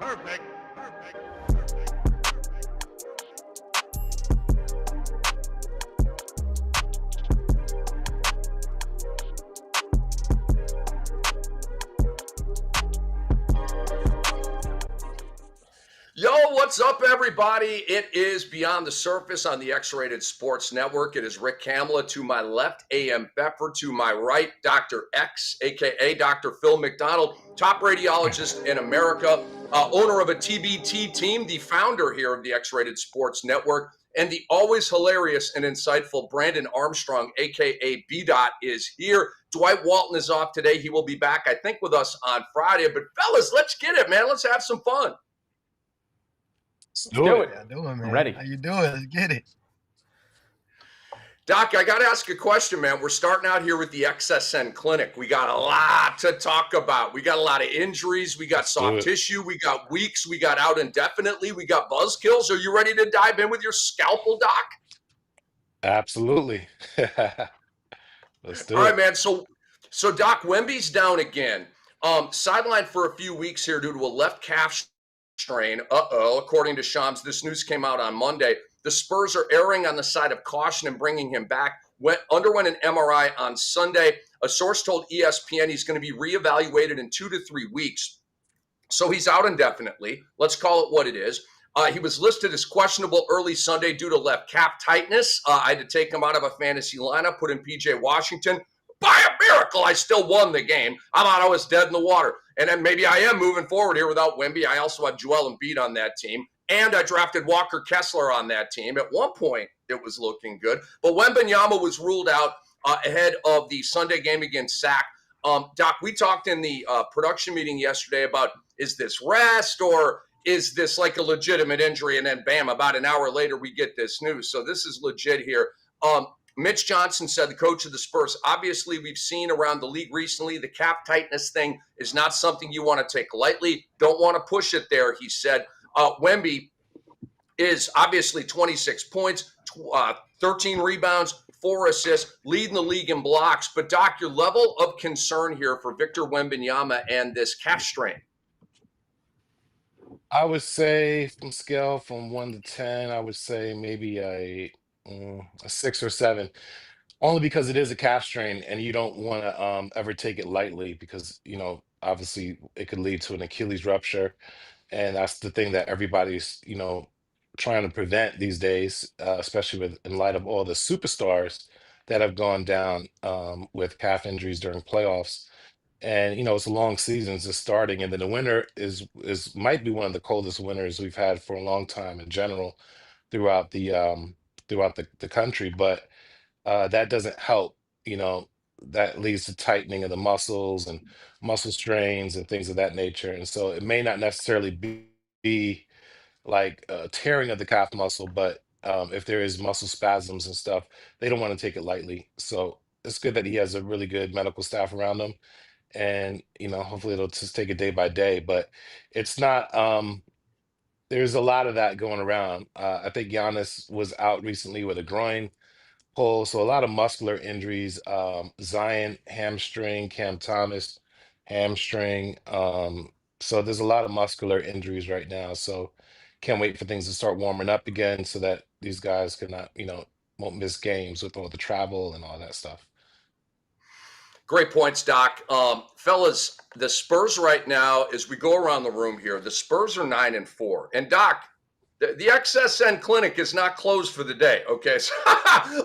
Yo, what's up, everybody? It is Beyond the Surface on the X-Rated Sports Network. It is Rick Kamla to my left, AM Pfeffer to my right, Dr. X, a.k.a. Dr. Phil McDonald, top radiologist in America, owner of a TBT team, the founder here of the X-Rated Sports Network, and the always hilarious and insightful Brandon Armstrong, a.k.a. B-Dot, is here. Dwight Walton is off today. He will be back, I think, with us on Friday. But, fellas, let's get it, man. Let's have some fun. Let's do it. How you doing, man? I'm ready. How you doing? Let's get it. Doc, I got to ask a question, man. We're starting out here with the XSN Clinic. We got a lot to talk about. We got a lot of injuries. We got soft tissue. We got weeks. We got out indefinitely. We got buzzkills. Are you ready to dive in with your scalpel, Doc? Absolutely. Let's do it. All right, man. So Doc, Wembey's down again. Sidelined for a few weeks here due to a left calf strain. According to Shams, this news came out on Monday. The Spurs are erring on the side of caution and bringing him back. Underwent an MRI on Sunday. A source told ESPN he's going to be reevaluated in 2 to 3 weeks. So he's out indefinitely. Let's call it what it is. He was listed as questionable early Sunday due to left calf tightness. I had to take him out of a fantasy lineup, put in PJ Washington. By a miracle, I still won the game. I thought I was dead in the water. And then maybe I am moving forward here without Wembey. I also have Joel Embiid on that team. And I drafted Walker Kessler on that team. At one point, it was looking good. But Wembanyama was ruled out ahead of the Sunday game against Sac. Doc, we talked in the production meeting yesterday about, is this rest or is this like a legitimate injury? And then, bam, about an hour later, we get this news. So this is legit here. Mitch Johnson said, the coach of the Spurs, obviously we've seen around the league recently, the calf tightness thing is not something you want to take lightly. Don't want to push it there, he said. Wembey is obviously 26 points, 13 rebounds, 4 assists, leading the league in blocks. But, Doc, your level of concern here for Victor Wembanyama and this calf strain? I would say from scale from 1 to 10, I would say maybe a 6 or 7, only because it is a calf strain and you don't want to ever take it lightly because, obviously it could lead to an Achilles rupture. And that's the thing that everybody's, trying to prevent these days, especially in light of all the superstars that have gone down with calf injuries during playoffs. And, it's a long season just starting. And then the winter might be one of the coldest winters we've had for a long time in general throughout the country, but that doesn't help. That leads to tightening of the muscles and muscle strains and things of that nature. And so it may not necessarily be like tearing of the calf muscle, but if there is muscle spasms and stuff, they don't want to take it lightly. So it's good that he has a really good medical staff around him, and hopefully it'll just take it day by day. But it's not. There's a lot of that going around. I think Giannis was out recently with a groin pull, so a lot of muscular injuries. Zion hamstring, Cam Thomas hamstring. So there's a lot of muscular injuries right now. So can't wait for things to start warming up again so that these guys can not, won't miss games with all the travel and all that stuff. Great points, Doc. Fellas, the Spurs right now, as we go around the room here, the Spurs are 9-4. And, Doc, the XSN Clinic is not closed for the day, okay? So,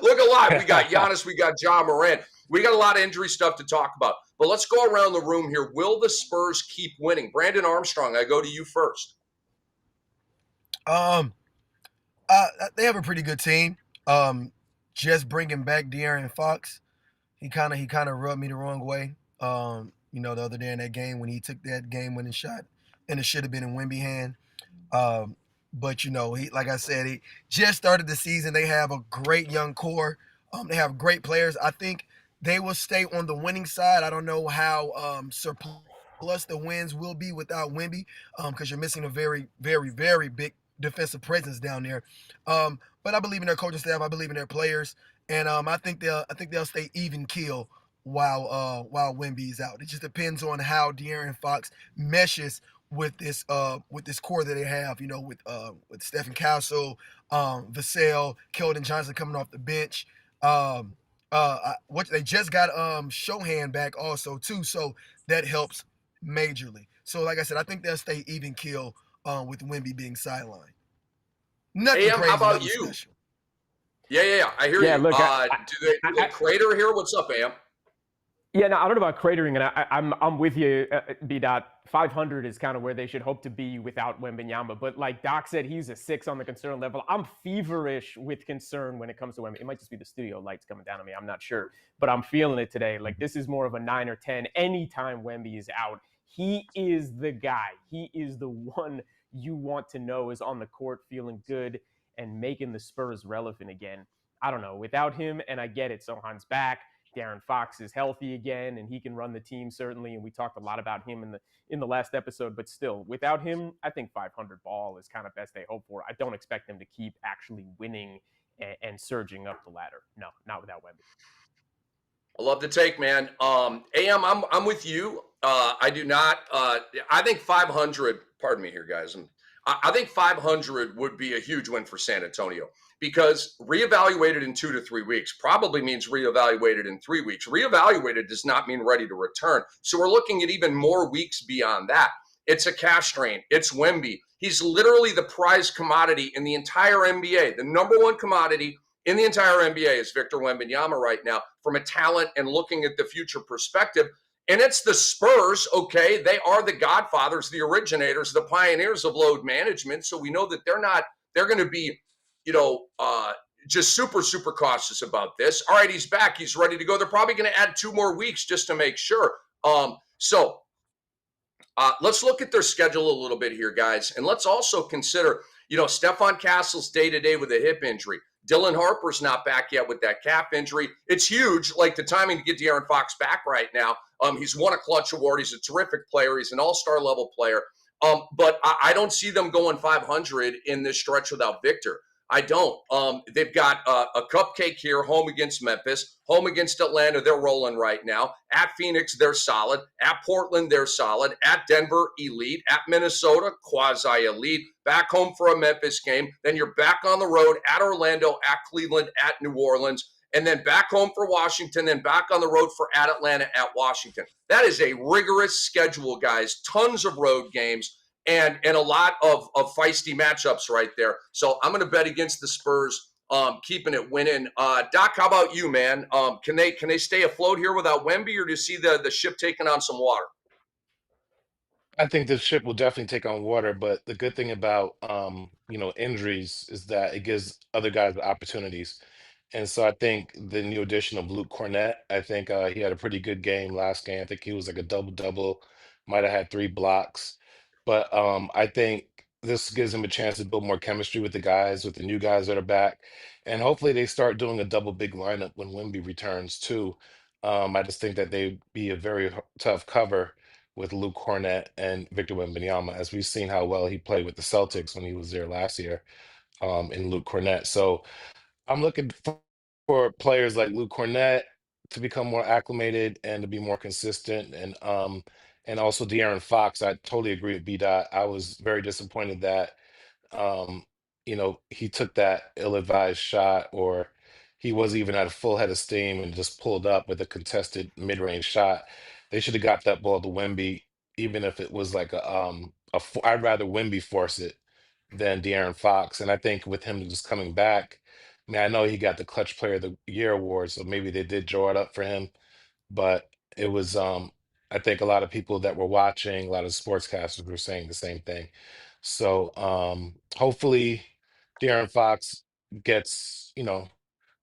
look alive. We got Giannis. We got John Morant. We got a lot of injury stuff to talk about. But let's go around the room here. Will the Spurs keep winning? Brandon Armstrong, I go to you first. They have a pretty good team. Just bringing back De'Aaron Fox, he kind of rubbed me the wrong way. The other day in that game when he took that game-winning shot, and it should have been in Wemby hand. But he, like I said, he just started the season. They have a great young core. They have great players. I think they will stay on the winning side. I don't know how surplus the wins will be without Wemby, because you're missing a very, very, very big defensive presence down there. But I believe in their coaching staff. I believe in their players, and I think they'll stay even keel while Wemby is out. It just depends on how De'Aaron Fox meshes with this core that they have, with Stephen Castle, Vassell, Keldon Johnson coming off the bench. What they just got Shohan back also too, so that helps majorly. So like I said, I think they'll stay even kill with Wemby being sidelined. Nothing AM, crazy, how about nothing you? special. Yeah. I hear Yeah, you. look, Do they crater here? What's up, AM? Yeah, no, I don't know about cratering, and I'm with you, B-Dot. 500 is kind of where they should hope to be without Wembanyama. But like Doc said, he's a 6 on the concern level. I'm feverish with concern when it comes to Wemby. It might just be the studio lights coming down on me. I'm not sure. But I'm feeling it today. Like, this is more of a 9 or 10 anytime Wemby is out. He is the guy. He is the one you want to know is on the court feeling good and making the Spurs relevant again. I don't know. Without him, and I get it, Sohan's back. Darren Fox is healthy again, and he can run the team certainly. And we talked a lot about him in the last episode, but still, without him, I think 500 ball is kind of best they hope for. I don't expect them to keep actually winning and surging up the ladder. No, not without Wemby. I love the take, man. AM, I'm with you. I do not. I think 500. Pardon me here, guys. I think 500 would be a huge win for San Antonio. Because reevaluated in 2 to 3 weeks probably means reevaluated in 3 weeks. Reevaluated does not mean ready to return. So we're looking at even more weeks beyond that. It's a calf strain. It's Wemby. He's literally the prize commodity in the entire NBA. The number one commodity in the entire NBA is Victor Wembanyama right now from a talent and looking at the future perspective. And it's the Spurs, okay? They are the godfathers, the originators, the pioneers of load management. So we know that they're going to be just super, super cautious about this. All right, he's back. He's ready to go. They're probably going to add 2 more weeks just to make sure. So let's look at their schedule a little bit here, guys. And let's also consider, Stephon Castle's day-to-day with a hip injury. Dylan Harper's not back yet with that calf injury. It's huge, like the timing to get De'Aaron Fox back right now. He's won a clutch award. He's a terrific player. He's an all-star level player. But I don't see them going 500 in this stretch without Victor. I don't. They've got a cupcake here, home against Memphis, home against Atlanta. They're rolling right now. At Phoenix, they're solid. At Portland, they're solid. At Denver, elite. At Minnesota, quasi-elite. Back home for a Memphis game. Then you're back on the road at Orlando, at Cleveland, at New Orleans. And then back home for Washington, then back on the road for at Atlanta, at Washington. That is a rigorous schedule, guys. Tons of road games. And a lot of feisty matchups right there. So I'm going to bet against the Spurs, keeping it winning. Doc, how about you, man? Can they stay afloat here without Wemby, or do you see the ship taking on some water? I think the ship will definitely take on water, but the good thing about injuries is that it gives other guys opportunities. And so I think the new addition of Luke Cornett, I think he had a pretty good game last game. I think he was like a double-double, might have had 3 blocks. But I think this gives him a chance to build more chemistry with the guys, with the new guys that are back. And hopefully they start doing a double big lineup when Wemby returns too. I just think that they'd be a very tough cover with Luke Cornett and Victor Wembanyama, as we've seen how well he played with the Celtics when he was there last year, in Luke Cornett. So I'm looking for players like Luke Cornett to become more acclimated and to be more consistent, and also De'Aaron Fox. I totally agree with B Dot. I was very disappointed that um, he took that ill-advised shot, or he wasn't even at a full head of steam and just pulled up with a contested mid-range shot. They should have got that ball to Wemby, even if it was like I'd rather Wemby force it than De'Aaron Fox. And I think with him just coming back, I mean, I know he got the Clutch Player of the Year award, so maybe they did draw it up for him, but it was I think a lot of people that were watching, a lot of sportscasters were saying the same thing. So hopefully De'Aaron Fox gets,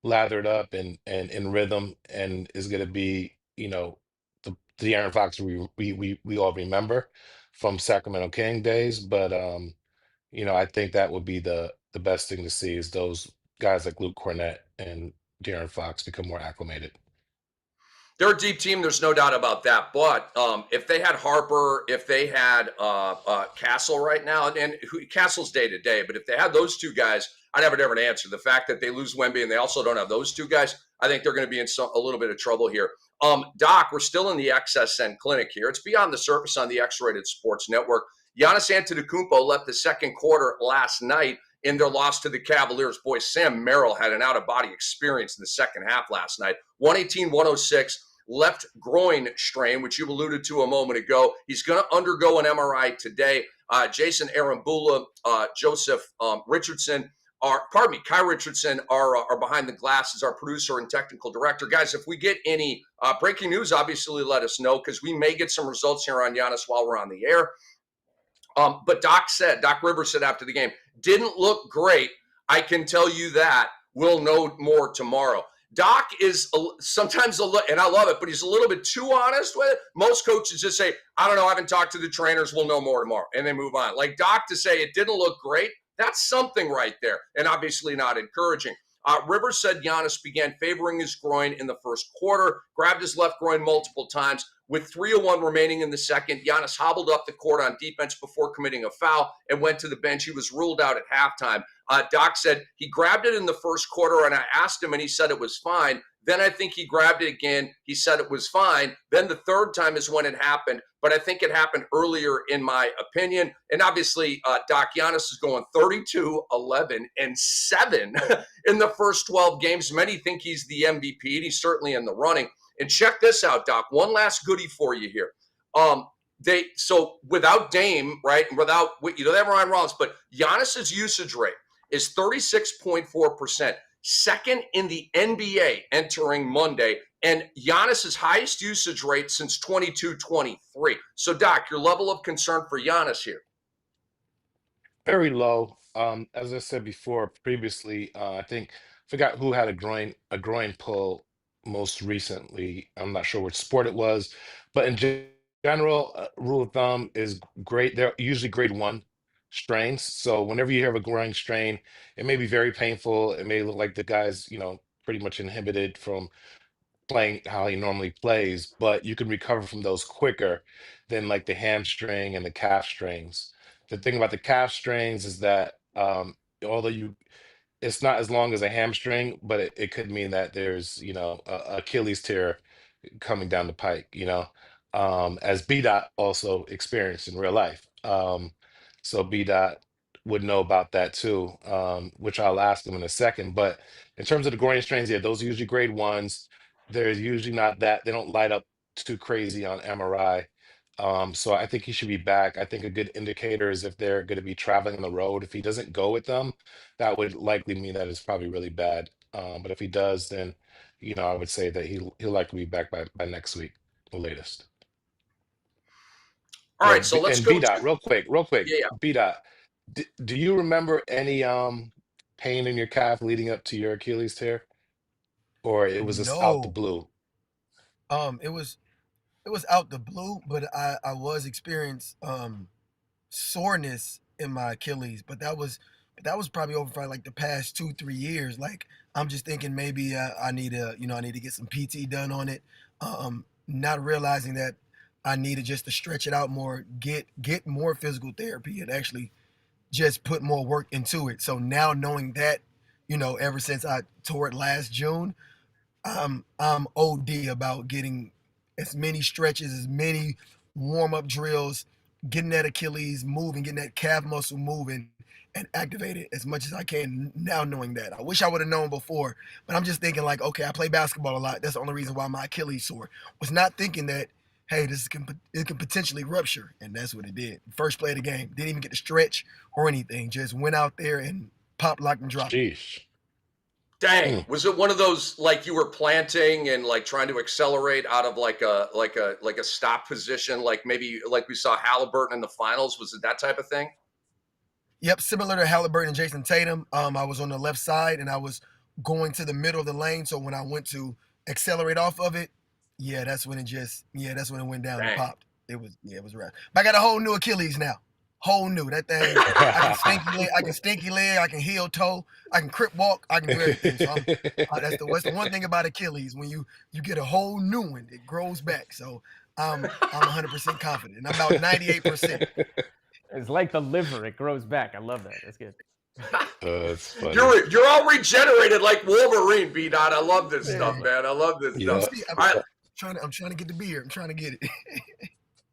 lathered up and in rhythm and is gonna be, the De'Aaron Fox we all remember from Sacramento King days. But I think that would be the best thing to see is those guys like Luke Cornett and De'Aaron Fox become more acclimated. They're a deep team. There's no doubt about that. But if they had Harper, if they had Castle right now, and Castle's day to day, but if they had those 2 guys, I'd have a different answer. The fact that they lose Wemby and they also don't have those 2 guys, I think they're going to be in a little bit of trouble here. Doc, we're still in the XSN clinic here. It's Beyond the Surface on the X-Rated Sports Network. Giannis Antetokounmpo left the second quarter last night in their loss to the Cavaliers. Boy, Sam Merrill had an out-of-body experience in the second half last night. 118-106, left groin strain, which you alluded to a moment ago. He's going to undergo an MRI today. Jason Arambula, Joseph Richardson, Kai Richardson are behind the glass as our producer and technical director. Guys, if we get any breaking news, obviously let us know, because we may get some results here on Giannis while we're on the air. But Doc Rivers said after the game, didn't look great. I can tell you that. We'll know more tomorrow. Doc is sometimes and I love it, but he's a little bit too honest with it. Most coaches just say, I don't know, I haven't talked to the trainers, we'll know more tomorrow, and they move on. Like Doc to say it didn't look great, that's something right there, and obviously not encouraging. Rivers said Giannis began favoring his groin in the first quarter, grabbed his left groin multiple times. With 3:01 remaining in the second, Giannis hobbled up the court on defense before committing a foul and went to the bench. He was ruled out at halftime. Doc said he grabbed it in the first quarter, and I asked him, and he said it was fine. Then I think he grabbed it again. He said it was fine. Then the third time is when it happened, but I think it happened earlier in my opinion. And obviously, Doc, Giannis is going 32, 11, and 7 in the first 12 games. Many think he's the MVP, and he's certainly in the running. And check this out, Doc. One last goodie for you here. So without Dame, right, and without, they have Ryan Rollins, but Giannis's usage rate is 36.4%, second in the NBA entering Monday, and Giannis's highest usage rate since 22-23. So, Doc, your level of concern for Giannis here? Very low. As I said previously, I forgot who had a groin pull most recently. I'm not sure which sport it was, but in general, rule of thumb is great. They're usually grade 1 strains. So whenever you have a groin strain, it may be very painful. It may look like the guy's, pretty much inhibited from playing how he normally plays, but you can recover from those quicker than like the hamstring and the calf strains. The thing about the calf strains is that although it's not as long as a hamstring, but it could mean that there's, a Achilles tear coming down the pike, as B Dot also experienced in real life. So B Dot would know about that too, which I'll ask him in a second. But in terms of the groin strains, yeah, those are usually grade 1s. They're usually not they don't light up too crazy on MRI. So I think he should be back. I think a good indicator is if they're going to be traveling on the road. If he doesn't go with them, that would likely mean that it's probably really bad. But if he does, then I would say that he'll likely be back by next week, the latest. All right, so let's go. B Dot, real quick. Yeah. B Dot, do you remember any pain in your calf leading up to your Achilles tear, or it was just out the No. blue? It was out the blue, but I was experienced soreness in my Achilles, but that was probably over for like the past 2-3 years. Like I'm just thinking maybe I need to get some PT done on it. Not realizing that I needed just to stretch it out more, get more physical therapy, and actually just put more work into it. So now knowing that, ever since I tore it last June, I'm OD about getting as many stretches, as many warm-up drills, getting that Achilles moving, getting that calf muscle moving, and activated as much as I can now knowing that. I wish I would have known before, but I'm just thinking like, okay, I play basketball a lot. That's the only reason why my Achilles sore. Was not thinking that, hey, it can potentially rupture, and that's what it did. First play of the game, didn't even get to stretch or anything. Just went out there and popped, locked, and dropped. Sheesh. Dang, was it one of those like you were planting and like trying to accelerate out of like a stop position, like maybe like we saw Halliburton in the finals? Was it that type of thing? Yep, similar to Halliburton and Jason Tatum. I was on the left side and I was going to the middle of the lane. So when I went to accelerate off of it, that's when it went down and popped. It was rough. But I got a whole new Achilles now. Whole new. That thing, I can stinky leg, I can heel toe, I can crip walk, I can do everything. So that's the one thing about Achilles. When you get a whole new one, it grows back. So I'm 100% confident. And I'm about 98%. It's like the liver; it grows back. I love that. That's good. That's funny. You're all regenerated like Wolverine, B Dot. I love this stuff, man. I love this stuff. I'm trying to get the beard. I'm trying to get it.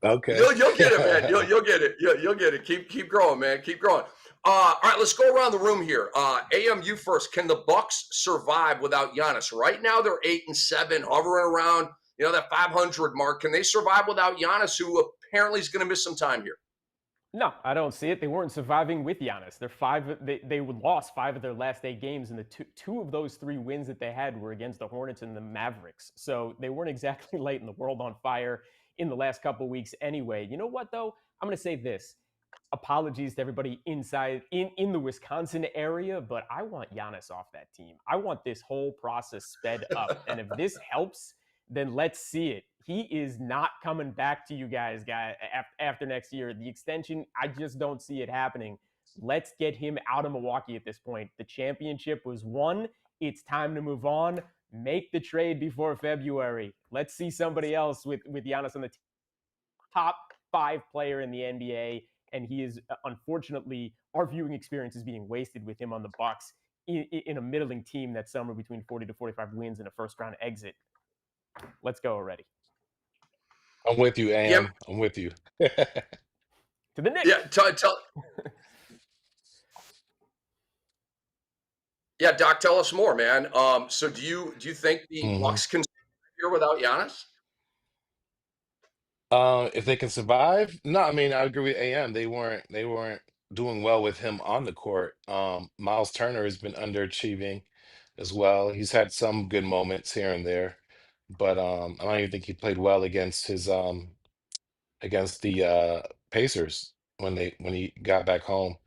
Okay. You'll get it, man. You'll get it. You'll get it. Keep growing, man. Keep growing. All right, let's go around the room here. AMU first. Can the Bucks survive without Giannis? Right now they're 8-7, hovering around that 500 mark. Can they survive without Giannis, who apparently is going to miss some time here? No, I don't see it. They weren't surviving with Giannis. They lost 5 of their last 8 games, and the two of those 3 wins that they had were against the Hornets and the Mavericks. So they weren't exactly lighting the world on fire in the last couple of weeks anyway. You know what, though? I'm going to say this. Apologies to everybody inside in the Wisconsin area, but I want Giannis off that team. I want this whole process sped up. And if this helps, then let's see it. He is not coming back to you guys after next year. The extension, I just don't see it happening. Let's get him out of Milwaukee at this point. The championship was won. It's time to move on. Make the trade before February. Let's see somebody else with Giannis on the top 5 player in the NBA. And he is, unfortunately, our viewing experience is being wasted with him on the Bucks in a middling team that's somewhere between 40 to 45 wins and a first-round exit. Let's go already. I'm with you, Am. Yep. I'm with you. To the Knicks. Yeah, yeah, Doc, tell us more, man. So do you think the Bucks can survive here without Giannis? If they can survive, no, I mean I agree with AM. They weren't doing well with him on the court. Miles Turner has been underachieving as well. He's had some good moments here and there, but I don't even think he played well against against the Pacers when he got back home.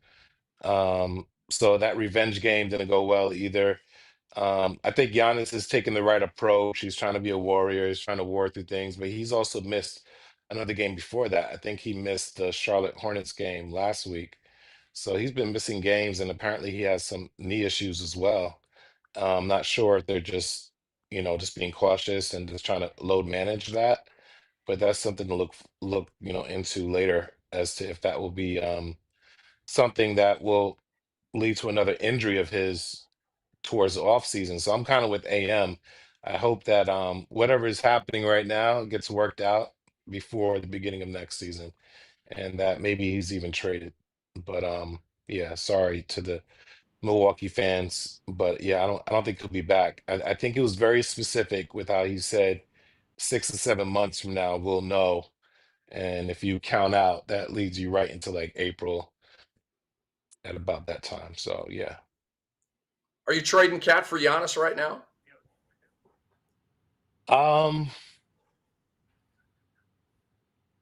So that revenge game didn't go well either. I think Giannis is taking the right approach. He's trying to be a warrior. He's trying to war through things, but he's also missed another game before that. I think he missed the Charlotte Hornets game last week. So he's been missing games, and apparently he has some knee issues as well. I'm not sure if they're just being cautious and just trying to load manage that, but that's something to look into later as to if that will be something that will lead to another injury of his towards the off season. So I'm kind of with AM. I hope that whatever is happening right now gets worked out before the beginning of next season, and that maybe he's even traded. But yeah, sorry to the Milwaukee fans, but yeah, I don't think he'll be back. I think he was very specific with how he said 6 to 7 months from now we'll know, and if you count out, that leads you right into like April at about that time. So yeah. Are you trading Cat for Giannis right now? Um,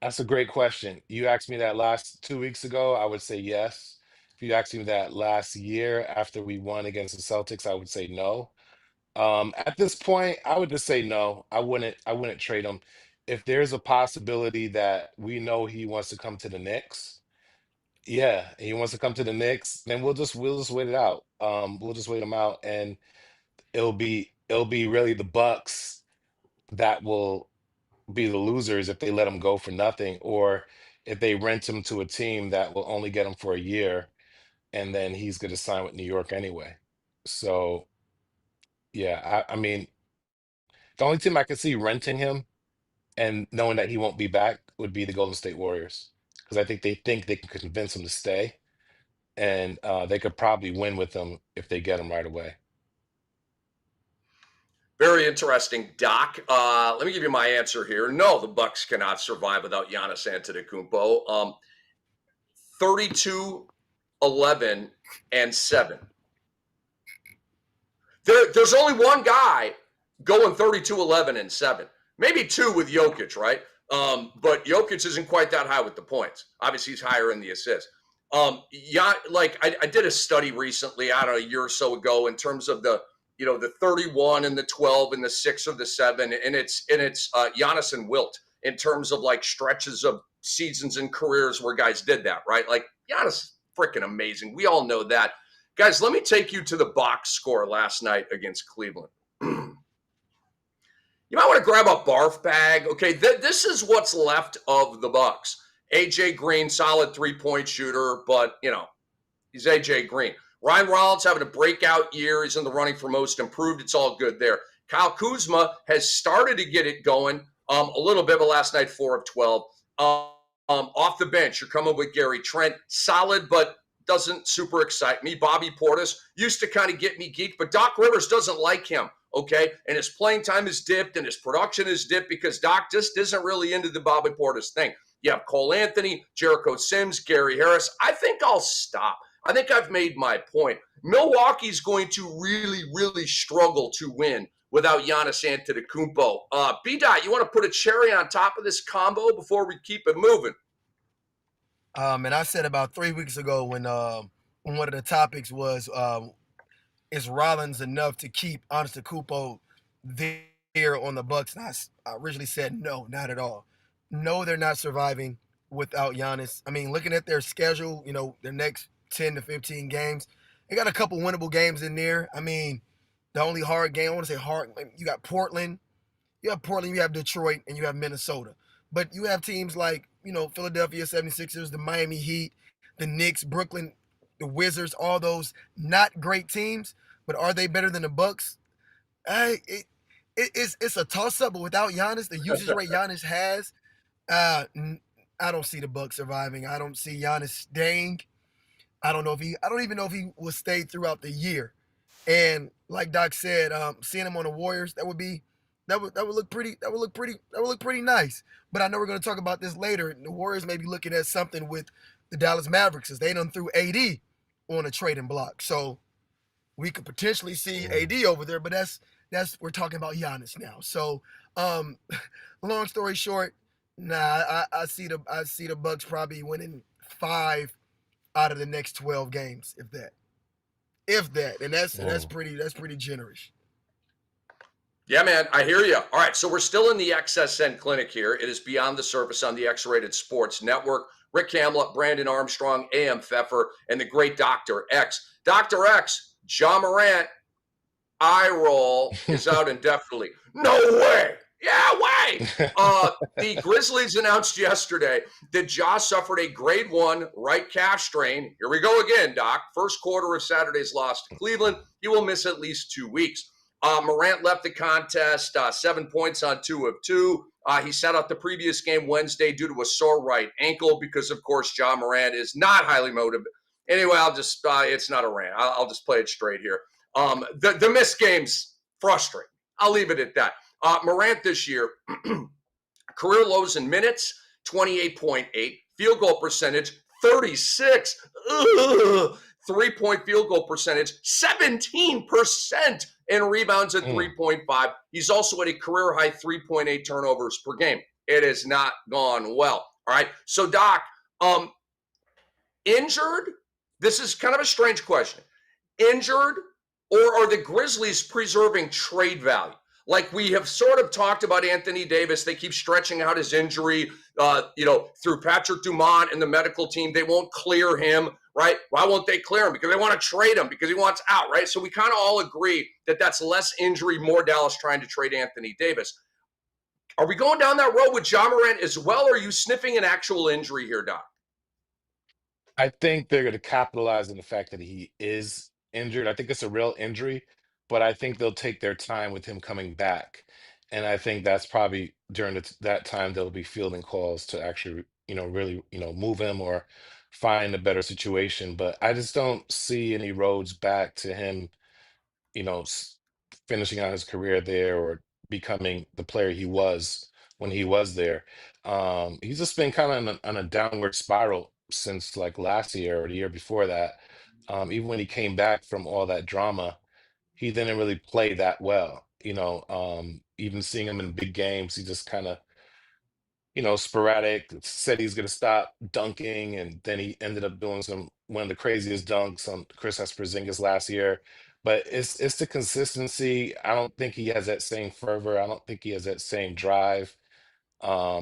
that's a great question. You asked me that last 2 weeks ago, I would say yes. If you asked me that last year after we won against the Celtics, I would say no. At this point, I would just say no. I wouldn't trade him. If there's a possibility that we know he wants to come to the Knicks, yeah, he wants to come to the Knicks, then we'll just wait it out. We'll just wait him out, and it'll be really the Bucks that will be the losers if they let him go for nothing, or if they rent him to a team that will only get him for a year, and then he's going to sign with New York anyway. So yeah, I mean, the only team I could see renting him and knowing that he won't be back would be the Golden State Warriors, because I think they can convince him to stay, and they could probably win with him if they get him right away. Very interesting, Doc. Let me give you my answer here. No, the Bucks cannot survive without Giannis Antetokounmpo. 32, 11, and 7. There's only one guy going 32, 11, and 7. Maybe 2 with Jokic, right? But Jokic isn't quite that high with the points. Obviously, he's higher in the assists. Yeah, like I did a study recently, I don't know, a year or so ago, in terms of the 31 and the 12 and the 6 or the 7, and it's Giannis and Wilt in terms of like stretches of seasons and careers where guys did that, right? Like Giannis, freaking amazing. We all know that. Guys, let me take you to the box score last night against Cleveland. You might want to grab a barf bag. Okay, this is what's left of the Bucks. AJ Green, solid 3-point shooter, but he's AJ Green. Ryan Rollins having a breakout year. He's in the running for most improved. It's all good there. Kyle Kuzma has started to get it going a little bit, but last night 4 of 12. Off the bench, you're coming with Gary Trent. Solid, but doesn't super excite me. Bobby Portis used to kind of get me geeked, but Doc Rivers doesn't like him, okay? And his playing time is dipped and his production is dipped because Doc just isn't really into the Bobby Portis thing. You have Cole Anthony, Jericho Sims, Gary Harris. I think I'll stop. I think I've made my point. Milwaukee's going to really, really struggle to win without Giannis Antetokounmpo. B-Dot, you want to put a cherry on top of this combo before we keep it moving? And I said about 3 weeks ago when one of the topics was, is Rollins enough to keep Antetokounmpo there on the Bucks? And I originally said no, not at all. No, they're not surviving without Giannis. I mean, looking at their schedule, their next 10 to 15 games, they got a couple winnable games in there. I mean, the only hard game, I want to say hard, you got Portland, you have Detroit, and you have Minnesota. But you have teams like, Philadelphia 76ers, the Miami Heat, the Knicks, Brooklyn, the Wizards, all those not great teams. But are they better than the Bucks? It's a toss-up, but without Giannis, the usage rate Giannis has, I don't see the Bucks surviving. I don't see Giannis staying. I don't even know if he will stay throughout the year. And like Doc said, seeing him on the Warriors, that would look pretty nice. But I know we're going to talk about this later. The Warriors may be looking at something with the Dallas Mavericks as they done threw AD on a trading block. So we could potentially see AD over there, but that's we're talking about Giannis now. So long story short, I see the Bucks probably winning 5 out of the next 12 games, if that. And that's pretty generous. Yeah, man, I hear you. All right, so we're still in the XSN clinic here. It is Beyond the Surface on the X-Rated Sports Network. Rick Kamla, Brandon Armstrong, AM Pfeffer, and the great Dr. X. Dr. X, Ja Morant, eye roll, is out indefinitely. No way! Yeah, way! The Grizzlies announced yesterday that Ja suffered a grade 1 right calf strain. Here we go again, Doc. First quarter of Saturday's loss to Cleveland. He will miss at least 2 weeks. Morant left the contest 7 points on 2 of 2. He sat out the previous game Wednesday due to a sore right ankle because, of course, Ja Morant is not highly motivated. Anyway, it's not a rant. I'll just play it straight here. The missed games frustrate. I'll leave it at that. Morant this year, career lows in minutes, 28.8, field goal percentage, 36. Ugh. 3-point field goal percentage, 17%, and rebounds at 3.5. He's also at a career high 3.8 turnovers per game. It has not gone well. All right. So, Doc, injured? This is kind of a strange question. Injured, or are the Grizzlies preserving trade value? Like we have sort of talked about Anthony Davis. They keep stretching out his injury, through Patrick Dumont and the medical team. They won't clear him, right? Why won't they clear him? Because they want to trade him, because he wants out, right? So we kind of all agree that that's less injury, more Dallas trying to trade Anthony Davis. Are we going down that road with Ja Morant as well, or are you sniffing an actual injury here, Doc? I think they're going to capitalize on the fact that he is injured. I think it's a real injury, but I think they'll take their time with him coming back. And I think that's probably during that time they'll be fielding calls to actually, really, move him or find a better situation. But I just don't see any roads back to him, you know, s- finishing out his career there or becoming the player he was when he was there. He's just been kind of on a downward spiral since like last year or the year before that. Even when he came back from all that drama, he didn't really play that well. Even seeing him in big games, he just kind of, sporadic. Said he's gonna stop dunking, and then he ended up doing one of the craziest dunks on Chris Porzingis last year. But it's the consistency. I don't think he has that same fervor. I don't think he has that same drive.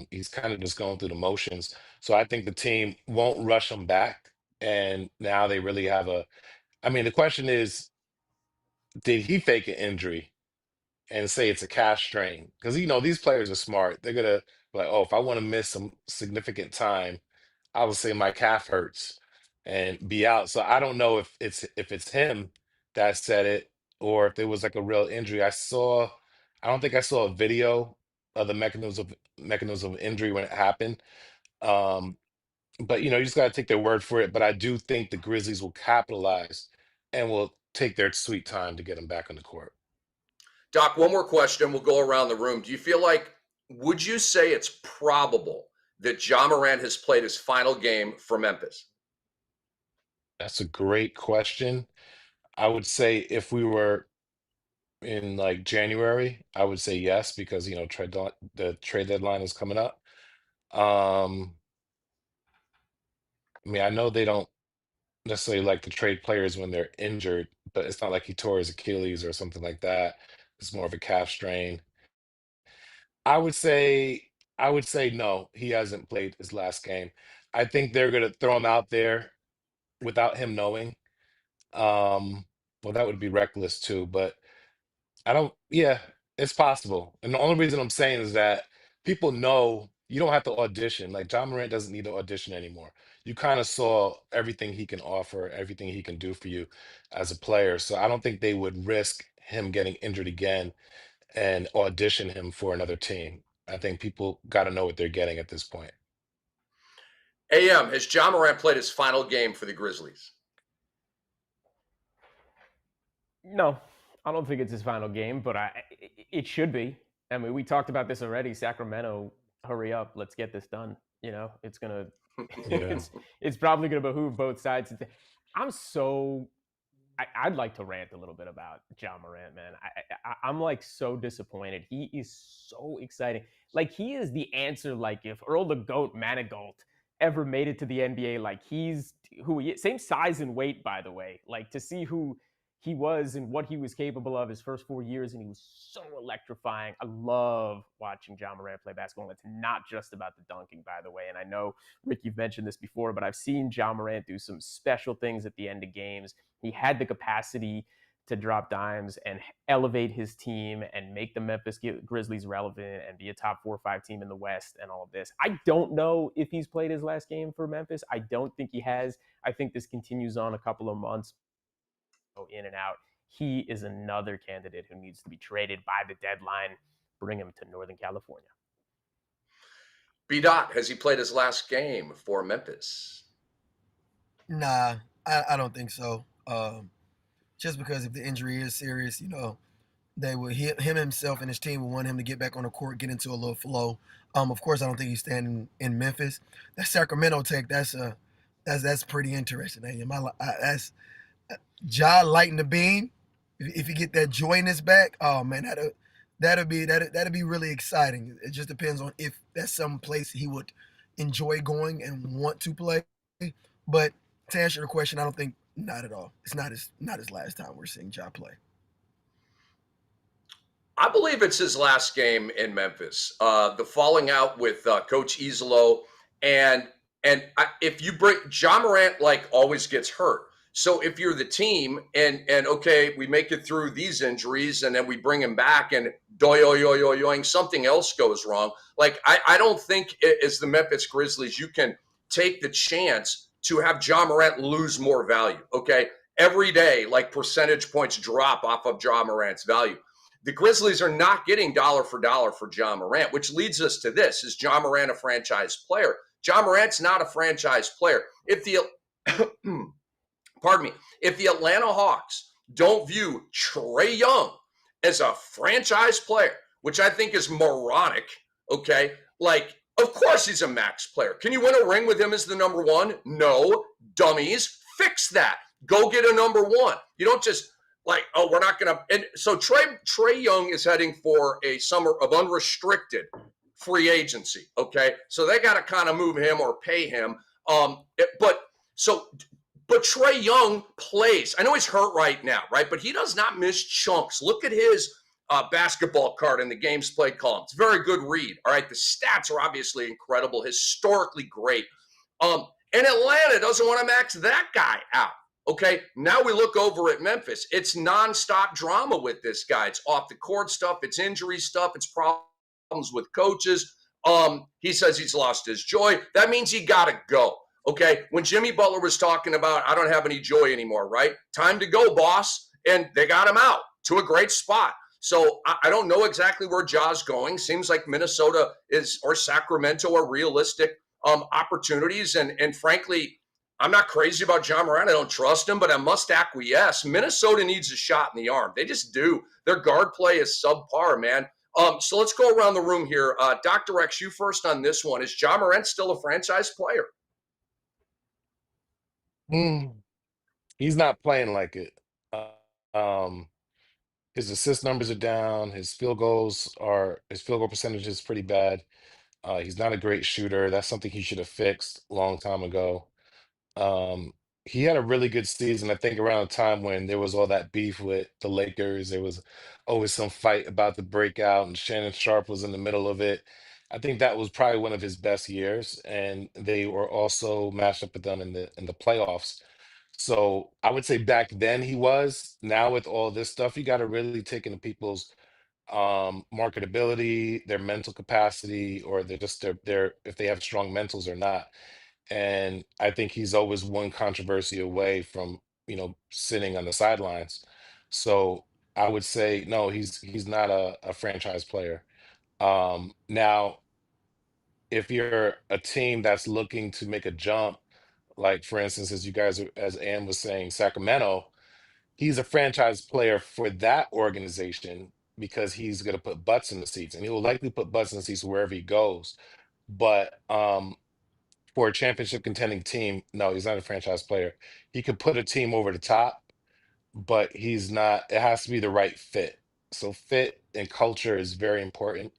He's kind of just going through the motions. So I think the team won't rush him back. And now they really have I mean, the question is, did he fake an injury and say it's a calf strain? Because these players are smart. They're gonna be like, oh, if I want to miss some significant time, I would say my calf hurts and be out. So I don't know if it's him that said it or if it was like a real injury. I don't think I saw a video of the mechanism of injury when it happened. Um, but you just got to take their word for it. But I do think the Grizzlies will capitalize and will take their sweet time to get him back on the court. Doc, one more question. We'll go around the room. Do you feel like, would you say it's probable that Ja Morant has played his final game for Memphis? That's a great question. I would say if we were in like January, I would say yes, because the trade deadline is coming up. I mean, I know they don't necessarily like to trade players when they're injured, but it's not like he tore his Achilles or something like that. It's more of a calf strain. I would say I would say no, he hasn't played his last game. I think they're gonna throw him out there without him knowing. Um, well, that would be reckless too, but I don't, yeah, it's possible. And the only reason I'm saying is that people know you don't have to audition. Like John Morant doesn't need to audition anymore. You kind of saw everything he can offer, everything he can do for you as a player. So I don't think they would risk him getting injured again and audition him for another team. I think people got to know what they're getting at this point. AM, has Ja Morant played his final game for the Grizzlies? No, I don't think it's his final game, but it should be. I mean, we talked about this already. Sacramento, hurry up, let's get this done. It's gonna, Yeah. it's probably gonna behoove both sides. I'd like to rant a little bit about Ja Morant, man. I'm like so disappointed. He is so exciting. Like he is the answer. Like if Earl the Goat Manigault ever made it to the NBA, like he's who he is. Same size and weight, by the way. Like to see who he was and what he was capable of his first 4 years, and he was so electrifying. I love watching Ja Morant play basketball. It's not just about the dunking, by the way. And I know, Rick, you've mentioned this before, but I've seen Ja Morant do some special things at the end of games. He had the capacity to drop dimes and elevate his team and make the Memphis Grizzlies relevant and be a top 4 or 5 team in the West and all of this. I don't know if he's played his last game for Memphis. I don't think he has. I think this continues on a couple of months, go in and out. He is another candidate who needs to be traded by the deadline. Bring him to Northern California. B. Dot, has he played his last game for Memphis? Nah, I don't think so. Just because if the injury is serious, they would him himself and his team would want him to get back on the court, get into a little flow. Of course, I don't think he's standing in Memphis. That Sacramento take, that's pretty interesting. That's Ja lighting the beam. If you get that joyness back, oh man, that'd be really exciting. It just depends on if that's some place he would enjoy going and want to play. But to answer your question, I don't think, not at all. It's not his last time we're seeing Ja play. I believe it's his last game in Memphis. The falling out with Coach Isolo, and if you bring Ja Morant, like always gets hurt. So if you're the team and okay, we make it through these injuries and then we bring him back and doing something else goes wrong. Like I don't think as the Memphis Grizzlies you can take the chance to have Ja Morant lose more value. Okay, every day like percentage points drop off of Ja Morant's value. The Grizzlies are not getting dollar for Ja Morant, which leads us to this: is Ja Morant a franchise player? Ja Morant's not a franchise player. If the if the Atlanta Hawks don't view Trae Young as a franchise player, which I think is moronic, okay? Like, of course he's a max player. Can you win a ring with him as the number one? No, dummies. Fix that. Go get a number one. You don't just like, oh, we're not going to. And so Trae Young is heading for a summer of unrestricted free agency, okay? So they got to kind of move him or pay him. But Trae Young plays. I know he's hurt right now, right? But he does not miss chunks. Look at his basketball card in the games played column. It's a very good read, all right? The stats are obviously incredible, historically great. And Atlanta doesn't want to max that guy out, okay? Now we look over at Memphis. It's nonstop drama with this guy. It's off the court stuff. It's injury stuff. It's problems with coaches. He says he's lost his joy. That means he got to go. Okay, when Jimmy Butler was talking about, I don't have any joy anymore, right? Time to go, boss. And they got him out to a great spot. So I don't know exactly where Ja's going. Seems like Minnesota or Sacramento are realistic opportunities. And frankly, I'm not crazy about John Morant. I don't trust him, but I must acquiesce. Minnesota needs a shot in the arm. They just do. Their guard play is subpar, man. So let's go around the room here. Dr. X, you first on this one. Is John Morant still a franchise player? He's not playing like it. Um, his assist numbers are down. His field goal percentage is pretty bad. He's not a great shooter. That's something he should have fixed a long time ago. Um, he had a really good season, I think, around the time when there was all that beef with the Lakers. There was always some fight about the breakout, and Shannon Sharp was in the middle of it. I think that was probably one of his best years, and they were also matched up with them in the playoffs. So I would say back then he was. Now with all this stuff, you got to really take into people's marketability, their mental capacity, or they're if they have strong mentals or not. And I think he's always one controversy away from, sitting on the sidelines. So I would say no, he's not a franchise player. Now, if you're a team that's looking to make a jump, like for instance, as Ann was saying, Sacramento, he's a franchise player for that organization because he's going to put butts in the seats, and he will likely put butts in the seats wherever he goes. But for a championship contending team, no, he's not a franchise player. He could put a team over the top, but he's not. It has to be the right fit. So fit and culture is very important.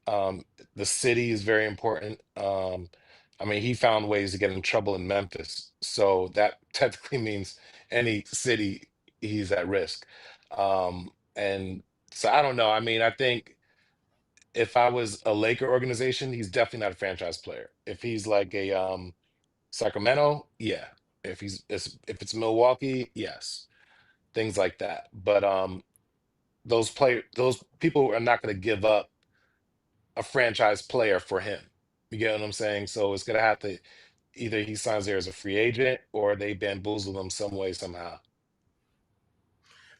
Um, the city is very important. I mean, he found ways to get in trouble in Memphis, so that technically means any city he's at risk. And so I don't know. I mean, I think if I was a Laker organization, he's definitely not a franchise player. If he's like a Sacramento, yeah. If it's Milwaukee, yes. Things like that. But those people are not going to give up a franchise player for him. You get what I'm saying? So it's going to have to either he signs there as a free agent or they bamboozle him some way somehow.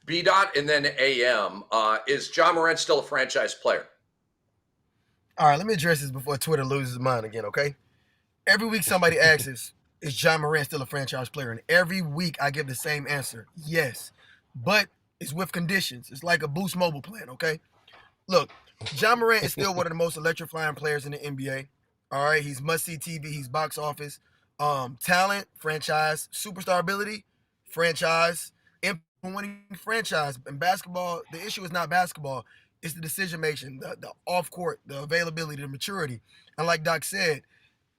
B dot and then AM. Is John Morant still a franchise player? All right, let me address this before Twitter loses mind again, okay? Every week somebody asks, is John Morant still a franchise player? And every week I give the same answer, yes. But it's with conditions. It's like a Boost Mobile plan, okay? Look, John Morant is still one of the most electrifying players in the NBA. All right, he's must-see TV. He's box office. Talent, franchise. Superstar ability, franchise. Winning franchise. In basketball, the issue is not basketball. It's the decision-making, the off-court, the availability, the maturity. And like Doc said,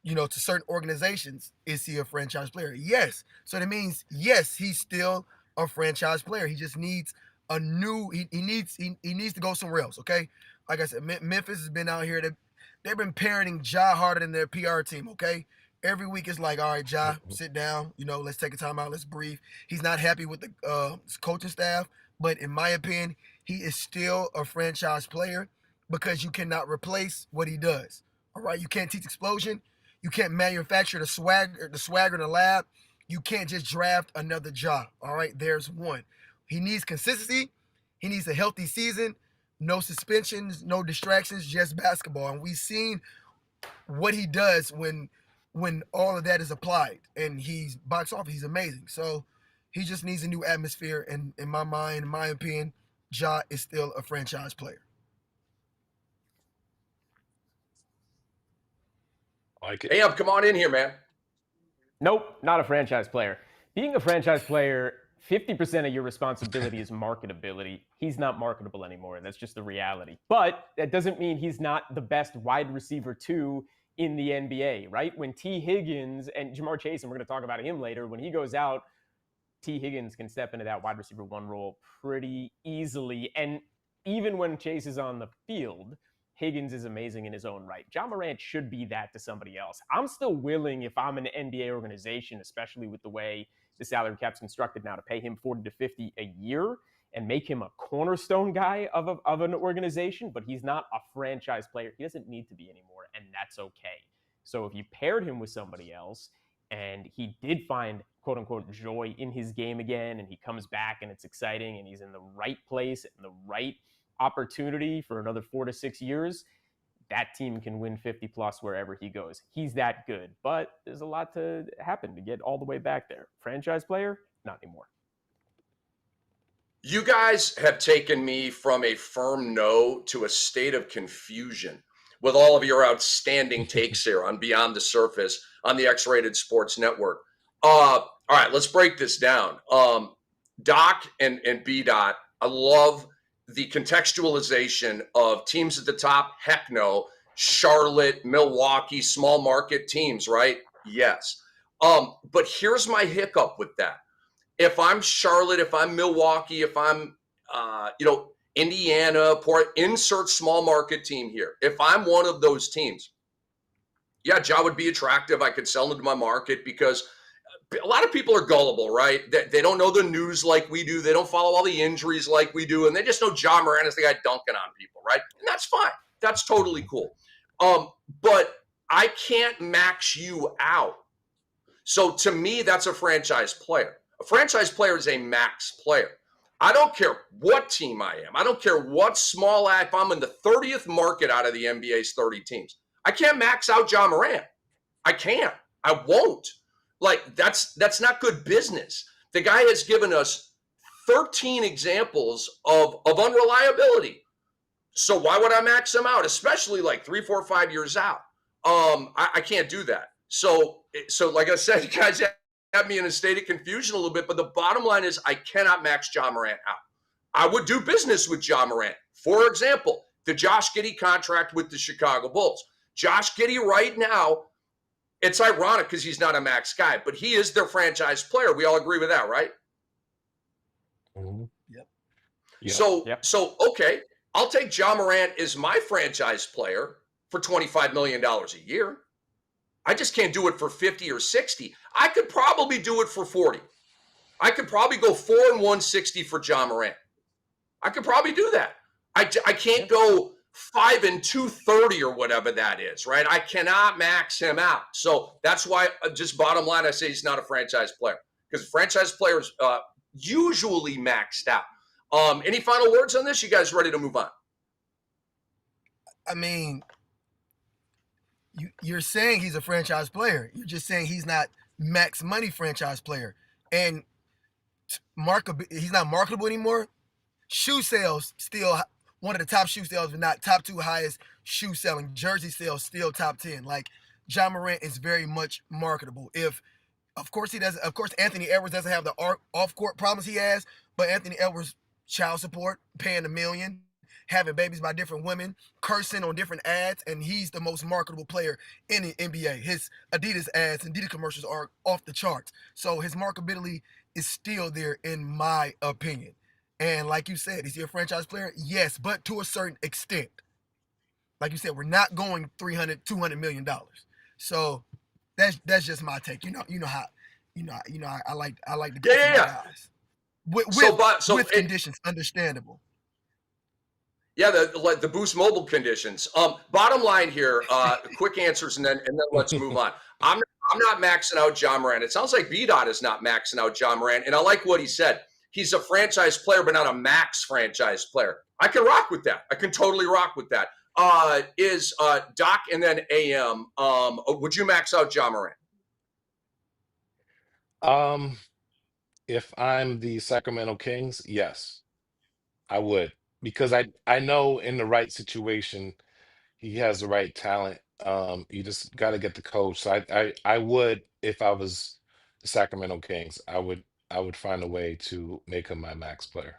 to certain organizations, is he a franchise player? Yes. So that means, yes, he's still a franchise player. He just needs a new. He needs to go somewhere else. Okay. Like I said, Memphis has been out here. They've been parroting Ja harder than their PR team. Okay. Every week it's like, all right, Ja, sit down. Let's take a time out. Let's breathe. He's not happy with the coaching staff, but in my opinion, he is still a franchise player because you cannot replace what he does. All right. You can't teach explosion. You can't manufacture the swagger in the lab. You can't just draft another job. All right, there's one. He needs consistency. He needs a healthy season. No suspensions, no distractions, just basketball. And we've seen what he does when all of that is applied. And he's box office. He's amazing. So he just needs a new atmosphere. And in my mind, in my opinion, Ja is still a franchise player. Like it. AM, come on in here, man. Nope, not a franchise player. Being a franchise player, 50% of your responsibility is marketability. He's not marketable anymore. That's just the reality. But that doesn't mean he's not the best wide receiver two in the NBA, right? When T. Higgins and Jamar Chase, and we're going to talk about him later, when he goes out, T. Higgins can step into that wide receiver one role pretty easily. And even when Chase is on the field, Higgins is amazing in his own right. John Morant should be that to somebody else. I'm still willing, if I'm an NBA organization, especially with the way the salary cap's constructed now, to pay him 40 to 50 a year and make him a cornerstone guy of an organization, but he's not a franchise player. He doesn't need to be anymore, and that's okay. So if you paired him with somebody else and he did find quote unquote joy in his game again, and he comes back and it's exciting and he's in the right place and the right opportunity for another 4 to 6 years, that team can win 50 plus wherever he goes. He's that good, but there's a lot to happen to get all the way back there. Franchise player, not anymore. You guys have taken me from a firm no to a state of confusion with all of your outstanding takes here on Beyond the Surface on the X-Rated Sports Network. All right, let's break this down. Doc and B-Dot, I love the contextualization of teams at the top. Heck no. Charlotte, Milwaukee, small market teams, right? Yes. But here's my hiccup with that. If I'm Charlotte, if I'm Milwaukee, if I'm, Indiana, insert small market team here. If I'm one of those teams, yeah, Ja would be attractive. I could sell him to my market because a lot of people are gullible, right? They don't know the news like we do. They don't follow all the injuries like we do. And they just know Ja Morant is the guy dunking on people, right? And that's fine. That's totally cool. But I can't max you out. So to me, that's a franchise player. A franchise player is a max player. I don't care what team I am. I don't care what small app. If I'm in the 30th market out of the NBA's 30 teams, I can't max out Ja Morant. I can't. I won't. Like, that's not good business. The guy has given us 13 examples of unreliability. So why would I max him out, especially like 3, 4, 5 years out? I can't do that. So like I said, you guys have me in a state of confusion a little bit, but the bottom line is I cannot max Ja Morant out. I would do business with Ja Morant. For example, the Josh Giddey contract with the Chicago Bulls. Josh Giddey right now, it's ironic because he's not a max guy, but he is their franchise player. We all agree with that, right? Mm-hmm. Yep. So okay, I'll take Ja Morant as my franchise player for $25 million a year. I just can't do it for 50 or 60. I could probably do it for 40. I could probably go 4 and 160 for Ja Morant. I could probably do that. I can't go 5 and 230 or whatever that is, right? I cannot max him out. So that's why, just bottom line, I say he's not a franchise player because franchise players usually maxed out. Any final words on this? You guys ready to move on? I mean, you're saying he's a franchise player. You're just saying he's not max money franchise player. And he's not marketable anymore. Shoe sales still one of the top shoe sales, but not top 2 highest shoe selling. Jersey sales still top 10. Like, Ja Morant is very much marketable. Of course he does. Of course Anthony Edwards doesn't have the off-court problems he has, but Anthony Edwards child support, paying $1 million, having babies by different women, cursing on different ads, and he's the most marketable player in the NBA. His Adidas ads and Adidas commercials are off the charts. So his marketability is still there, in my opinion. And like you said, is he a franchise player? Yes, but to a certain extent. Like you said, we're not going $200 million. So that's just my take. I like to go for my guys. With conditions, understandable. Yeah, the Boost Mobile conditions. Bottom line here, quick answers, and then let's move on. I'm not maxing out Ja Morant. It sounds like B-Dot is not maxing out Ja Morant, and I like what he said. He's a franchise player, but not a max franchise player. I can rock with that. I can totally rock with that. Is Doc and then AM, would you max out Ja Morant? If I'm the Sacramento Kings, yes, I would, because I know in the right situation he has the right talent. You just got to get the coach. So I would, if I was the Sacramento Kings, I would find a way to make him my max player.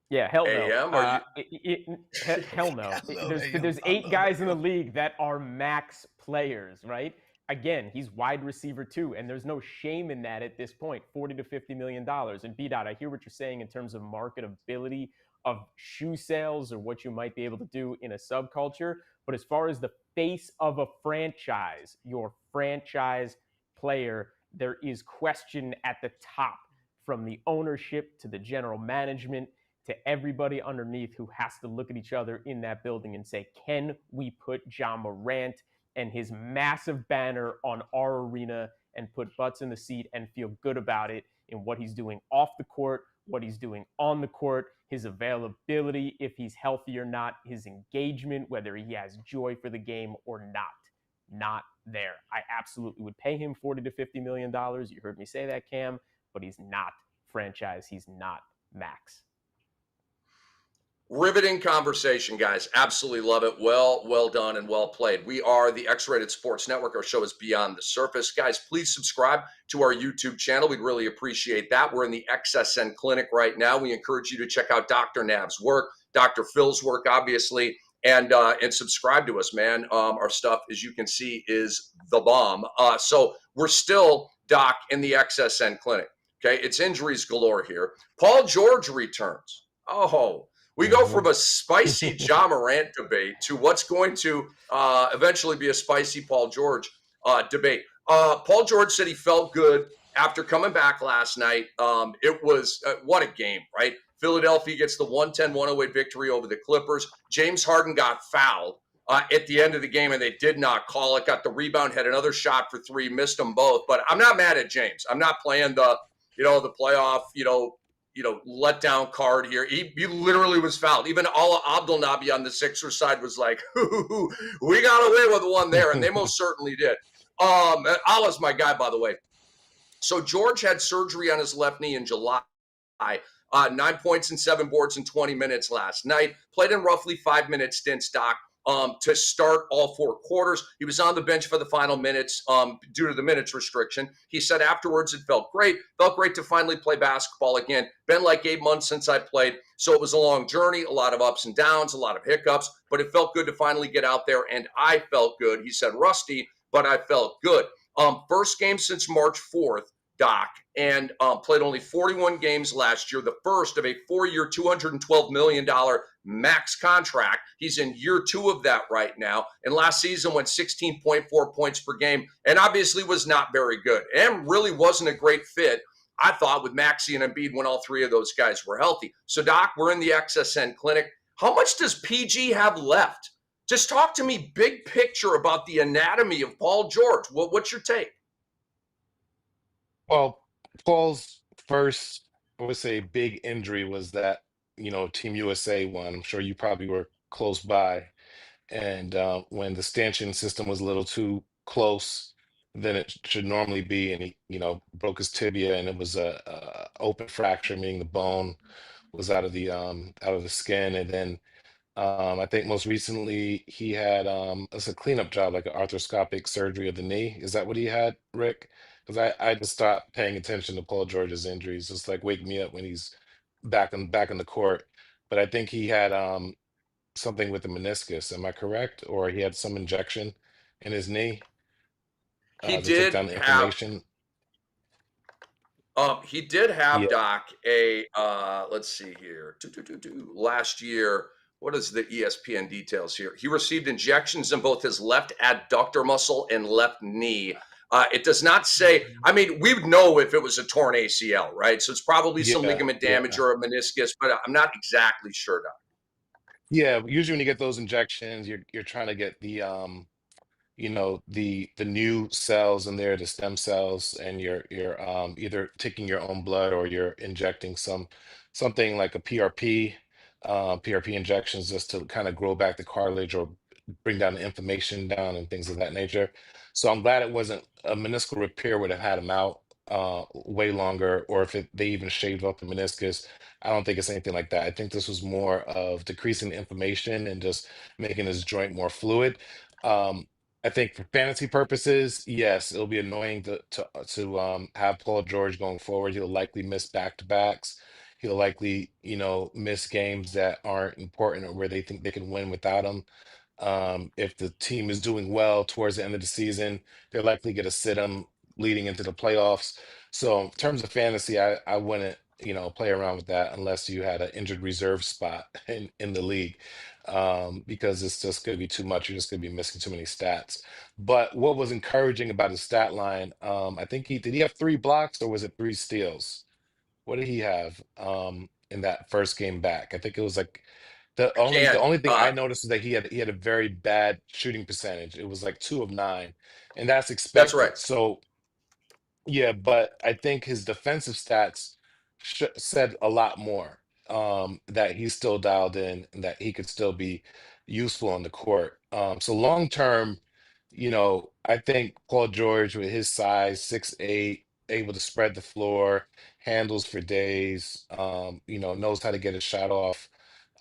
Yeah, hell no. AM, hell no. There's 8 guys in the league that are max players, right? Again, he's wide receiver too, and there's no shame in that at this point. $40 to $50 million. And B-Dot, I hear what you're saying in terms of marketability of shoe sales or what you might be able to do in a subculture. But as far as the face of a franchise, your franchise player, there is question at the top, from the ownership to the general management to everybody underneath, who has to look at each other in that building and say, can we put Ja Morant and his massive banner on our arena and put butts in the seat and feel good about it in what he's doing off the court, what he's doing on the court, his availability, if he's healthy or not, his engagement, whether he has joy for the game or not there. I absolutely would pay him $40 to $50 million. You heard me say that, Cam, but he's not franchise. He's not max. Riveting conversation, guys. Absolutely love it. Well done and well played. We are the X-Rated Sports Network. Our show is Beyond the Surface. Guys, please subscribe to our YouTube channel. We'd really appreciate that. We're in the XSN clinic right now. We encourage you to check out Dr. Nav's work, Dr. Phil's work, obviously, and subscribe to us, man. Our stuff, as you can see, is the bomb. So we're still, Doc, in the XSN clinic. Okay, it's injuries galore here. Paul George returns. Oh, we go from a spicy Ja Morant debate to what's going to eventually be a spicy Paul George debate. Paul George said he felt good after coming back last night. It was what a game, right? Philadelphia gets the 110-108 victory over the Clippers. James Harden got fouled at the end of the game, and they did not call it. Got the rebound, had another shot for three, missed them both. But I'm not mad at James. I'm not playing the playoff, let down card here. He literally was fouled. Even Ala Abdelnaby on the Sixers side was like, we got away with one there, and they most certainly did. Ala's my guy, by the way. So George had surgery on his left knee in July. 9 points and 7 boards in 20 minutes last night. Played in roughly 5-minute stints, Doc, to start all 4 quarters. He was on the bench for the final minutes due to the minutes restriction. He said afterwards it felt great. Felt great to finally play basketball again. Been like 8 months since I played, so it was a long journey, a lot of ups and downs, a lot of hiccups, but it felt good to finally get out there, and I felt good. He said rusty, but I felt good. First game since March 4th, Doc, and played only 41 games last year, the first of a 4-year, $212 million max contract. He's in year 2 of that right now, and last season went 16.4 points per game, and obviously was not very good, and really wasn't a great fit, I thought, with Maxey and Embiid when all 3 of those guys were healthy. So, Doc, we're in the XSN clinic. How much does PG have left? Just talk to me big picture about the anatomy of Paul George. What's your take? Well, Paul's first, I would say, big injury was that, Team USA one. I'm sure you probably were close by. And when the stanchion system was a little too close than it should normally be, and he, broke his tibia, and it was a open fracture, meaning the bone was out of the skin. And then I think most recently he had it's a cleanup job, like an arthroscopic surgery of the knee. Is that what he had, Rick? Because I just stopped paying attention to Paul George's injuries. It's like wake me up when he's back in the court. But I think he had something with the meniscus. Am I correct? Or he had some injection in his knee He to take did down the have inflammation. He did have, Yeah, Doc, a let's see here. Last year, what is the ESPN details here? He received injections in both his left adductor muscle and left knee. It does not say, I mean, we would know if it was a torn ACL, right? So it's probably some yeah, ligament yeah. damage or a meniscus, but I'm not exactly sure, Doc. Yeah, usually when you get those injections, you're trying to get the new cells in there, the stem cells, and you're either taking your own blood or you're injecting something like a PRP injections just to kind of grow back the cartilage or bring down the inflammation down and things of that nature. So I'm glad it wasn't a meniscal repair would have had him out way longer, or if they even shaved off the meniscus. I don't think it's anything like that. I think this was more of decreasing the inflammation and just making his joint more fluid. Um, I think for fantasy purposes, yes, it'll be annoying to have Paul George going forward. He'll likely miss back-to-backs. He'll likely, miss games that aren't important or where they think they can win without him. If the team is doing well towards the end of the season, they're likely going to sit him leading into the playoffs. So in terms of fantasy, I wouldn't, play around with that unless you had an injured reserve spot in the league, because it's just going to be too much. You're just going to be missing too many stats. But what was encouraging about his stat line, I think did he have 3 blocks or was it 3 steals? What did he have in that first game back? I think it was like the I only the can't. only thing I noticed is that he had a very bad shooting percentage. It was like 2 of 9, and that's That's right. expected. So Yeah, but I think his defensive stats said a lot more. That he's still dialed in and that he could still be useful on the court. So long term, I think Paul George with his size, 6'8", able to spread the floor, handles for days, knows how to get a shot off,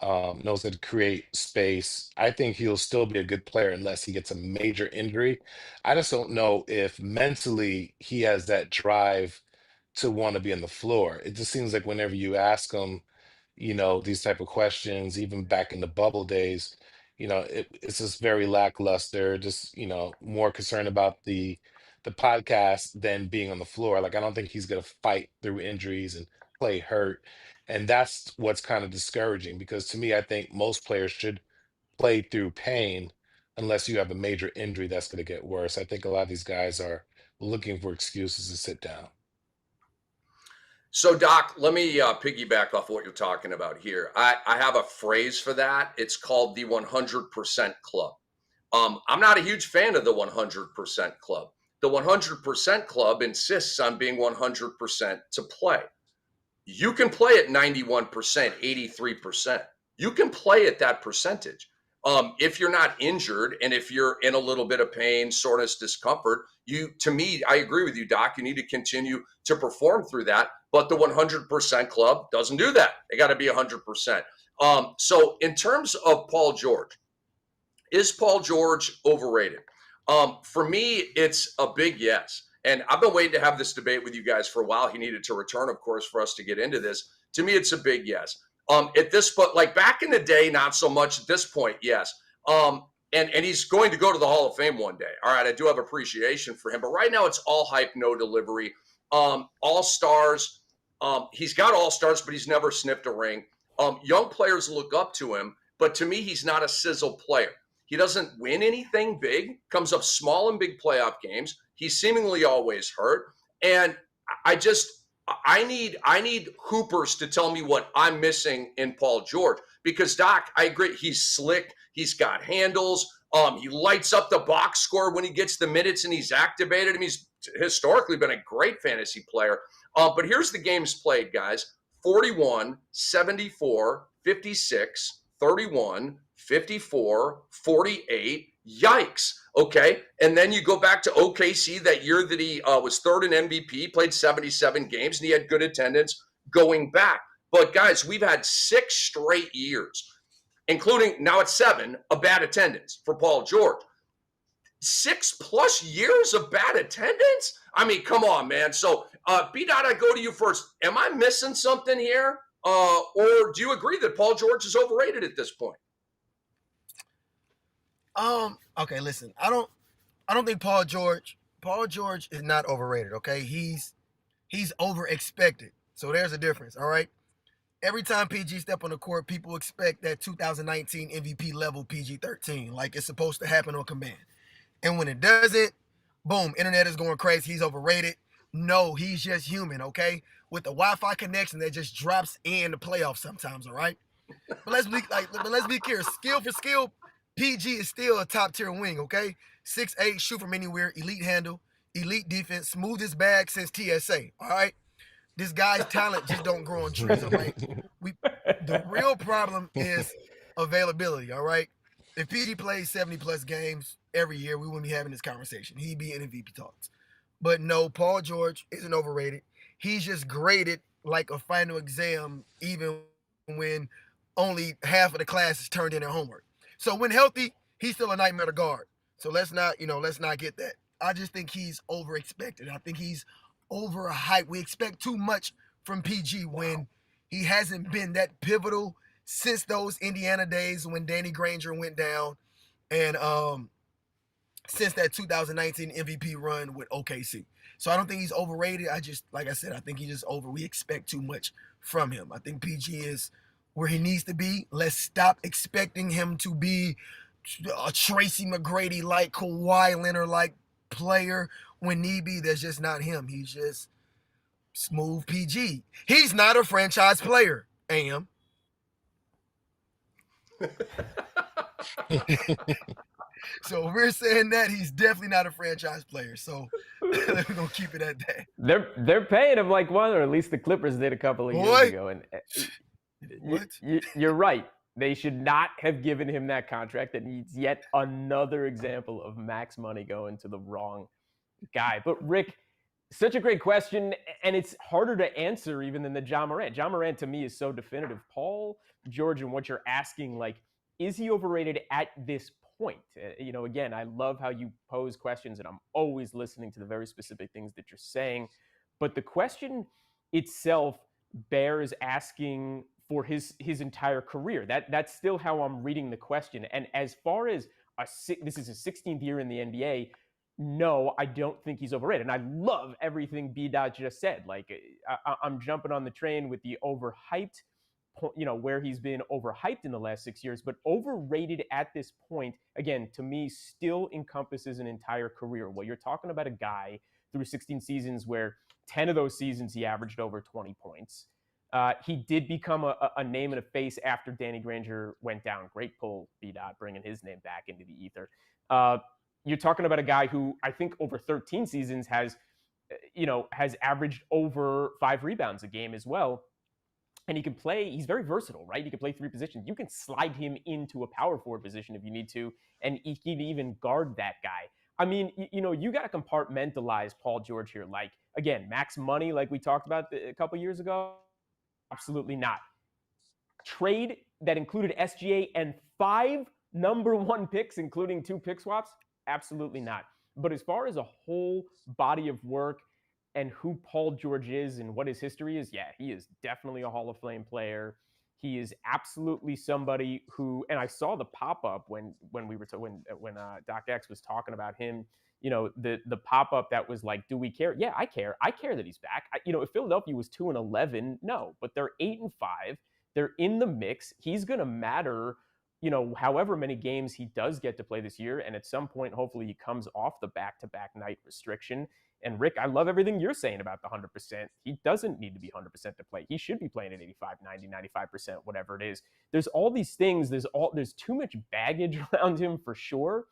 knows how to create space. I think he'll still be a good player unless he gets a major injury. I just don't know if mentally he has that drive to want to be on the floor. It just seems like whenever you ask him, these type of questions, even back in the bubble days, it's just very lackluster, just, more concerned about the podcast than being on the floor. Like I don't think he's gonna fight through injuries and play hurt. And that's what's kind of discouraging because to me, I think most players should play through pain unless you have a major injury that's going to get worse. I think a lot of these guys are looking for excuses to sit down. So, Doc, let me piggyback off what you're talking about here. I have a phrase for that. It's called the 100% club. I'm not a huge fan of the 100% club. The 100% club insists on being 100% to play. You can play at 91%, 83%. You can play at that percentage. If you're not injured and if you're in a little bit of pain, soreness, discomfort, to me, I agree with you, Doc. You need to continue to perform through that. But the 100% club doesn't do that. They got to be 100%. So in terms of Paul George, is Paul George overrated? For me, it's a big yes. And I've been waiting to have this debate with you guys for a while. He needed to return, of course, for us to get into this. To me, it's a big yes. At this point, like back in the day, not so much. At this point, yes. And he's going to go to the Hall of Fame one day. All right, I do have appreciation for him. But right now, it's all hype, no delivery. All-stars. He's got all-stars, but he's never sniffed a ring. Young players look up to him. But to me, he's not a sizzle player. He doesn't win anything big, comes up small in big playoff games. He's seemingly always hurt. And I need hoopers to tell me what I'm missing in Paul George. Because, Doc, I agree. He's slick. He's got handles. He lights up the box score when he gets the minutes and he's activated. I mean, he's historically been a great fantasy player. But here's the games played, guys. 41, 74, 56, 31, 54, 48. Yikes. Okay. And then you go back to OKC that year that he was third in MVP, played 77 games, and he had good attendance going back. But guys, we've had 6 straight years, including now it's 7, of bad attendance for Paul George. 6+ years of bad attendance? I mean, come on, man. So, B-Dot, I go to you first. Am I missing something here? Or do you agree that Paul George is overrated at this point? Okay, listen. I don't think Paul George is not overrated, okay? He's over expected. So there's a difference, all right? Every time PG step on the court, people expect that 2019 MVP level PG-13, like it's supposed to happen on command. And when it doesn't, boom, internet is going crazy. He's overrated. No, he's just human, okay? With the Wi-Fi connection that just drops in the playoffs sometimes, all right? But let's be clear. Skill for skill, PG is still a top-tier wing, okay? 6'8", shoot from anywhere, elite handle, elite defense, smoothest bag since TSA, all right? This guy's talent just don't grow on trees, all right? The real problem is availability, all right? If PG plays 70-plus games every year, we wouldn't be having this conversation. He'd be in MVP talks. But no, Paul George isn't overrated. He's just graded like a final exam, even when only half of the class is turned in their homework. So when healthy, he's still a nightmare to guard. So let's not get that. I just think he's over-expected. I think he's overhyped. We expect too much from PG when he hasn't been that pivotal since those Indiana days when Danny Granger went down and since that 2019 MVP run with OKC. So I don't think he's overrated. Like I said, I think he's just over. We expect too much from him. I think PG is where he needs to be. Let's stop expecting him to be a Tracy McGrady-like, Kawhi Leonard-like player. When need be, that's just not him. He's just smooth PG. He's not a franchise player, Am. So if we're saying that, he's definitely not a franchise player. So we're gonna keep it at that. They're paying him like one, or at least the Clippers did a couple of years Boy. ago. And What? you're right. They should not have given him that contract. And he's yet another example of max money going to the wrong guy. But Rick, such a great question, and it's harder to answer even than the John Morant. John Morant to me is so definitive. Paul George, and what you're asking, like, is he overrated at this point? Again, I love how you pose questions, and I'm always listening to the very specific things that you're saying. But the question itself bears asking for his entire career. That's still how I'm reading the question. And as far as this is his 16th year in the NBA, no, I don't think he's overrated. And I love everything B. Dot just said. Like, I'm jumping on the train with the overhyped, where he's been overhyped in the last 6 years, but overrated at this point, again, to me, still encompasses an entire career. Well, you're talking about a guy through 16 seasons where 10 of those seasons he averaged over 20 points. He did become a name and a face after Danny Granger went down. Great pull, B. Dot, bringing his name back into the ether. You're talking about a guy who I think over 13 seasons has averaged over 5 rebounds a game as well. And he can play, he's very versatile, right? He can play 3 positions. You can slide him into a power forward position if you need to, and he can even guard that guy. I mean, you got to compartmentalize Paul George here. Like, again, max money, like we talked about a couple years ago? Absolutely not. Trade that included SGA and 5 number 1 picks, including 2 pick swaps? Absolutely not. But as far as a whole body of work and who Paul George is and what his history is, yeah, he is definitely a Hall of Fame player. He is absolutely somebody who, and I saw the pop up when Doc X was talking about him. The pop up that was like, do we care? Yeah, I care. I care that he's back. If Philadelphia was 2-11, no, but they're 8-5. They're in the mix. He's going to matter, however many games he does get to play this year. And at some point, hopefully he comes off the back-to-back night restriction. And Rick, I love everything you're saying about the 100%. He doesn't need to be 100% to play. He should be playing at 85, 90, 95%, whatever it is. There's all these things. There's too much baggage around him for sure,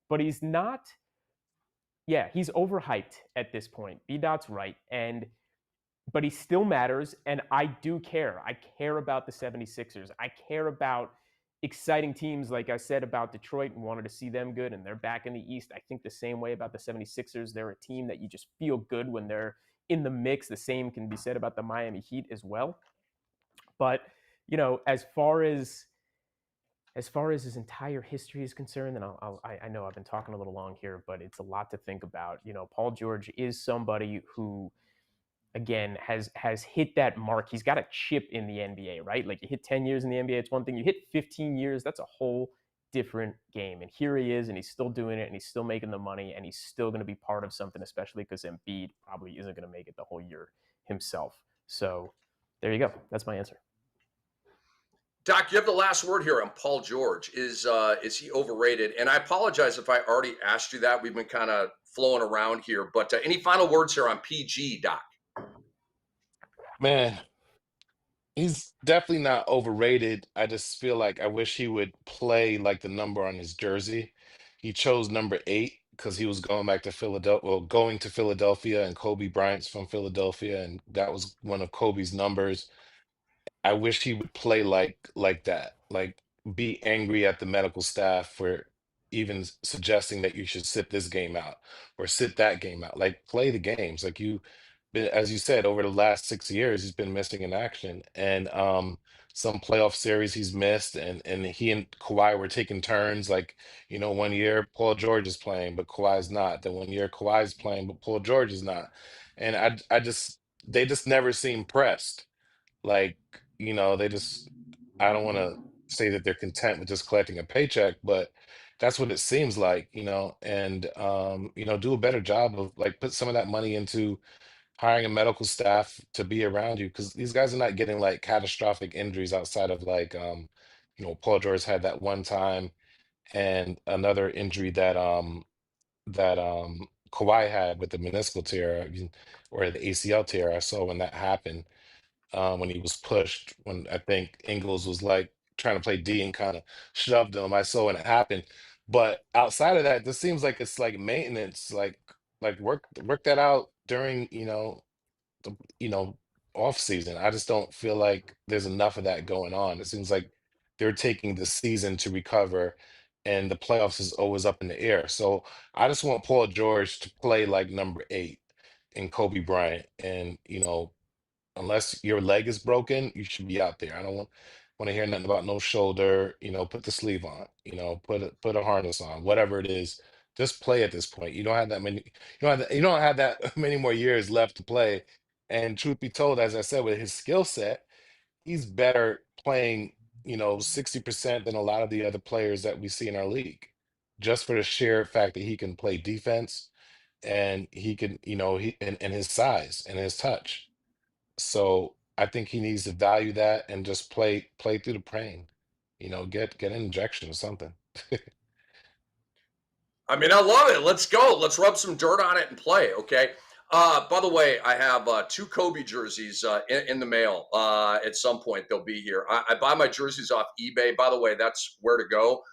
but he's not. Yeah, he's overhyped at this point. B-Dot's right. But he still matters, and I do care. I care about the 76ers. I care about exciting teams, like I said, about Detroit, and wanted to see them good, and they're back in the East. I think the same way about the 76ers. They're a team that you just feel good when they're in the mix. The same can be said about the Miami Heat as well. But, as far as his entire history is concerned, and I know I've been talking a little long here, but it's a lot to think about. Paul George is somebody who, again, has hit that mark. He's got a chip in the NBA, right? Like, you hit 10 years in the NBA, it's one thing. You hit 15 years, that's a whole different game. And here he is, and he's still doing it, and he's still making the money, and he's still going to be part of something, especially because Embiid probably isn't going to make it the whole year himself. So there you go. That's my answer. Doc, you have the last word here on Paul George. Is he overrated? And I apologize if I already asked you that. We've been kind of flowing around here. But any final words here on PG, Doc? Man, he's definitely not overrated. I just feel like I wish he would play like the number on his jersey. He chose number 8 because he was going back to Philadelphia, well, going to Philadelphia, and Kobe Bryant's from Philadelphia, and that was one of Kobe's numbers. I wish he would play like that, like be angry at the medical staff for even suggesting that you should sit this game out or sit that game out. Like, play the games. Like, as you said, over the last 6 years, he's been missing in action, and some playoff series he's missed, and he and Kawhi were taking turns. Like, one year Paul George is playing, but Kawhi's not. Then one year Kawhi's playing, but Paul George is not. And they just never seem pressed. Like, they just, I don't want to say that they're content with just collecting a paycheck, but that's what it seems like, and, do a better job of, like, put some of that money into hiring a medical staff to be around you, because these guys are not getting like catastrophic injuries outside of, like, Paul George had that one time, and another injury that Kawhi had with the meniscal tear, or the ACL tear. I saw when that happened, when he was pushed, when I think Ingles was like trying to play D and kind of shoved him. I saw when it happened. But outside of that, this seems like it's like maintenance, like work that out during, the, off season. I just don't feel like there's enough of that going on. It seems like they're taking the season to recover, and the playoffs is always up in the air. So I just want Paul George to play like number 8 in Kobe Bryant, and unless your leg is broken, you should be out there. I don't want to hear nothing about no shoulder. Put the sleeve on. Put a harness on. Whatever it is, just play at this point. You don't have that many. You don't have that many more years left to play. And truth be told, as I said, with his skill set, he's better playing 60% than a lot of the other players that we see in our league. Just for the sheer fact that he can play defense, and he can, and his size and his touch. So I think he needs to value that and just play through the pain. Get an injection or something. I mean, I love it. Let's go. Let's rub some dirt on it and play. Okay. By the way, I have 2 Kobe jerseys in the mail. At some point, they'll be here. I buy my jerseys off eBay. By the way, that's where to go.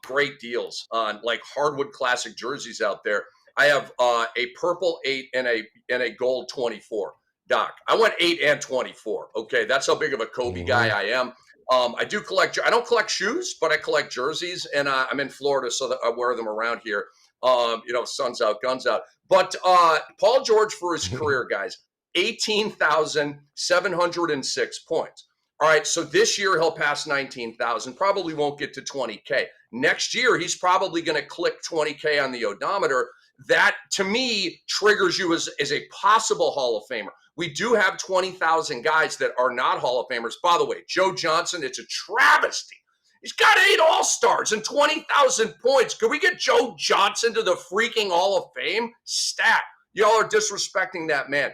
Great deals on like hardwood classic jerseys out there. I have a purple 8 and a gold 24. Doc, I went 8 and 24. Okay, that's how big of a Kobe guy I am. I do collect. I don't collect shoes, but I collect jerseys, and I'm in Florida, so that I wear them around here. Sun's out, guns out. But Paul George for his career, guys, 18,706 points. All right, so this year he'll pass 19,000. Probably won't get to 20K. Next year he's probably going to click 20K on the odometer. That to me triggers you as a possible Hall of Famer. We do have 20,000 guys that are not Hall of Famers. By the way, Joe Johnson, it's a travesty. He's got 8 All-Stars and 20,000 points. Could we get Joe Johnson to the freaking Hall of Fame? Stat. Y'all are disrespecting that man.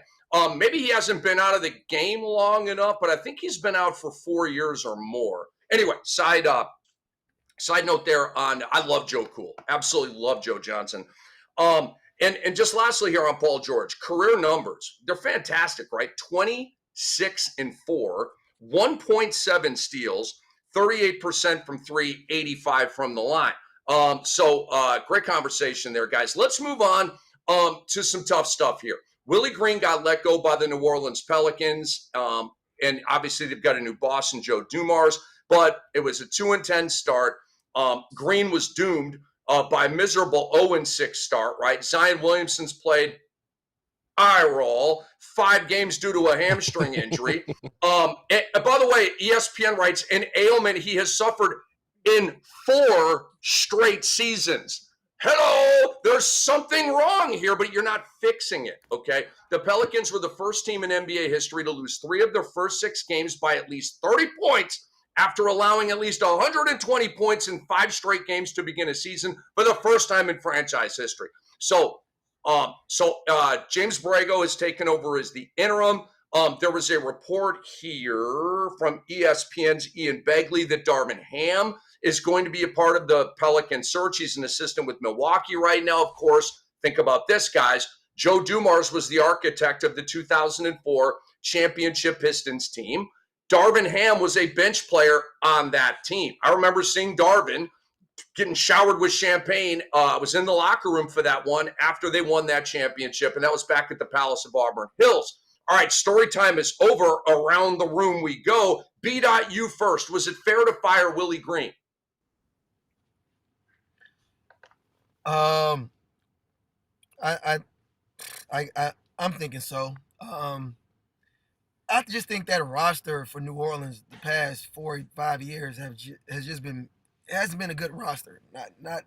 Maybe he hasn't been out of the game long enough, but I think he's been out for 4 years or more. Anyway, side note there on, I love Joe Cool. Absolutely love Joe Johnson. And just lastly here on Paul George, career numbers, they're fantastic, right? 26 and 4, 1.7 steals, 38% from 3, 85 from the line. Great conversation there, guys. Let's move on to some tough stuff here. Willie Green got let go by the New Orleans Pelicans, and obviously they've got a new boss in Joe Dumars, but it was a 2-10 start. Green was doomed by a miserable 0-6 start, right? Zion Williamson's played eye roll, 5 games due to a hamstring injury. By the way, ESPN writes, an ailment he has suffered in 4 straight seasons. Hello, there's something wrong here, but you're not fixing it, okay? The Pelicans were the first team in NBA history to lose 3 of their first 6 games by at least 30 points after allowing at least 120 points in 5 straight games to begin a season for the first time in franchise history. So James Borrego has taken over as the interim. There was a report here from ESPN's Ian Begley that Darvin Ham is going to be a part of the Pelican search. He's an assistant with Milwaukee right now, of course. Think about this, guys. Joe Dumars was the architect of the 2004 championship Pistons team. Darvin Ham was a bench player on that team. I remember seeing Darvin getting showered with champagne. I was in the locker room for that one after they won that championship, and that was back at the Palace of Auburn Hills. All right, story time is over. Around the room we go. You first. Was it fair to fire Willie Green? I'm thinking so. I just think that roster for New Orleans the past 4 or 5 years hasn't been a good roster. Not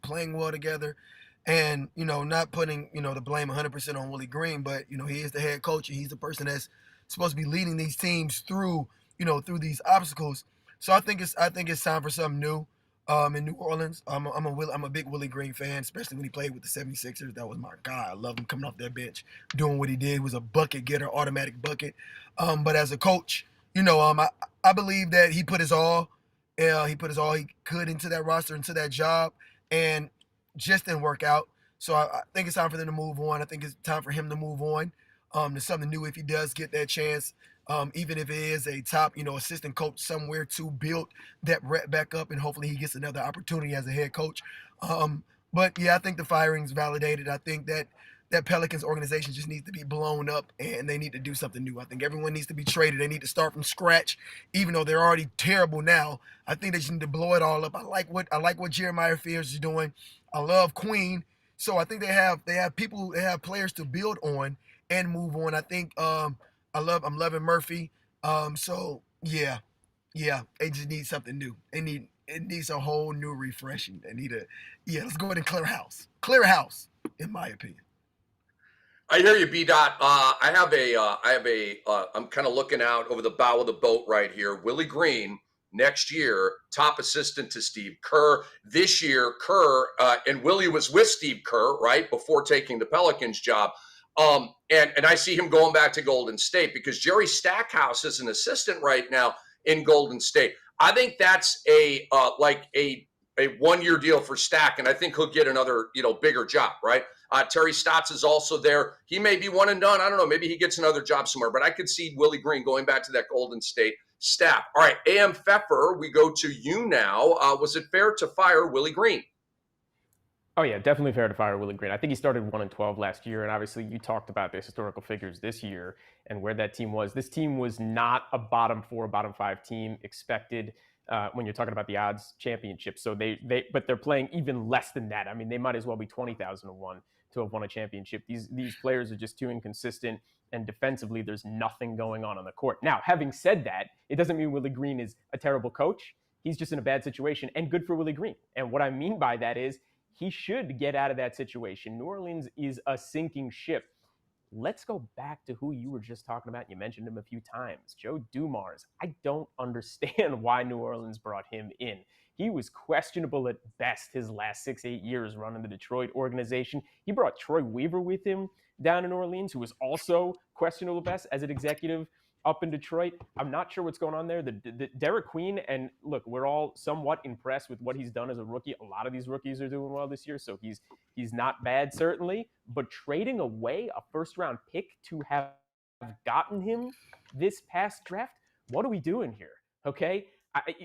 playing well together, and not putting the blame 100% on Willie Green, but he is the head coach and he's the person that's supposed to be leading these teams through these obstacles. So I think it's time for something new. In New Orleans, I'm a big Willie Green fan, especially when he played with the 76ers. That was my guy. I love him coming off that bench, doing what he did. He was a bucket getter, automatic bucket. But as a coach, I believe that he put his all. He put his all he could into that roster, into that job, and just didn't work out. So I think it's time for them to move on. I think it's time for him to move on to something new if he does get that chance even if it is a top, assistant coach somewhere to build that rep back up, and hopefully he gets another opportunity as a head coach. But yeah, I think the firing's validated. I think that Pelicans organization just needs to be blown up, and they need to do something new. I think everyone needs to be traded. They need to start from scratch, even though they're already terrible now. I think they just need to blow it all up. I like what Jeremiah Fears is doing. I love Queen. So I think they have players to build on and move on. I think I'm loving Murphy. So yeah, they just need something new. It needs a whole new refreshing. Let's go ahead and clear house, in my opinion. I hear you, B. Dot. I'm kind of looking out over the bow of the boat right here. Willie Green next year, top assistant to Steve Kerr. This year, Kerr and Willie was with Steve Kerr right before taking the Pelicans job. And I see him going back to Golden State because Jerry Stackhouse is an assistant right now in Golden State. I think that's a 1-year deal for Stack, and I think he'll get another bigger job, right? Terry Stotts is also there. He may be one and done. I don't know. Maybe he gets another job somewhere, but I could see Willie Green going back to that Golden State staff. All right, AM Pfeffer, we go to you now. Was it fair to fire Willie Green? Oh yeah, definitely fair to fire Willie Green. I think he started 1-12 last year, and obviously you talked about the historical figures this year and where that team was. This team was not a bottom 4, bottom 5 team expected when you're talking about the odds championship. So but they're playing even less than that. I mean, they might as well be 20,000-1 to have won a championship. These players are just too inconsistent, and defensively, there's nothing going on the court. Now, having said that, it doesn't mean Willie Green is a terrible coach. He's just in a bad situation, and good for Willie Green. And what I mean by that is he should get out of that situation. New Orleans is a sinking ship. Let's go back to who you were just talking about. You mentioned him a few times, Joe Dumars. I don't understand why New Orleans brought him in. He was questionable at best his last 6-8 years running the Detroit organization. He brought Troy Weaver with him down in New Orleans, who was also questionable at best as an executive up in Detroit. I'm not sure what's going on there. The Derek Queen, and look, we're all somewhat impressed with what he's done as a rookie. A lot of these rookies are doing well this year, so he's not bad, certainly. But trading away a first-round pick to have gotten him this past draft, what are we doing here? Okay?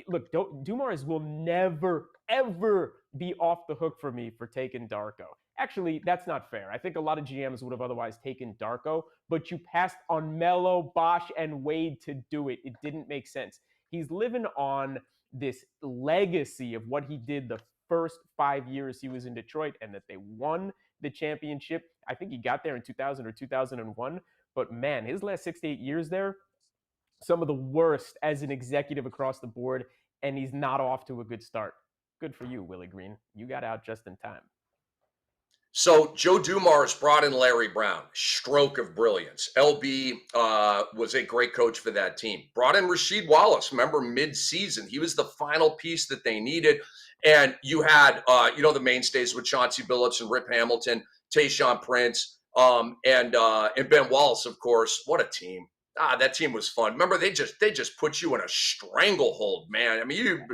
Look, Dumars will never, ever be off the hook for me for taking Darko. Actually, that's not fair. I think a lot of GMs would have otherwise taken Darko, but you passed on Melo, Bosch, and Wade to do it. It didn't make sense. He's living on this legacy of what he did the first 5 years he was in Detroit, and that they won the championship. I think he got there in 2000 or 2001, but man, his last 6 to 8 years there, some of the worst as an executive across the board, and he's not off to a good start. Good for you, Willie Green. You got out just in time. So Joe Dumars brought in Larry Brown, stroke of brilliance. LB was a great coach for that team. Brought in Rasheed Wallace, remember mid-season. He was the final piece that they needed. And you had, the mainstays with Chauncey Billups and Rip Hamilton, Tayshaun Prince, and Ben Wallace, of course. What a team. That team was fun. Remember, they just put you in a stranglehold, man. I mean,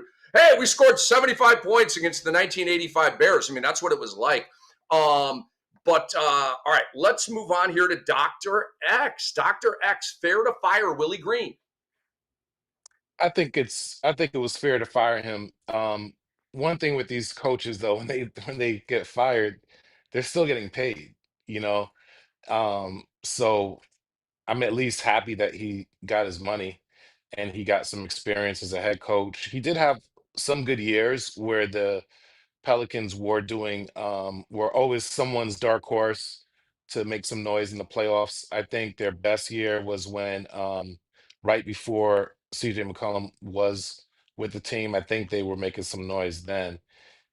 we scored 75 points against the 1985 Bears. I mean, that's what it was like. All right, let's move on here to Dr. X. Dr. X, fair to fire Willie Green? I think it was fair to fire him. One thing with these coaches though, when they get fired, they're still getting paid, you know. So I'm at least happy that he got his money and he got some experience as a head coach. He did have some good years where the Pelicans were always someone's dark horse to make some noise in the playoffs. I think their best year was when right before CJ McCollum was with the team. I think they were making some noise then.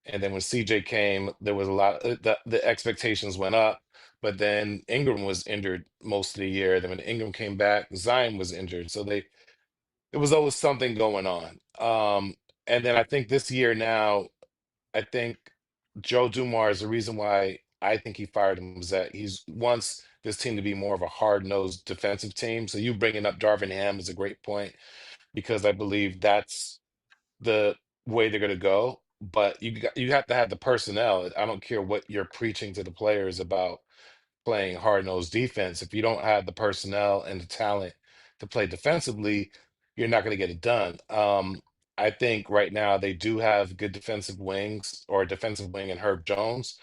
And then when CJ came, there was a lot the expectations went up, but then Ingram was injured most of the year. Then when Ingram came back, Zion was injured. So there was always something going on. And then I think this year now, I think Joe Dumars, the reason why I think he fired him was that he wants this team to be more of a hard-nosed defensive team. So you bringing up Darvin Ham is a great point because I believe that's the way they're going to go. But you have to have the personnel. I don't care what you're preaching to the players about playing hard-nosed defense. If you don't have the personnel and the talent to play defensively, you're not going to get it done. I think right now they do have good defensive wings, or a defensive wing in Herb Jones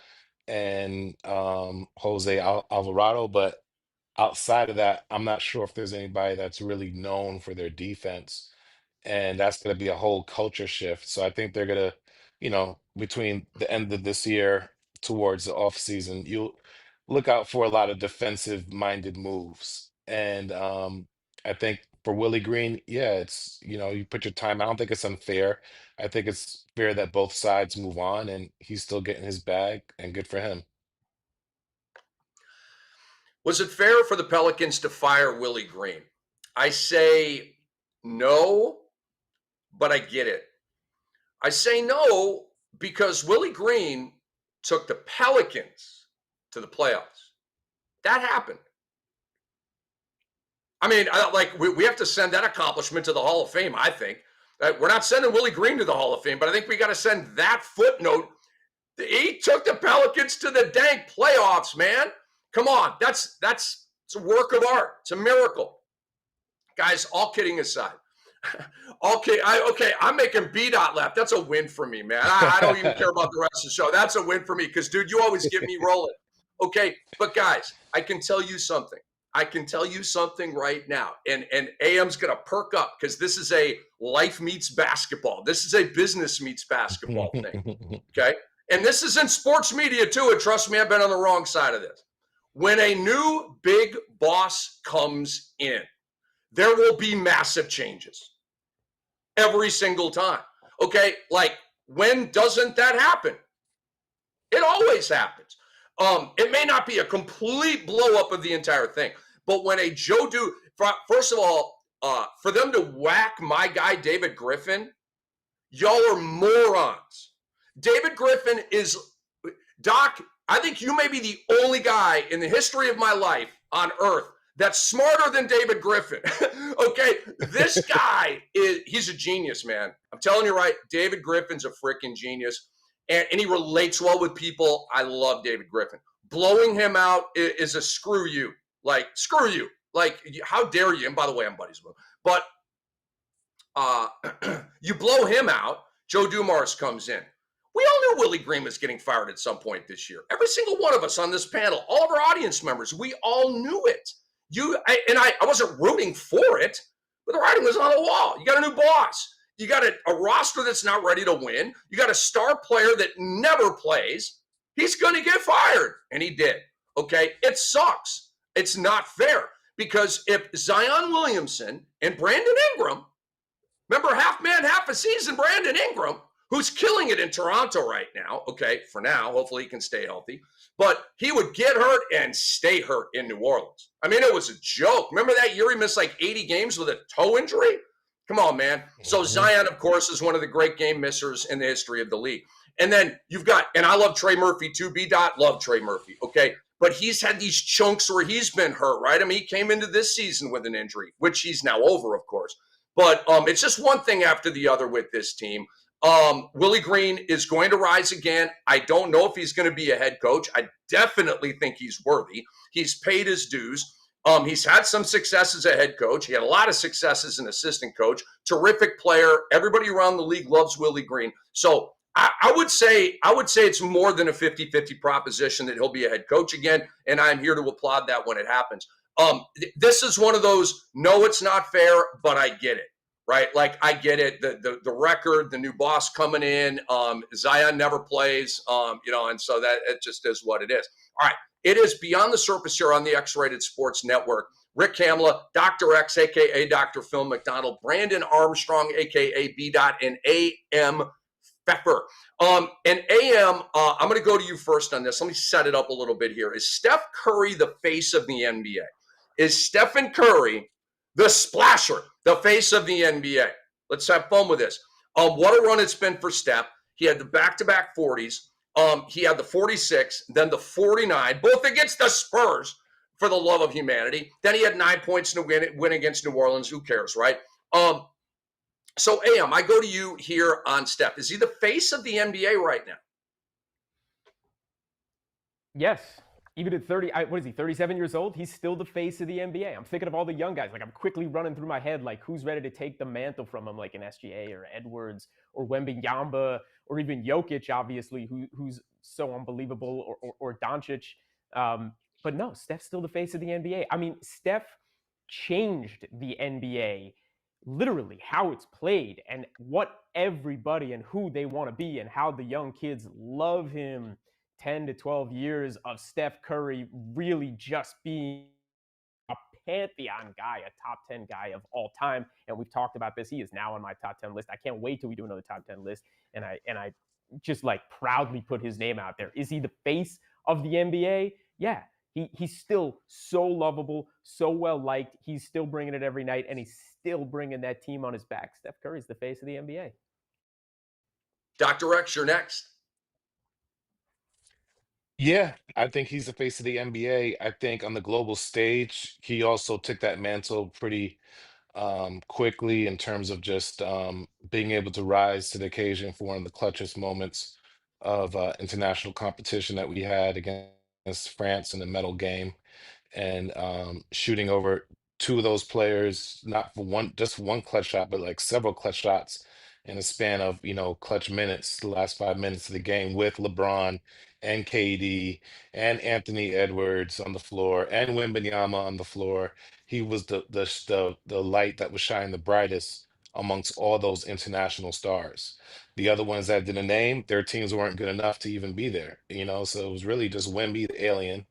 and Jose Alvarado, but outside of that, I'm not sure if there's anybody that's really known for their defense, and that's going to be a whole culture shift. So I think they're going to, between the end of this year towards the off season, you'll look out for a lot of defensive minded moves. And I think for Willie Green, yeah, it's, you put your time. I don't think it's unfair. I think it's fair that both sides move on, and he's still getting his bag, and good for him. Was it fair for the Pelicans to fire Willie Green? I say no, but I get it. I say no because Willie Green took the Pelicans to the playoffs. That happened. I mean, we have to send that accomplishment to the Hall of Fame, I think. We're not sending Willie Green to the Hall of Fame, but I think we got to send that footnote. He took the Pelicans to the dang playoffs, man. Come on. It's a work of art. It's a miracle. Guys, all kidding aside. I'm making B-Dot laugh. That's a win for me, man. I don't even care about the rest of the show. That's a win for me because, dude, you always get me rolling. Okay, but guys, I can tell you something. Right now. And AM's going to perk up because this is a life meets basketball. This is a business meets basketball thing. Okay? And this is in sports media too. And trust me, I've been on the wrong side of this. When a new big boss comes in, there will be massive changes every single time. Okay? Like, when doesn't that happen? It always happens. It may not be a complete blow up of the entire thing, but when a Joe do, first of all, for them to whack my guy David Griffin, y'all are morons. David Griffin is, Doc, I think you may be the only guy in the history of my life on earth that's smarter than David Griffin. Okay, this guy he's a genius, man. I'm telling you right, David Griffin's a freaking genius. And he relates well with people. I love David Griffin. Blowing him out is a screw you. Like, screw you. Like, how dare you? And by the way, I'm buddies with him. But you blow him out, Joe Dumars comes in. We all knew Willie Green was getting fired at some point this year. Every single one of us on this panel, all of our audience members, we all knew it. I wasn't rooting for it, but the writing was on the wall. You got a new boss. You got a roster that's not ready to win. You got a star player that never plays. He's going to get fired. And he did. Okay? It sucks. It's not fair. Because if Zion Williamson and Brandon Ingram, remember half man, half a season, Brandon Ingram, who's killing it in Toronto right now. Okay, for now. Hopefully he can stay healthy. But he would get hurt and stay hurt in New Orleans. I mean, it was a joke. Remember that year he missed like 80 games with a toe injury? Come on, man. So Zion, of course, is one of the great game missers in the history of the league. And then you've got, and I love Trey Murphy too, B-Dot, love Trey Murphy, okay? But he's had these chunks where he's been hurt, right? I mean, he came into this season with an injury, which he's now over, of course. But it's just one thing after the other with this team. Willie Green is going to rise again. I don't know if he's going to be a head coach. I definitely think he's worthy. He's paid his dues. He's had some success as a head coach. He had a lot of success as an assistant coach. Terrific player. Everybody around the league loves Willie Green. So I would say it's more than a 50-50 proposition that he'll be a head coach again, and I'm here to applaud that when it happens. This is one of those, no, it's not fair, but I get it, right? Like, I get it. The record, the new boss coming in, Zion never plays, and so that it just is what it is. All right. It is Beyond the Surface here on the X-Rated Sports Network. Rick Kamla, Dr. X, a.k.a. Dr. Phil McDonald, Brandon Armstrong, a.k.a. B-Dot, and A.M. Pfeffer. And A.M., I'm going to go to you first on this. Let me set it up a little bit here. Is Steph Curry the face of the NBA? Is Stephen Curry the splasher, the face of the NBA? Let's have fun with this. What a run it's been for Steph. He had the back-to-back 40s. He had the 46, then the 49, both against the Spurs, for the love of humanity. Then he had 9 points in a win against New Orleans. Who cares, right? So, AM, I go to you here on Steph. Is he the face of the NBA right now? Yes. even at 30, what is he, 37 years old? He's still the face of the NBA. I'm thinking of all the young guys. Like, I'm quickly running through my head, like, who's ready to take the mantle from him, like an SGA or Edwards or Wembanyama or even Jokic, obviously, who's so unbelievable, or Doncic. But no, Steph's still the face of the NBA. I mean, Steph changed the NBA, literally how it's played and what everybody and who they want to be and how the young kids love him. 10 to 12 years of Steph Curry really just being a pantheon guy, a top 10 guy of all time. And we've talked about this. He is now on my top 10 list. I can't wait till we do another top 10 list. And I just like proudly put his name out there. Is he the face of the NBA? Yeah. He's still so lovable, so well liked. He's still bringing it every night, and he's still bringing that team on his back. Steph Curry's the face of the NBA. Dr. X, you're next. Yeah, I think he's the face of the NBA. I think on the global stage, he also took that mantle pretty quickly in terms of just being able to rise to the occasion for one of the clutchest moments of international competition that we had against France in the medal game, and shooting over two of those players, not for one, just one clutch shot, but like several clutch shots in a span of, clutch minutes, the last 5 minutes of the game with LeBron and KD and Anthony Edwards on the floor and Wembanyama on the floor. He was the light that was shining the brightest amongst all those international stars. The other ones that didn't name, their teams weren't good enough to even be there, so it was really just Wemby, the alien,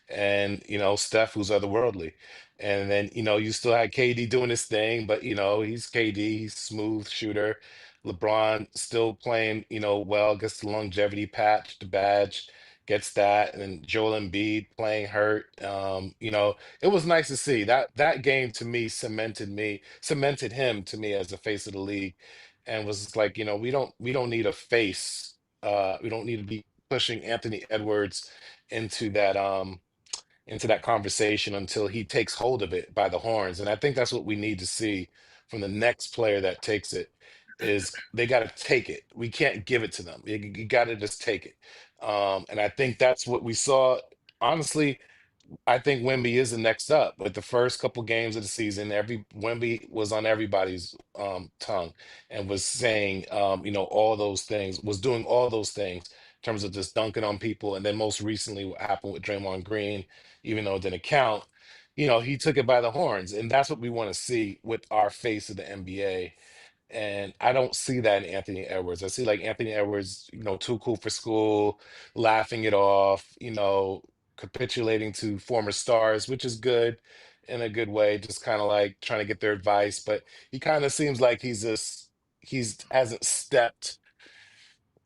and Steph, who's otherworldly. And then you still had KD doing his thing, but he's KD, he's smooth shooter. LeBron still playing well, gets the longevity patch, the badge, gets that. And then Joel Embiid playing hurt. It was nice to see that game. To me, cemented him to me as the face of the league, and was like, we don't need a face. We don't need to be pushing Anthony Edwards into that conversation until he takes hold of it by the horns. And I think that's what we need to see from the next player that takes it, is they got to take it. We can't give it to them. You got to just take it. And I think that's what we saw. Honestly, I think Wemby is the next up. With the first couple games of the season, Wemby was on everybody's tongue and was saying, all those things, was doing all those things in terms of just dunking on people. And then most recently, what happened with Draymond Green, even though it didn't count, he took it by the horns. And that's what we want to see with our face of the NBA. And I don't see that in Anthony Edwards. I see like Anthony Edwards, too cool for school, laughing it off, capitulating to former stars, which is good in a good way, just kind of like trying to get their advice. But he kind of seems like he's hasn't stepped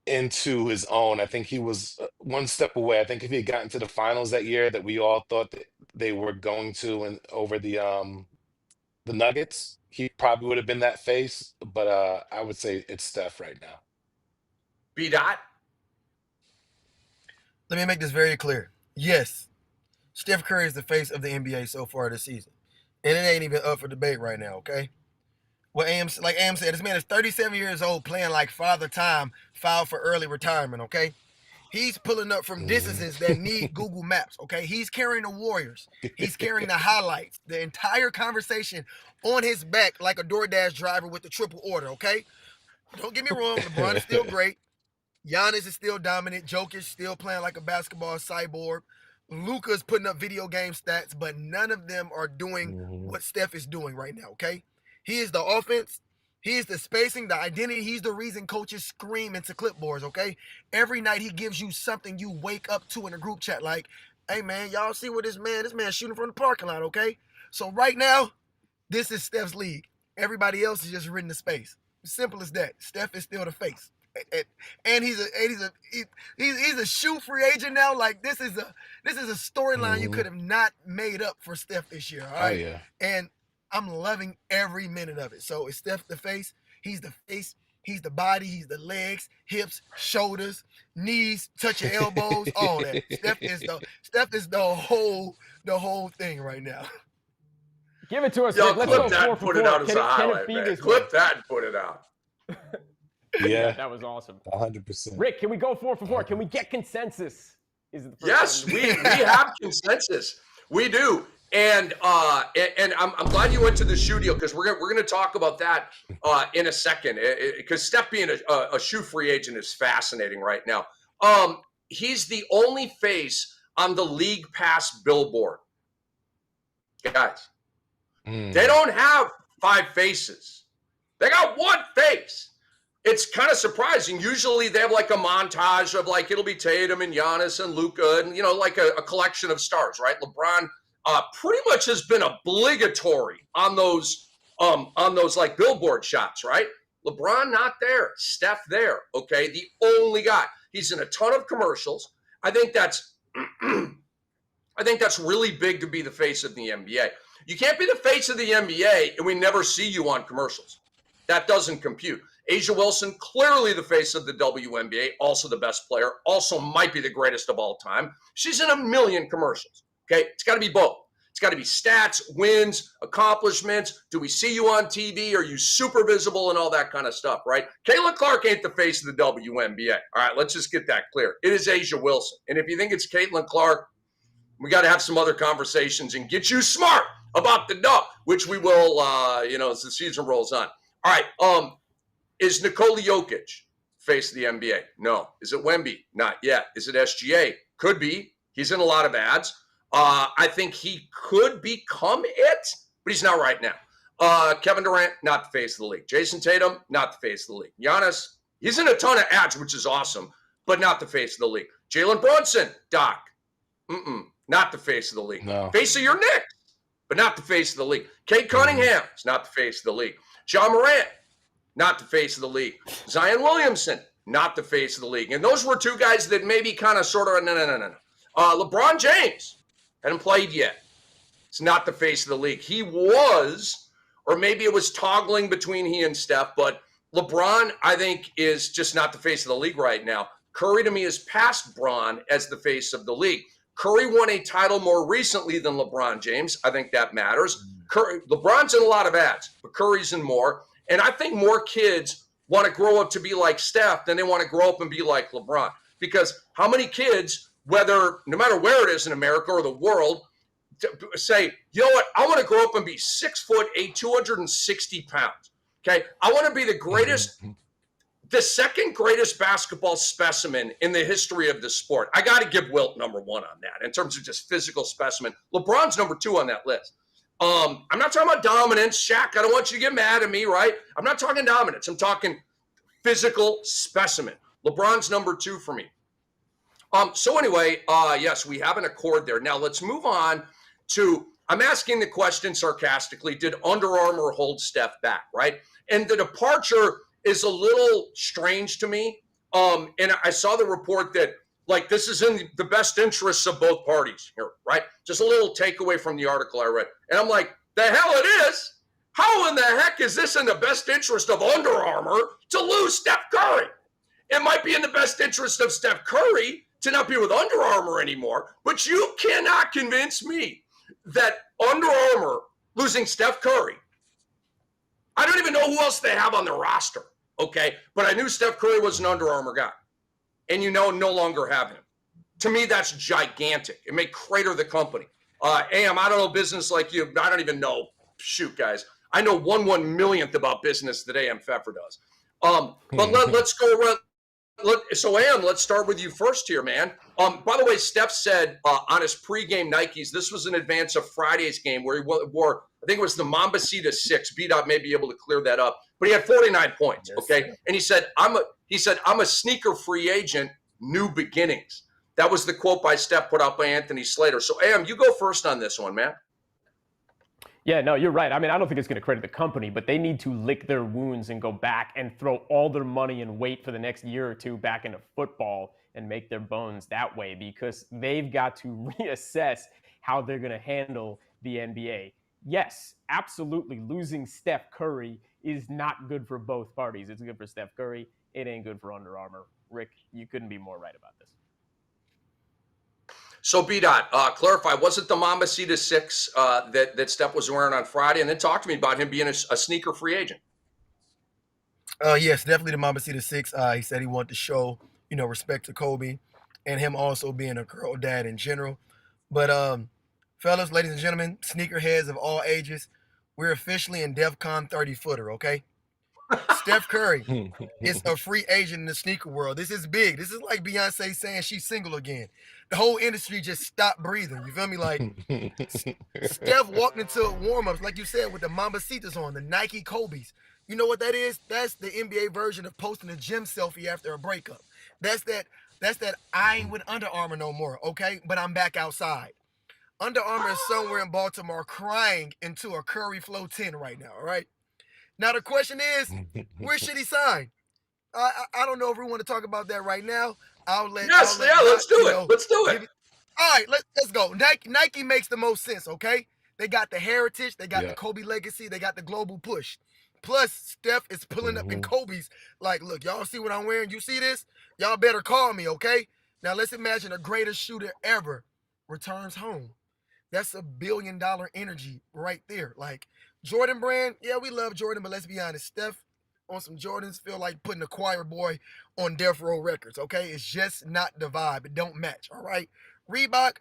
into his own. I think he was one step away. I think if he had gotten to the finals that year that we all thought that they were going to, and over the Nuggets, he probably would have been that face. But I would say it's Steph right now. B. Dot. Let me make this very clear. Yes, Steph Curry is the face of the NBA so far this season. And it ain't even up for debate right now, okay? Well, like Am said, this man is 37 years old playing like Father Time, filed for early retirement, okay? He's pulling up from distances that need Google Maps, okay? He's carrying the Warriors. He's carrying the highlights, the entire conversation on his back like a DoorDash driver with the triple order, okay? Don't get me wrong, LeBron is still great. Giannis is still dominant. Jokic still playing like a basketball cyborg. Luka's putting up video game stats, but none of them are doing what Steph is doing right now, okay? He is the offense. He is the spacing, the identity. He's the reason coaches scream into clipboards, okay? Every night he gives you something you wake up to in a group chat like, hey, man, y'all see what this man's shooting from the parking lot, okay? So right now, this is Steph's league. Everybody else is just written the space. Simple as that. Steph is still the face. And he's a shoe free agent now. Like this is a storyline you could have not made up for Steph this year. All right. Oh, yeah. And I'm loving every minute of it. So is Steph the face? He's the face. He's the body. He's the legs, hips, shoulders, knees, touch your elbows, all that. Steph is the whole thing right now. Give it to us. Yo, Rick. Let's clip go that 4 and for put 4. it out as a Can it highlight, be man. this Clip way? that and put it out. Yeah, That was awesome. 100%. Rick, can we go 4 for 4? Can we get consensus? Is it the first Yes, time? we have consensus. We do. And I'm glad you went to the shoe deal, because we're gonna talk about that in a second. Because Steph being a shoe free agent is fascinating right now. He's the only face on the League Pass billboard. Guys, they don't have 5 faces. They got 1 face. It's kind of surprising. Usually they have like a montage of like, it'll be Tatum and Giannis and Luka and, like a collection of stars, right? LeBron pretty much has been obligatory on those like billboard shots, right? LeBron not there, Steph there, okay? The only guy. He's in a ton of commercials. I think that's really big to be the face of the NBA. You can't be the face of the NBA and we never see you on commercials. That doesn't compute. A'ja Wilson, clearly the face of the WNBA, also the best player, also might be the greatest of all time. She's in a million commercials, okay? It's got to be both. It's got to be stats, wins, accomplishments. Do we see you on TV? Are you super visible and all that kind of stuff, right? Caitlin Clark ain't the face of the WNBA. All right, let's just get that clear. It is A'ja Wilson. And if you think it's Caitlin Clark, we got to have some other conversations and get you smart about the dub, which we will, as the season rolls on. All right, is Nikola Jokic face of the NBA? No. Is it Wembey? Not yet. Is it SGA? Could be. He's in a lot of ads. I think he could become it, but he's not right now. Kevin Durant, not the face of the league. Jason Tatum, not the face of the league. Giannis, he's in a ton of ads, which is awesome, but not the face of the league. Jalen Brunson, Doc, not the face of the league. No. Face of your Knicks, but not the face of the league. Kate Cunningham is not the face of the league. John Morant, not the face of the league. Zion Williamson, not the face of the league. And those were 2 guys that maybe kind of sort of, no. LeBron James hadn't played yet. It's not the face of the league. He was, or maybe it was toggling between he and Steph, but LeBron, I think, is just not the face of the league right now. Curry, to me, is past Bron as the face of the league. Curry won a title more recently than LeBron James. I think that matters. LeBron's in a lot of ads, but Curry's in more. And I think more kids want to grow up to be like Steph than they want to grow up and be like LeBron. Because how many kids, no matter where it is in America or the world, say, you know what, I want to grow up and be 6'8", 260 pounds. Okay, I want to be the greatest, the second greatest basketball specimen in the history of the sport. I got to give Wilt number 1 on that in terms of just physical specimen. LeBron's number 2 on that list. I'm not talking about dominance. Shaq, I don't want you to get mad at me, right? I'm not talking dominance. I'm talking physical specimen. LeBron's number 2 for me. So anyway, yes, we have an accord there. Now let's move on to, I'm asking the question sarcastically, did Under Armour hold Steph back, right? And the departure is a little strange to me. And I saw the report that, like, this is in the best interests of both parties here, right? Just a little takeaway from the article I read. And I'm like, the hell it is? How in the heck is this in the best interest of Under Armour to lose Steph Curry? It might be in the best interest of Steph Curry to not be with Under Armour anymore, but you cannot convince me that Under Armour losing Steph Curry, I don't even know who else they have on their roster, okay? But I knew Steph Curry was an Under Armour guy. And no longer have him. To me, that's gigantic. It may crater the company. Am, I don't know business like you. I don't even know. Shoot, guys. I know 1/1,000,000th about business that AM Pfeffer does. But let's go around. So, Am, let's start with you first here, man. By the way, Steph said on his pregame Nikes, this was in advance of Friday's game where he wore, I think it was the Mambasita 6. B-Dot may be able to clear that up. But he had 49 points, okay? Sir. And he said, I'm a sneaker free agent, new beginnings. That was the quote by Steph put out by Anthony Slater. So, Am, you go first on this one, man. Yeah, no, you're right. I mean, I don't think it's going to credit the company, but they need to lick their wounds and go back and throw all their money and wait for the next year or 2 back into football and make their bones that way, because they've got to reassess how they're going to handle the NBA. Yes, absolutely. Losing Steph Curry is not good for both parties. It's good for Steph Curry. It ain't good for Under Armour. Rick, you couldn't be more right about this. So, B-Dot, clarify, was it the Mambasita 6 that Steph was wearing on Friday? And then talk to me about him being a sneaker free agent. Yes, definitely the Mambasita 6. He said he wanted to show, respect to Kobe. and him also being a girl dad in general. But fellas, ladies and gentlemen, sneakerheads of all ages, we're officially in DEFCON 30 footer, okay? Steph Curry is a free agent in the sneaker world. This is big. This is like Beyonce saying she's single again. The whole industry just stopped breathing. You feel me? Like Steph walked into warm-ups, like you said, with the Mambacitas on, the Nike Kobe's. You know what that is? That's the NBA version of posting a gym selfie after a breakup. That's that. That's that. I ain't with Under Armour no more, okay? But I'm back outside. Under Armour is somewhere in Baltimore crying into a Curry Flow 10 right now, all right? Now the question is, where should he sign? I don't know if we want to talk about that right now. Let's do it. Let's do it. All right, let's go. Nike makes the most sense, okay? They got the heritage, they got the Kobe legacy, they got the global push. Plus, Steph is pulling up in Kobe's. Like, look, y'all see what I'm wearing? You see this? Y'all better call me, okay? Now let's imagine the greatest shooter ever returns home. That's $1 billion energy right there. Like Jordan brand, yeah, we love Jordan, but let's be honest, Steph on some Jordans feel like putting a choir boy on Death Row Records, okay? It's just not the vibe. It don't match, all right? Reebok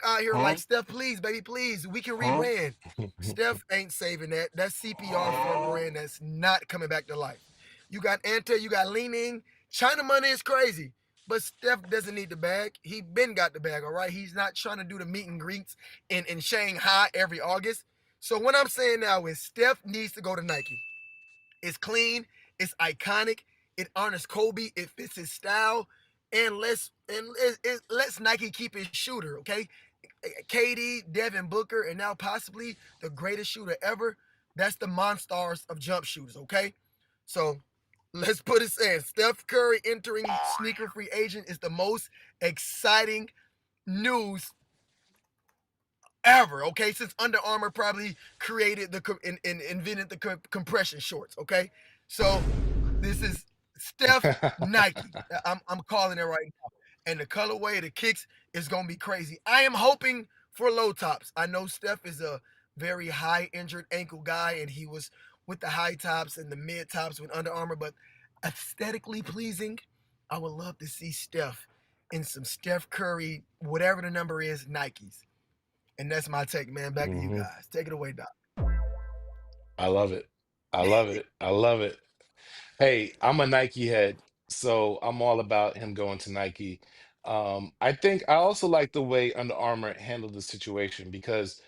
out here like, Steph, please, baby, please. We can rebrand. Steph ain't saving that. That's CPR for a brand that's not coming back to life. You got Anta, you got Leaning. China money is crazy. But Steph doesn't need the bag. He been got the bag, all right? He's not trying to do the meet and greets in Shanghai every August. So what I'm saying now is Steph needs to go to Nike. It's clean. It's iconic. It honors Kobe. It fits his style. And let's Nike keep his shooter, okay? KD, Devin Booker, and now possibly the greatest shooter ever. That's the monsters of jump shooters, okay? So let's put it in. Steph Curry entering sneaker free agent is the most exciting news ever, okay? Since Under Armour probably created invented the compression shorts, okay? So this is Steph Nike. I'm calling it right now. And the colorway, the kicks is gonna be crazy. I am hoping for low tops. I know Steph is a very high injured ankle guy, and he was with the high tops and the mid tops with Under Armour, but aesthetically pleasing, I would love to see Steph in some Steph Curry, whatever the number is, Nikes. And that's my take, man. Back to you guys. Take it away, Doc. I love it. I love it. I love it. Hey, I'm a Nike head, so I'm all about him going to Nike. I think I also like the way Under Armour handled the situation because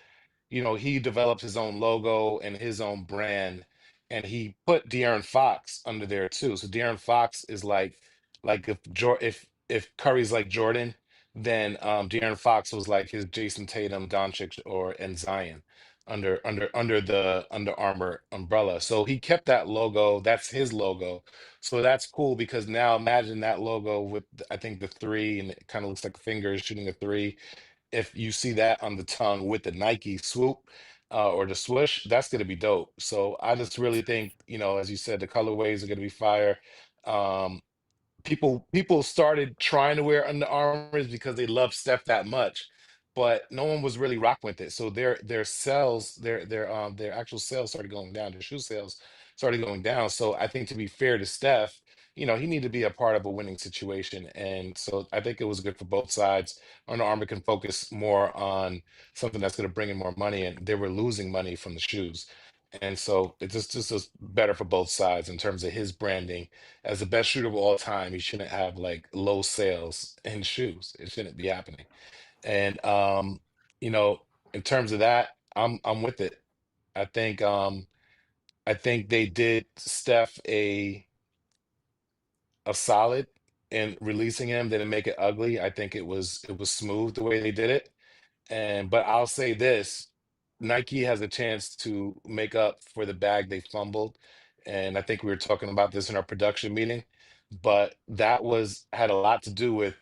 he developed his own logo and his own brand, and he put De'Aaron Fox under there too. So De'Aaron Fox is like if Curry's like Jordan, then De'Aaron Fox was like his Jason Tatum, Doncic, and Zion under the Under Armour umbrella. So he kept that logo. That's his logo. So that's cool because now imagine that logo with I think the three, and it kind of looks like fingers shooting a three. If you see that on the tongue with the Nike swoop or the swoosh, that's going to be dope. So I just really think, as you said, the colorways are going to be fire. Um, people started trying to wear Under Armours because they love Steph that much, but no one was really rocking with it. So their sales, their actual sales started going down. Their shoe sales started going down. So I think to be fair to Steph, he needed to be a part of a winning situation, and so I think it was good for both sides. Under Armour can focus more on something that's going to bring in more money, and they were losing money from the shoes. And so it just was better for both sides in terms of his branding as the best shooter of all time. He shouldn't have like low sales in shoes. It shouldn't be happening. And you know, in terms of that, I'm with it. I think I think they did Steph a solid in releasing him. They didn't make it ugly. I think it was smooth the way they did it. But I'll say this, Nike has a chance to make up for the bag they fumbled. And I think we were talking about this in our production meeting, but that was had a lot to do with,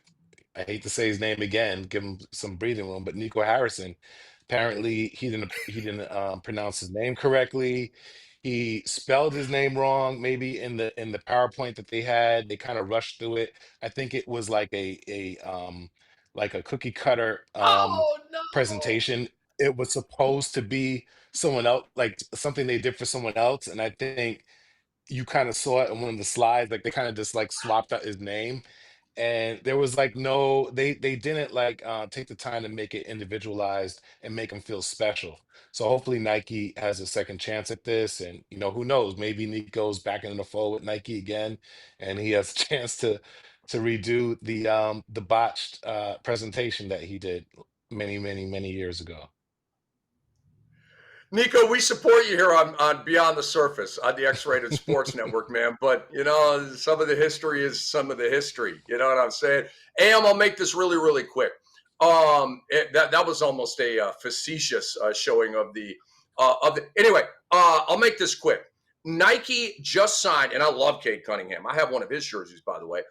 I hate to say his name again, give him some breathing room, but Nico Harrison. Apparently he didn't pronounce his name correctly. He spelled his name wrong, maybe in the PowerPoint that they had. They kind of rushed through it. I think it was like a cookie cutter Oh no. presentation. It was supposed to be someone else, like something they did for someone else, and I think you kind of saw it in one of the slides, like they kind of just like swapped out his name, and there was like no, they didn't like take the time to make it individualized and make them feel special. So hopefully Nike has a second chance at this, and who knows, maybe Nico's back in the fold with Nike again, and he has a chance to redo the botched presentation that he did many, many, many years ago. Nico, we support you here on Beyond the Surface on the X-Rated Sports Network, man. But, some of the history is some of the history. You know what I'm saying? I'll make this really, really quick. That was almost a facetious showing of the anyway, I'll make this quick. Nike just signed, and I love Cade Cunningham. I have one of his jerseys, by the way.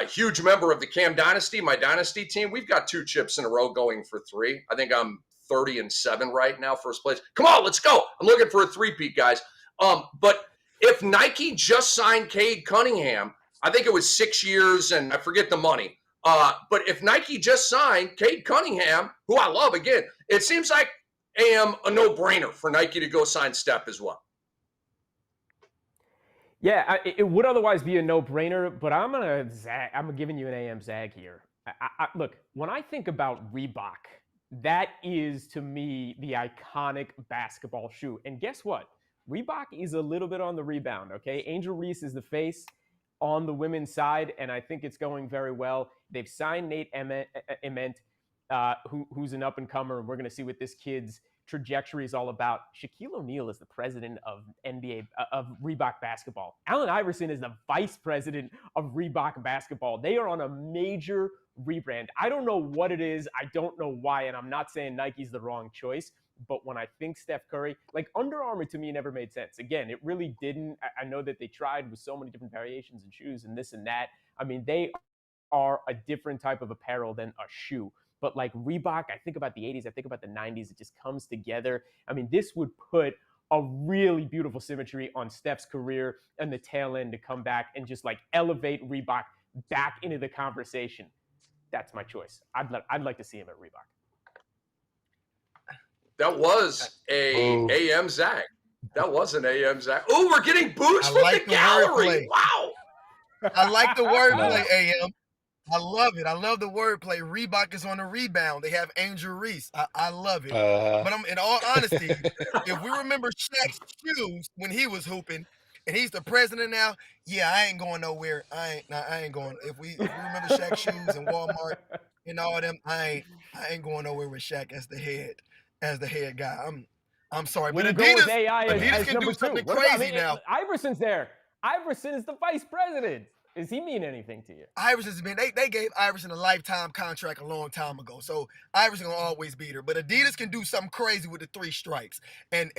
Huge member of the Cam Dynasty, my Dynasty team. We've got 2 chips in a row going for 3. I think I'm 30-7 right now, first place. Come on, let's go. I'm looking for a 3-peat, guys. But if Nike just signed Cade Cunningham, I think it was 6 years, and I forget the money. But if Nike just signed Cade Cunningham, who I love, again, it seems like a no-brainer for Nike to go sign Steph as well. Yeah, it would otherwise be a no-brainer, but I'm giving you an AM zag here. Look, when I think about Reebok, that is, to me, the iconic basketball shoe. And guess what? Reebok is a little bit on the rebound, okay? Angel Reese is the face on the women's side, and I think it's going very well. They've signed Nate Ement, who's an up-and-comer, and we're going to see what this kid's trajectory is all about. Shaquille O'Neal is the president of Reebok basketball. Allen Iverson is the vice president of Reebok basketball. They are on a major rebrand. I don't know what it is. I don't know why. And I'm not saying Nike's the wrong choice. But when I think Steph Curry, like Under Armour to me never made sense. Again, it really didn't. I know that they tried with so many different variations and shoes and this and that. I mean, they are a different type of apparel than a shoe. But like Reebok, I think about the 80s, I think about the 90s, it just comes together. I mean, this would put a really beautiful symmetry on Steph's career and the tail end to come back and just like elevate Reebok back into the conversation. That's my choice. I'd like to see him at Reebok. That was AM Zag. That was an AM Zag. Oh, we're getting boots from the gallery. Wow. I like the wordplay, AM. I love it. I love the wordplay. Reebok is on the rebound. They have Angel Reese. I love it. But in all honesty, if we remember Shaq's shoes when he was hooping, and he's the president now, yeah, I ain't going nowhere. I ain't going. If we remember Shaq's shoes and Walmart and all them, I ain't going nowhere with Shaq as the head guy. I'm sorry, but Adidas can do something crazy now. Iverson's there. Iverson is the vice president. Does he mean anything to you? Iverson's been, they gave Iverson a lifetime contract a long time ago. So Iverson will always be there. But Adidas can do something crazy with the 3 stripes and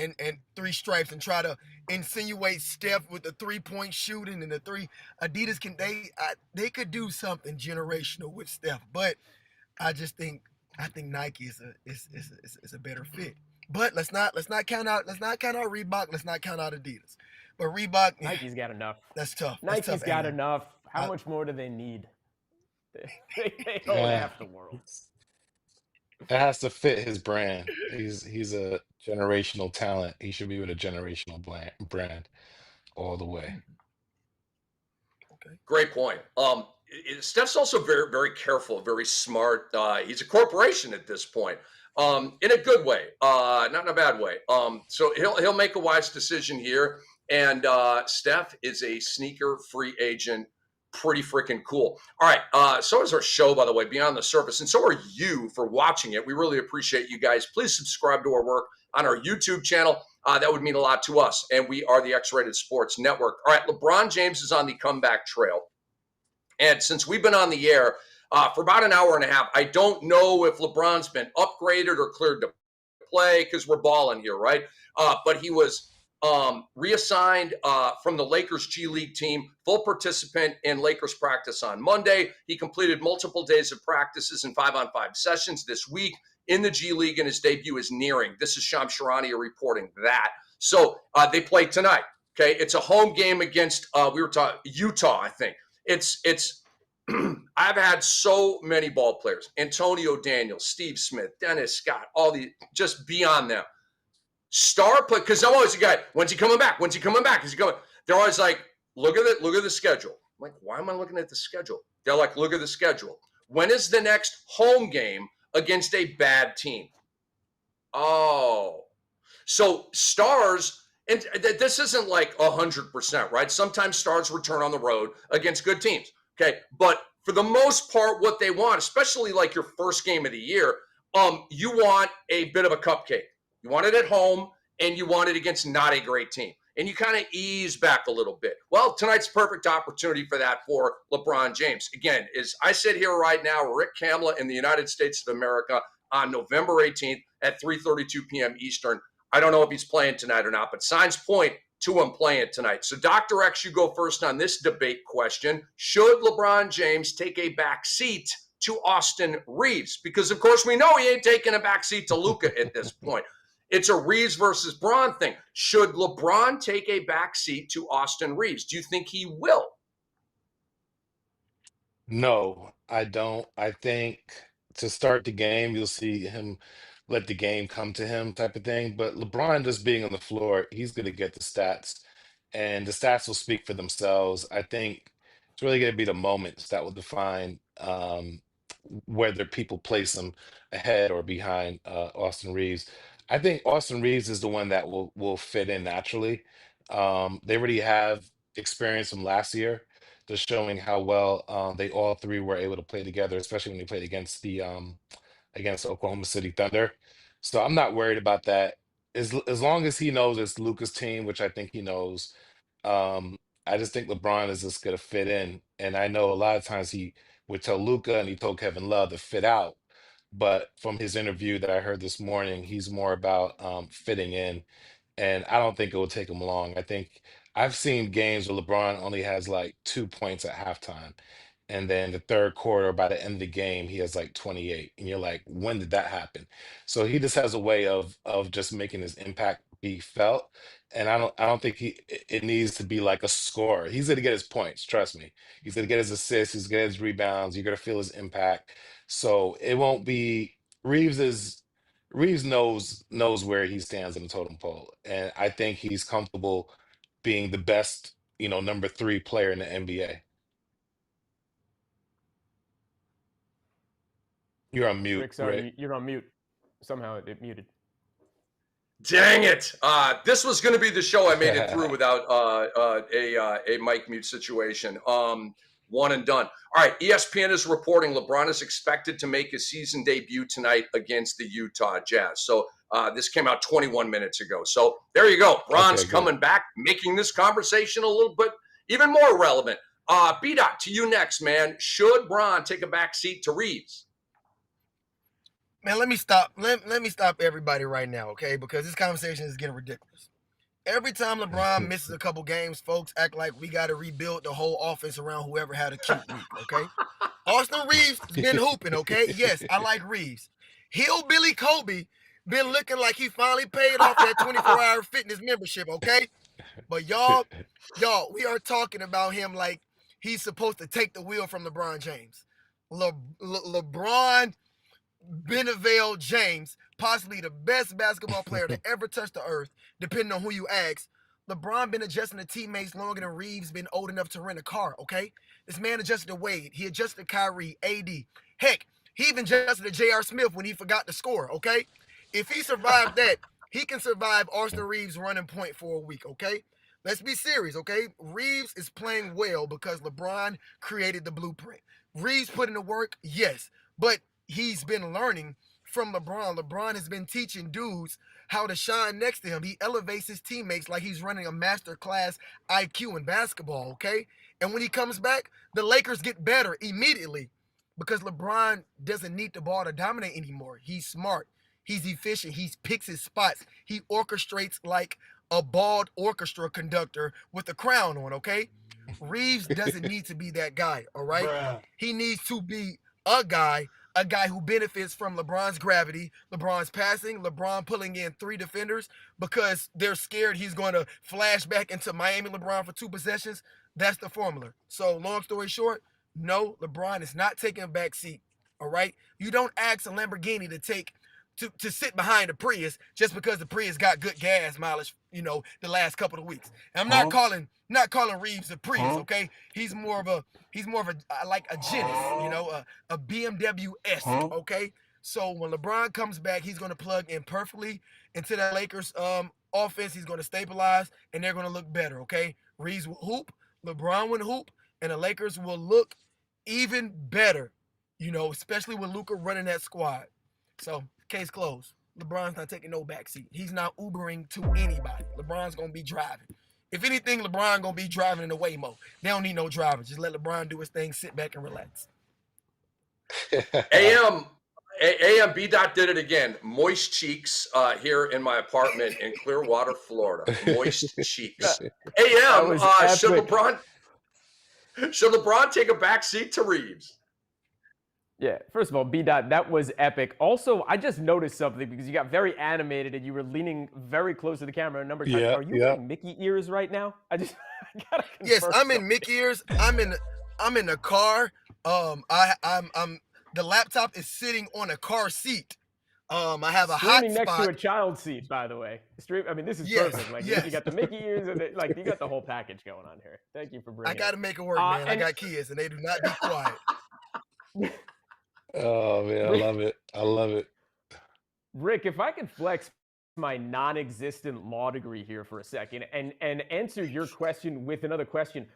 3 stripes and try to insinuate Steph with the 3-point shooting and the 3. Adidas they could do something generational with Steph. But I think Nike is a better fit. But let's not count out Reebok. Let's not count out Adidas. But Reebok, Nike's got enough. That's tough. Nike's got enough. How much more do they need? They own half the world. It has to fit his brand. He's a generational talent. He should be with a generational brand all the way. Okay. Great point. Steph's also very, very careful, very smart. He's a corporation at this point, in a good way, not in a bad way. So he'll make a wise decision here. And Steph is a sneaker free agent. Pretty freaking cool. All right. So is our show, by the way, Beyond the Surface. And so are you for watching it. We really appreciate you guys. Please subscribe to our work on our YouTube channel. That would mean a lot to us. And we are the X-Rated Sports Network. All right. LeBron James is on the comeback trail. And since we've been on the air for about an hour and a half, I don't know if LeBron's been upgraded or cleared to play because we're balling here, right? But he was reassigned from the Lakers G League team, full participant in Lakers practice on Monday. He completed multiple days of practices and 5-on-5 sessions this week in the G League, and his debut is nearing. This is Shams Charania reporting that. So they play tonight. Okay, it's a home game against Utah, I think. It's I've had so many ball players: Antonio Daniels, Steve Smith, Dennis Scott, all the just beyond them. Star play, because I'm always a guy, when's he coming back? When's he coming back? Is he coming? They're always like, look at the schedule. I'm like, why am I looking at the schedule? They're like, look at the schedule. When is the next home game against a bad team? Oh, so stars, and this isn't like 100%, right? Sometimes stars return on the road against good teams. Okay. But for the most part, what they want, especially like your first game of the year, you want a bit of a cupcake. You want it at home and you want it against not a great team. And you kind of ease back a little bit. Well, tonight's perfect opportunity for that for LeBron James. Again, as I sit here right now, Rick Kamla in the United States of America on November 18th at 3:32 p.m. Eastern. I don't know if he's playing tonight or not, but signs point to him playing tonight. So, Dr. X, you go first on this debate question. Should LeBron James take a back seat to Austin Reaves? Because, of course, we know he ain't taking a back seat to Luka at this point. It's a Reaves versus Braun thing. Should LeBron take a back seat to Austin Reaves? Do you think he will? No, I don't. I think to start the game, you'll see him let the game come to him type of thing. But LeBron just being on the floor, he's going to get the stats, and the stats will speak for themselves. I think it's really going to be the moments that will define whether people place him ahead or behind Austin Reeves. I think Austin Reeves is the one that will fit in naturally. They already have experience from last year, just showing how well they all three were able to play together, especially when they played against the against Oklahoma City Thunder. So I'm not worried about that. As long as he knows it's Luka's team, which I think he knows, I just think LeBron is just gonna fit in. And I know a lot of times he would tell Luka and he told Kevin Love to fit out. But from his interview that I heard this morning, he's more about fitting in. And I don't think it will take him long. I think I've seen games where LeBron only has like 2 points at halftime. And then the third quarter, by the end of the game, he has like 28. And you're like, when did that happen? So he just has a way of just making his impact be felt. And I don't think it needs to be like a score. He's gonna get his points, trust me. He's gonna get his assists, he's gonna get his rebounds, you're gonna feel his impact. So it won't be Reeves is Reeves knows where he stands in the totem pole. And I think he's comfortable being the best, number three player in the NBA. You're on mute, Rick, sorry, Rick. you're on mute. Somehow it muted. Dang it. This was going to be the show. I made it through without a mic mute situation. One and done. All right, ESPN is reporting LeBron is expected to make his season debut tonight against the Utah Jazz. So this came out 21 minutes ago. So there you go. Bron's Okay, good. coming back, making this conversation a little bit even more relevant. B-Dot, to you next, man. Should Bron take a back seat to Reeves? Man, let me stop. Let me stop everybody right now, okay? Because this conversation is getting ridiculous. Every time LeBron misses a couple games, folks act like we got to rebuild the whole offense around whoever had a cute week, okay? Austin Reeves has been hooping, okay? Yes, I like Reeves. Hillbilly Kobe been looking like he finally paid off that 24-hour fitness membership, okay? But y'all, we are talking about him like he's supposed to take the wheel from LeBron James. LeBron Benevale James, possibly the best basketball player to ever touch the earth, depending on who you ask. LeBron been adjusting to teammates longer than Reeves been old enough to rent a car, okay? This man adjusted to Wade. He adjusted to Kyrie, AD. Heck, he even adjusted to J.R. Smith when he forgot to score, okay? If he survived that, he can survive Austin Reeves running point for a week, okay? Let's be serious, okay? Reeves is playing well because LeBron created the blueprint. Reeves put in the work, yes, but he's been learning from LeBron. LeBron has been teaching dudes how to shine next to him. He elevates his teammates like he's running a master class IQ in basketball, okay? And when he comes back, the Lakers get better immediately because LeBron doesn't need the ball to dominate anymore. He's smart. He's efficient. He picks his spots. He orchestrates like a bald orchestra conductor with a crown on, okay? Reeves doesn't need to be that guy, all right? Bruh. He needs to be a guy who benefits from LeBron's gravity, LeBron's passing, LeBron pulling in 3 defenders because they're scared he's going to flash back into Miami LeBron for 2 possessions. That's the formula. So long story short, no, LeBron is not taking a back seat, all right? You don't ask a Lamborghini to sit behind a Prius just because the Prius got good gas mileage, the last couple of weeks. And I'm not calling Reaves a priest, okay? He's more of a like a Genesis, a BMW-esque, okay? So when LeBron comes back, he's going to plug in perfectly into that Lakers offense. He's going to stabilize, and they're going to look better, okay? Reaves will hoop, LeBron will hoop, and the Lakers will look even better, especially with Luka running that squad. So, case closed. LeBron's not taking no backseat. He's not Ubering to anybody. LeBron's going to be driving. If anything, LeBron going to be driving in the Waymo. They don't need no driver. Just let LeBron do his thing, sit back and relax. B. Dot did it again. Moist cheeks here in my apartment in Clearwater, Florida. Moist cheeks. Should LeBron take a backseat to Reaves? Yeah, first of all, B. Dot, that was epic. Also, I just noticed something because you got very animated and you were leaning very close to the camera a number of times. Are you wearing Mickey ears right now? I gotta confirm. Yes, I'm in Mickey ears. I'm in the car. I'm the laptop is sitting on a car seat. I have a hot spot next to a child seat, by the way. I mean, this is perfect. Like you got the Mickey ears and you got the whole package going on here. Thank you for bringing. I got to make it work, man. I got kids and they do not be quiet. Oh man, I love it. Rick, if I could flex my non-existent law degree here for a second and answer your question with another question,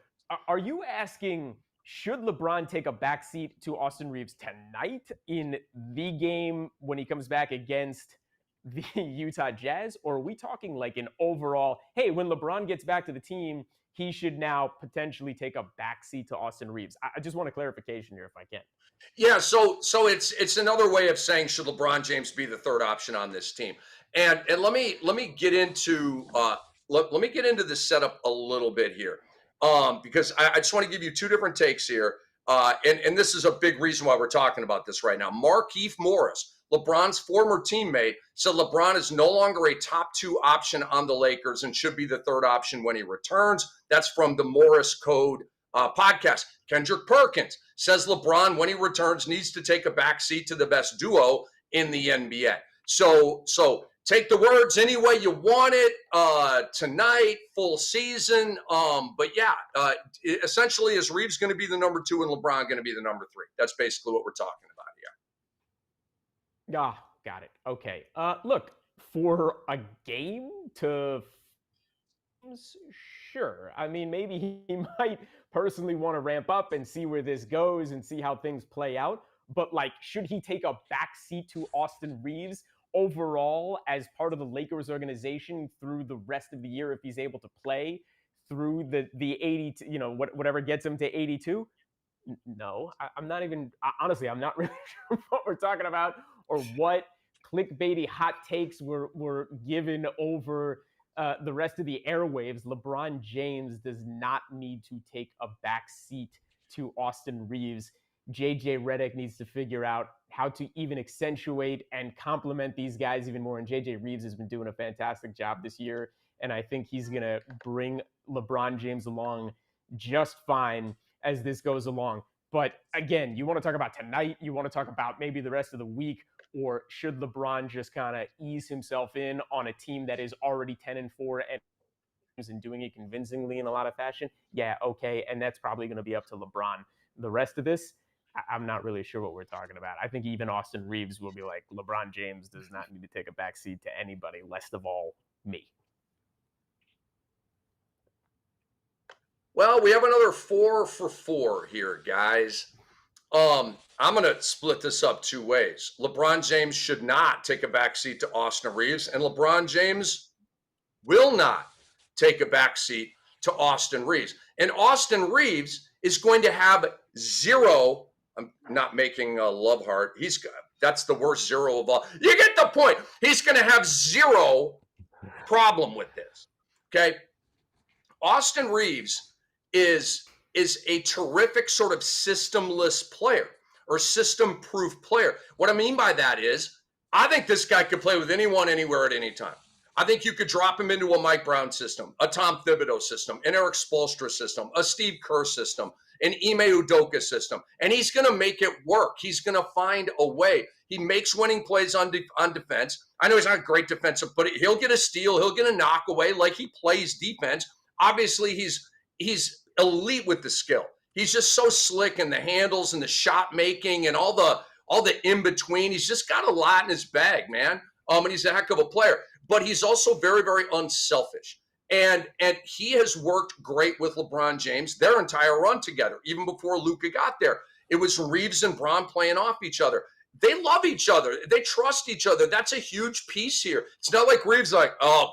are you asking, should LeBron take a backseat to Austin Reaves tonight in the game when he comes back against the Utah Jazz? Or are we talking like an overall, hey, when LeBron gets back to the team, he should now potentially take a backseat to Austin Reaves? I just want a clarification here if I can. Yeah, so it's another way of saying, should LeBron James be the third option on this team? And let me get into let me get into the setup a little bit here. Because I just want to give you two different takes here. And this is a big reason why we're talking about this right now. Markieff Morris, LeBron's former teammate, said LeBron is no longer a top two option on the Lakers and should be the third option when he returns. That's from the Morris Code podcast. Kendrick Perkins says LeBron, when he returns, needs to take a back seat to the best duo in the NBA. So take the words any way you want it tonight, full season. But yeah, essentially, is Reaves going to be the number two and LeBron going to be the number three? That's basically what we're talking about here. Got it. Okay. Look, for a game to sure. I mean, maybe he might personally want to ramp up and see where this goes and see how things play out. But like, should he take a backseat to Austin Reaves overall as part of the Lakers organization through the rest of the year if he's able to play through the 80, whatever gets him to 82? No, I'm not even, honestly, I'm not really sure what we're talking about or what clickbaity hot takes were given over the rest of the airwaves. LeBron James does not need to take a back seat to Austin Reaves. JJ Redick needs to figure out how to even accentuate and complement these guys even more. And JJ Reaves has been doing a fantastic job this year. And I think he's going to bring LeBron James along just fine as this goes along. But again, you want to talk about tonight, you want to talk about maybe the rest of the week, or should LeBron just kind of ease himself in on a team that is already 10-4 and doing it convincingly in a lot of fashion? Yeah, okay. And that's probably going to be up to LeBron. The rest of this, I'm not really sure what we're talking about. I think even Austin Reaves will be like, LeBron James does not need to take a backseat to anybody, least of all me. Well, we have another 4 for 4 here, guys. I'm going to split this up two ways. LeBron James should not take a backseat to Austin Reaves, and LeBron James will not take a backseat to Austin Reaves. And Austin Reaves is going to have zero. I'm not making a love heart. That's the worst zero of all. You get the point. He's going to have zero problem with this. Okay. Austin Reaves is a terrific sort of systemless player or system-proof player. What I mean by that is, I think this guy could play with anyone, anywhere, at any time. I think you could drop him into a Mike Brown system, a Tom Thibodeau system, an Eric Spoelstra system, a Steve Kerr system, an Ime Udoka system, and he's going to make it work. He's going to find a way. He makes winning plays on defense. I know he's not a great defensive, but he'll get a steal. He'll get a knock away like he plays defense. Obviously, he's elite with the skill. He's just so slick in the handles and the shot making and all the in between. He's just got a lot in his bag, man. And he's a heck of a player. But he's also very, very unselfish. And he has worked great with LeBron James their entire run together, even before Luka got there. It was Reaves and Bron playing off each other. They love each other. They trust each other. That's a huge piece here. It's not like Reaves like, oh,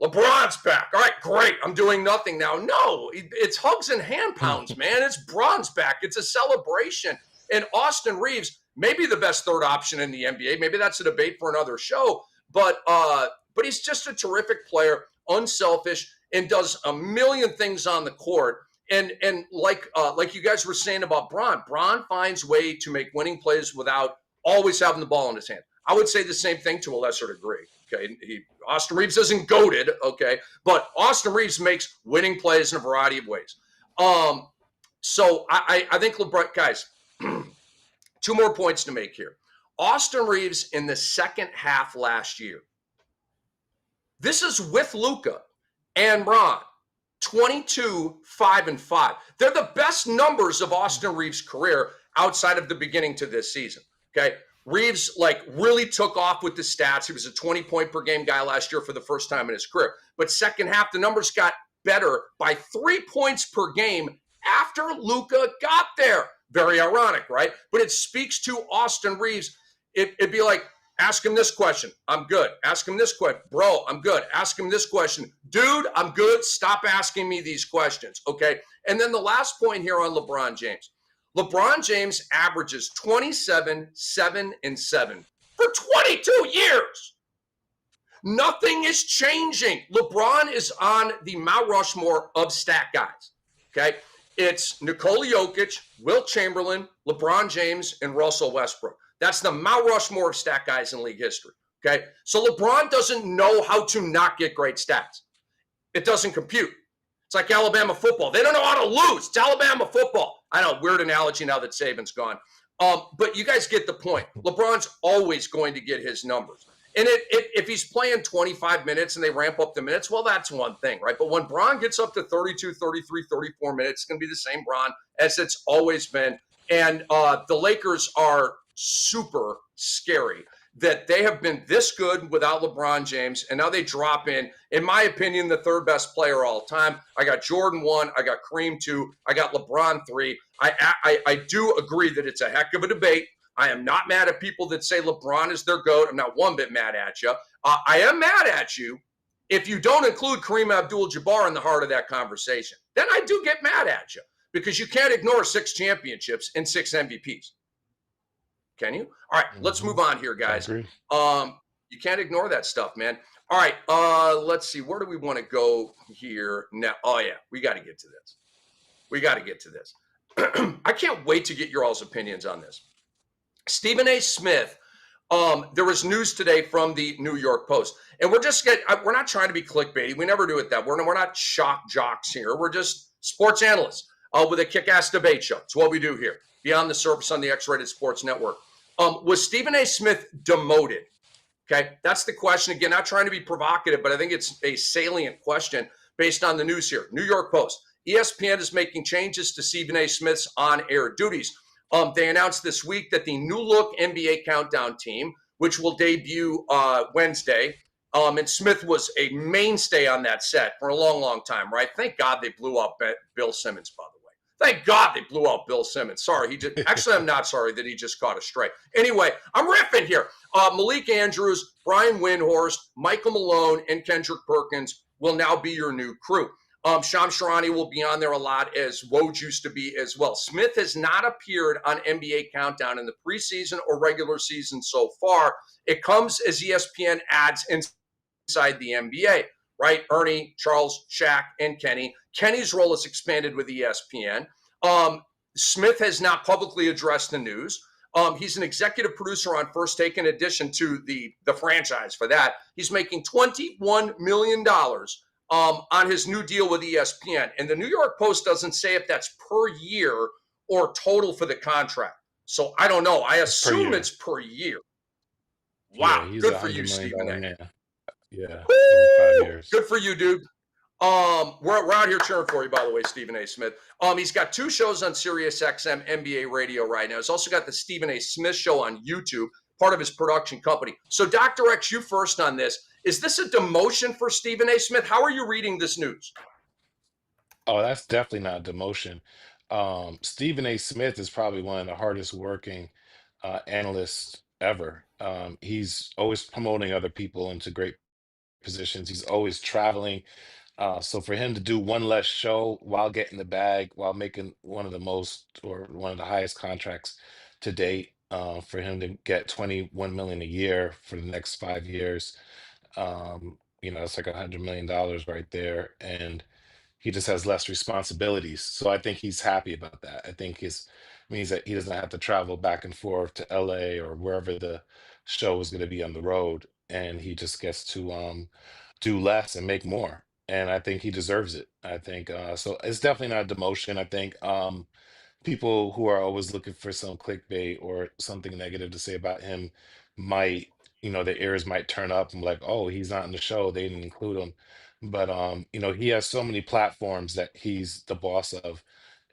LeBron's back. All right, great. I'm doing nothing now. No, it's hugs and hand pounds, man. It's Bron's back. It's a celebration. And Austin Reaves, maybe the best third option in the NBA. Maybe that's a debate for another show. But he's just a terrific player, unselfish, and does a million things on the court. And like you guys were saying about Bron finds way to make winning plays without always having the ball in his hand. I would say the same thing to a lesser degree. Okay, Austin Reaves isn't goated, okay, but Austin Reaves makes winning plays in a variety of ways. So I think LeBron, guys, two more points to make here. Austin Reaves in the second half last year. This is with Luka and Bron. 22, 5, and 5. They're the best numbers of Austin Reaves' career outside of the beginning to this season. Okay. Reaves really took off with the stats. He was a 20-point per game guy last year for the first time in his career. But second half, the numbers got better by 3 points per game after Luka got there. Very ironic, right? But it speaks to Austin Reaves. It'd be like, ask him this question. I'm good. Ask him this question. Bro, I'm good. Ask him this question. Dude, I'm good. Stop asking me these questions, okay? And then the last point here on LeBron James. LeBron James averages 27, 7, and 7 for 22 years. Nothing is changing. LeBron is on the Mount Rushmore of stat guys, okay? It's Nikola Jokic, Wilt Chamberlain, LeBron James, and Russell Westbrook. That's the Mount Rushmore of stat guys in league history, okay? So LeBron doesn't know how to not get great stats. It doesn't compute. It's like Alabama football. They don't know how to lose. It's Alabama football. I know, weird analogy now that Saban's gone. But you guys get the point. LeBron's always going to get his numbers. And if he's playing 25 minutes and they ramp up the minutes, well, that's one thing, right? But when Bron gets up to 32, 33, 34 minutes, it's going to be the same Bron as it's always been. And the Lakers are super scary that they have been this good without LeBron James, and now they drop in my opinion, the third best player all time. I got Jordan 1, I got Kareem 2, I got LeBron 3. I do agree that it's a heck of a debate. I am not mad at people that say LeBron is their GOAT. I'm not one bit mad at you. I am mad at you if you don't include Kareem Abdul-Jabbar in the heart of that conversation. Then I do get mad at you because you can't ignore 6 championships and 6 MVPs. Can you? All right, let's move on here, guys. You can't ignore that stuff, man. All right, let's see. Where do we want to go here now? Oh, yeah, we got to get to this. I can't wait to get your all's opinions on this. Stephen A. Smith, there was news today from the New York Post. And we're not trying to be clickbaity. We never do it that way. We're not shock jocks here. We're just sports analysts with a kick-ass debate show. It's what we do here, beyond the surface on the X-Rated Sports Network. Was Stephen A. Smith demoted? Okay, that's the question. Again, not trying to be provocative, but I think it's a salient question based on the news here. New York Post. ESPN is making changes to Stephen A. Smith's on-air duties. They announced this week that the new look NBA countdown team, which will debut Wednesday, and Smith was a mainstay on that set for a long, long time, right? Thank God they blew up Bill Simmons, by the way. Thank God they blew out Bill Simmons. Sorry, actually, I'm not sorry that he just caught a strike. Anyway, I'm riffing here. Malik Andrews, Brian Windhorst, Michael Malone, and Kendrick Perkins will now be your new crew. Shams Charania will be on there a lot, as Woj used to be as well. Smith has not appeared on NBA Countdown in the preseason or regular season so far. It comes as ESPN adds inside the NBA, right? Ernie, Charles, Shaq, and Kenny. Kenny's role is expanded with ESPN. Smith has not publicly addressed the news. He's an executive producer on First Take in addition to the franchise for that. He's making $21 million on his new deal with ESPN. And the New York Post doesn't say if that's per year or total for the contract. So I don't know. I assume it's per year. Wow. Yeah, he's Good a for you, $100 Stephen A. million man. Yeah, over 5 Woo! years. Good for you, dude. We're out here cheering for you, by the way, Stephen A. Smith. He's got 2 shows on Sirius XM NBA radio right now. He's also got the Stephen A. Smith show on YouTube, part of his production company. So, Dr. X, you first on this. Is this a demotion for Stephen A. Smith? How are you reading this news? Oh, that's definitely not demotion. Stephen A. Smith is probably one of the hardest working analysts ever. He's always promoting other people into great positions. He's always traveling. So for him to do one less show while getting the bag, while making one of the most or one of the highest contracts to date, for him to get 21 million a year for the next 5 years, it's like $100 million right there. And he just has less responsibilities. So I think he's happy about that. I think it means that he doesn't have to travel back and forth to LA or wherever the show is going to be on the road. And he just gets to do less and make more. And I think he deserves it. I think so. It's definitely not a demotion. I think people who are always looking for some clickbait or something negative to say about him might, their ears might turn up and like, oh, he's not in the show. They didn't include him. But he has so many platforms that he's the boss of.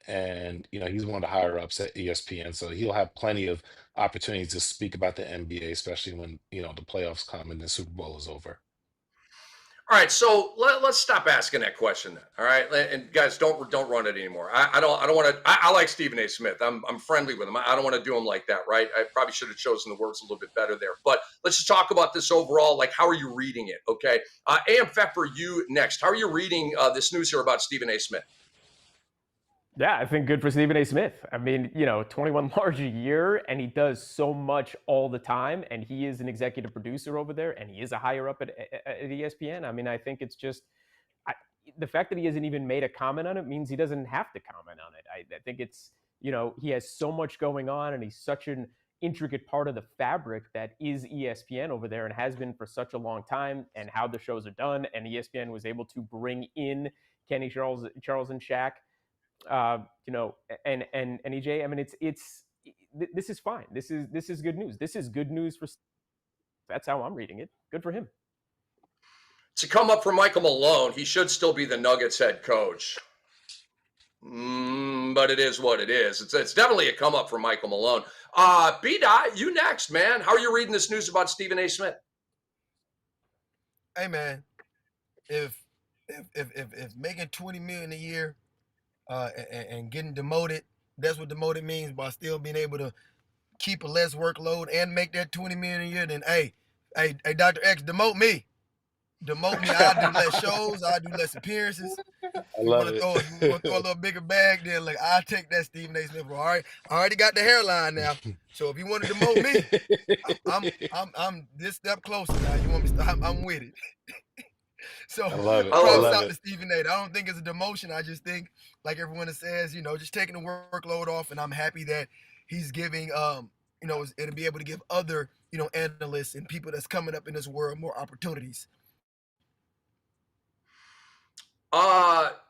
And he's one of the higher ups at ESPN. So he'll have plenty of opportunities to speak about the NBA, especially when, the playoffs come and the Super Bowl is over. All right, so let's stop asking that question then. All right, and guys, don't run it anymore. I don't want to. I like Stephen A. Smith. I'm friendly with him. I don't want to do him like that, right? I probably should have chosen the words a little bit better there. But let's just talk about this overall. Like, how are you reading it? Okay, A.M. Pfeffer, you next. How are you reading this news here about Stephen A. Smith? Yeah, I think good for Stephen A. Smith. I mean, 21 large a year, and he does so much all the time, and he is an executive producer over there, and he is a higher up at ESPN. I mean, I think it's just the fact that he hasn't even made a comment on it means he doesn't have to comment on it. I think it's, he has so much going on, and he's such an intricate part of the fabric that is ESPN over there and has been for such a long time, and how the shows are done. And ESPN was able to bring in Kenny Charles and Shaq. And EJ, I mean, this is fine. This is good news. This is good news for. That's how I'm reading it. Good for him. To come up for Michael Malone, he should still be the Nuggets head coach. But it is what it is. It's definitely a come up for Michael Malone. B-Dot, you next, man. How are you reading this news about Stephen A. Smith? Hey, man, if making $20 million a year and getting demoted, that's what demoted means, by still being able to keep a less workload and make that $20 million a year, then hey, Dr. X, demote me. I'll do less shows, I'll do less appearances. I love it. You want to throw a little bigger bag, then like I'll take that Stephen A. Smith. All right, I already got the hairline now. So if you want to demote me, I'm this step closer now. You want me to stop? I'm with it. So I love it. props out to Stephen A. I don't think it's a demotion. I just think, like everyone says, just taking the workload off, and I'm happy that he's giving it'll be able to give other, analysts and people that's coming up in this world more opportunities.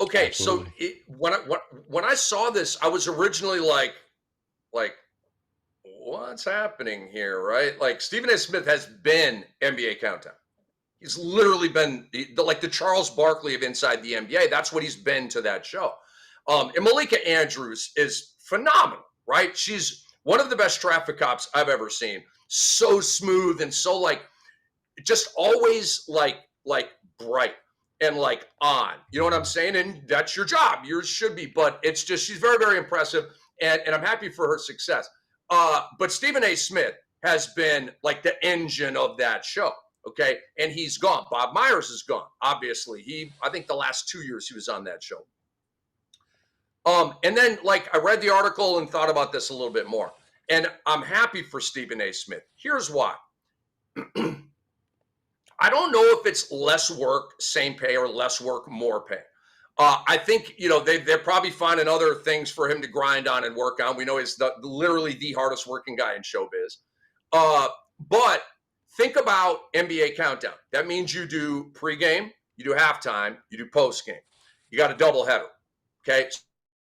Okay. Absolutely. So when I saw this, I was originally like, what's happening here, right? Like, Stephen A. Smith has been NBA Countdown. He's literally been like the Charles Barkley of Inside the NBA. That's what he's been to that show. And Malika Andrews is phenomenal, right? She's one of the best traffic cops I've ever seen. So smooth and so just always like bright and like on. You know what I'm saying? And that's your job. Yours should be. But it's just, she's very, very impressive. And I'm happy for her success. But Stephen A. Smith has been like the engine of that show. Okay. And he's gone. Bob Myers is gone. Obviously, I think the last 2 years he was on that show. And then I read the article and thought about this a little bit more. And I'm happy for Stephen A. Smith. Here's why. I don't know if it's less work, same pay, or less work, more pay. I think, they're probably finding other things for him to grind on and work on. We know he's literally the hardest working guy in showbiz. But think about NBA Countdown. That means you do pregame, you do halftime, you do post game. You got a doubleheader. Okay.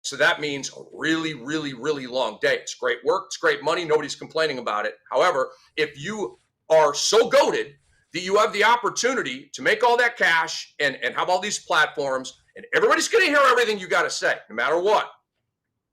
So that means a really, really, really long day. It's great work. It's great money. Nobody's complaining about it. However, if you are so goated that you have the opportunity to make all that cash and have all these platforms, and everybody's going to hear everything you got to say, no matter what,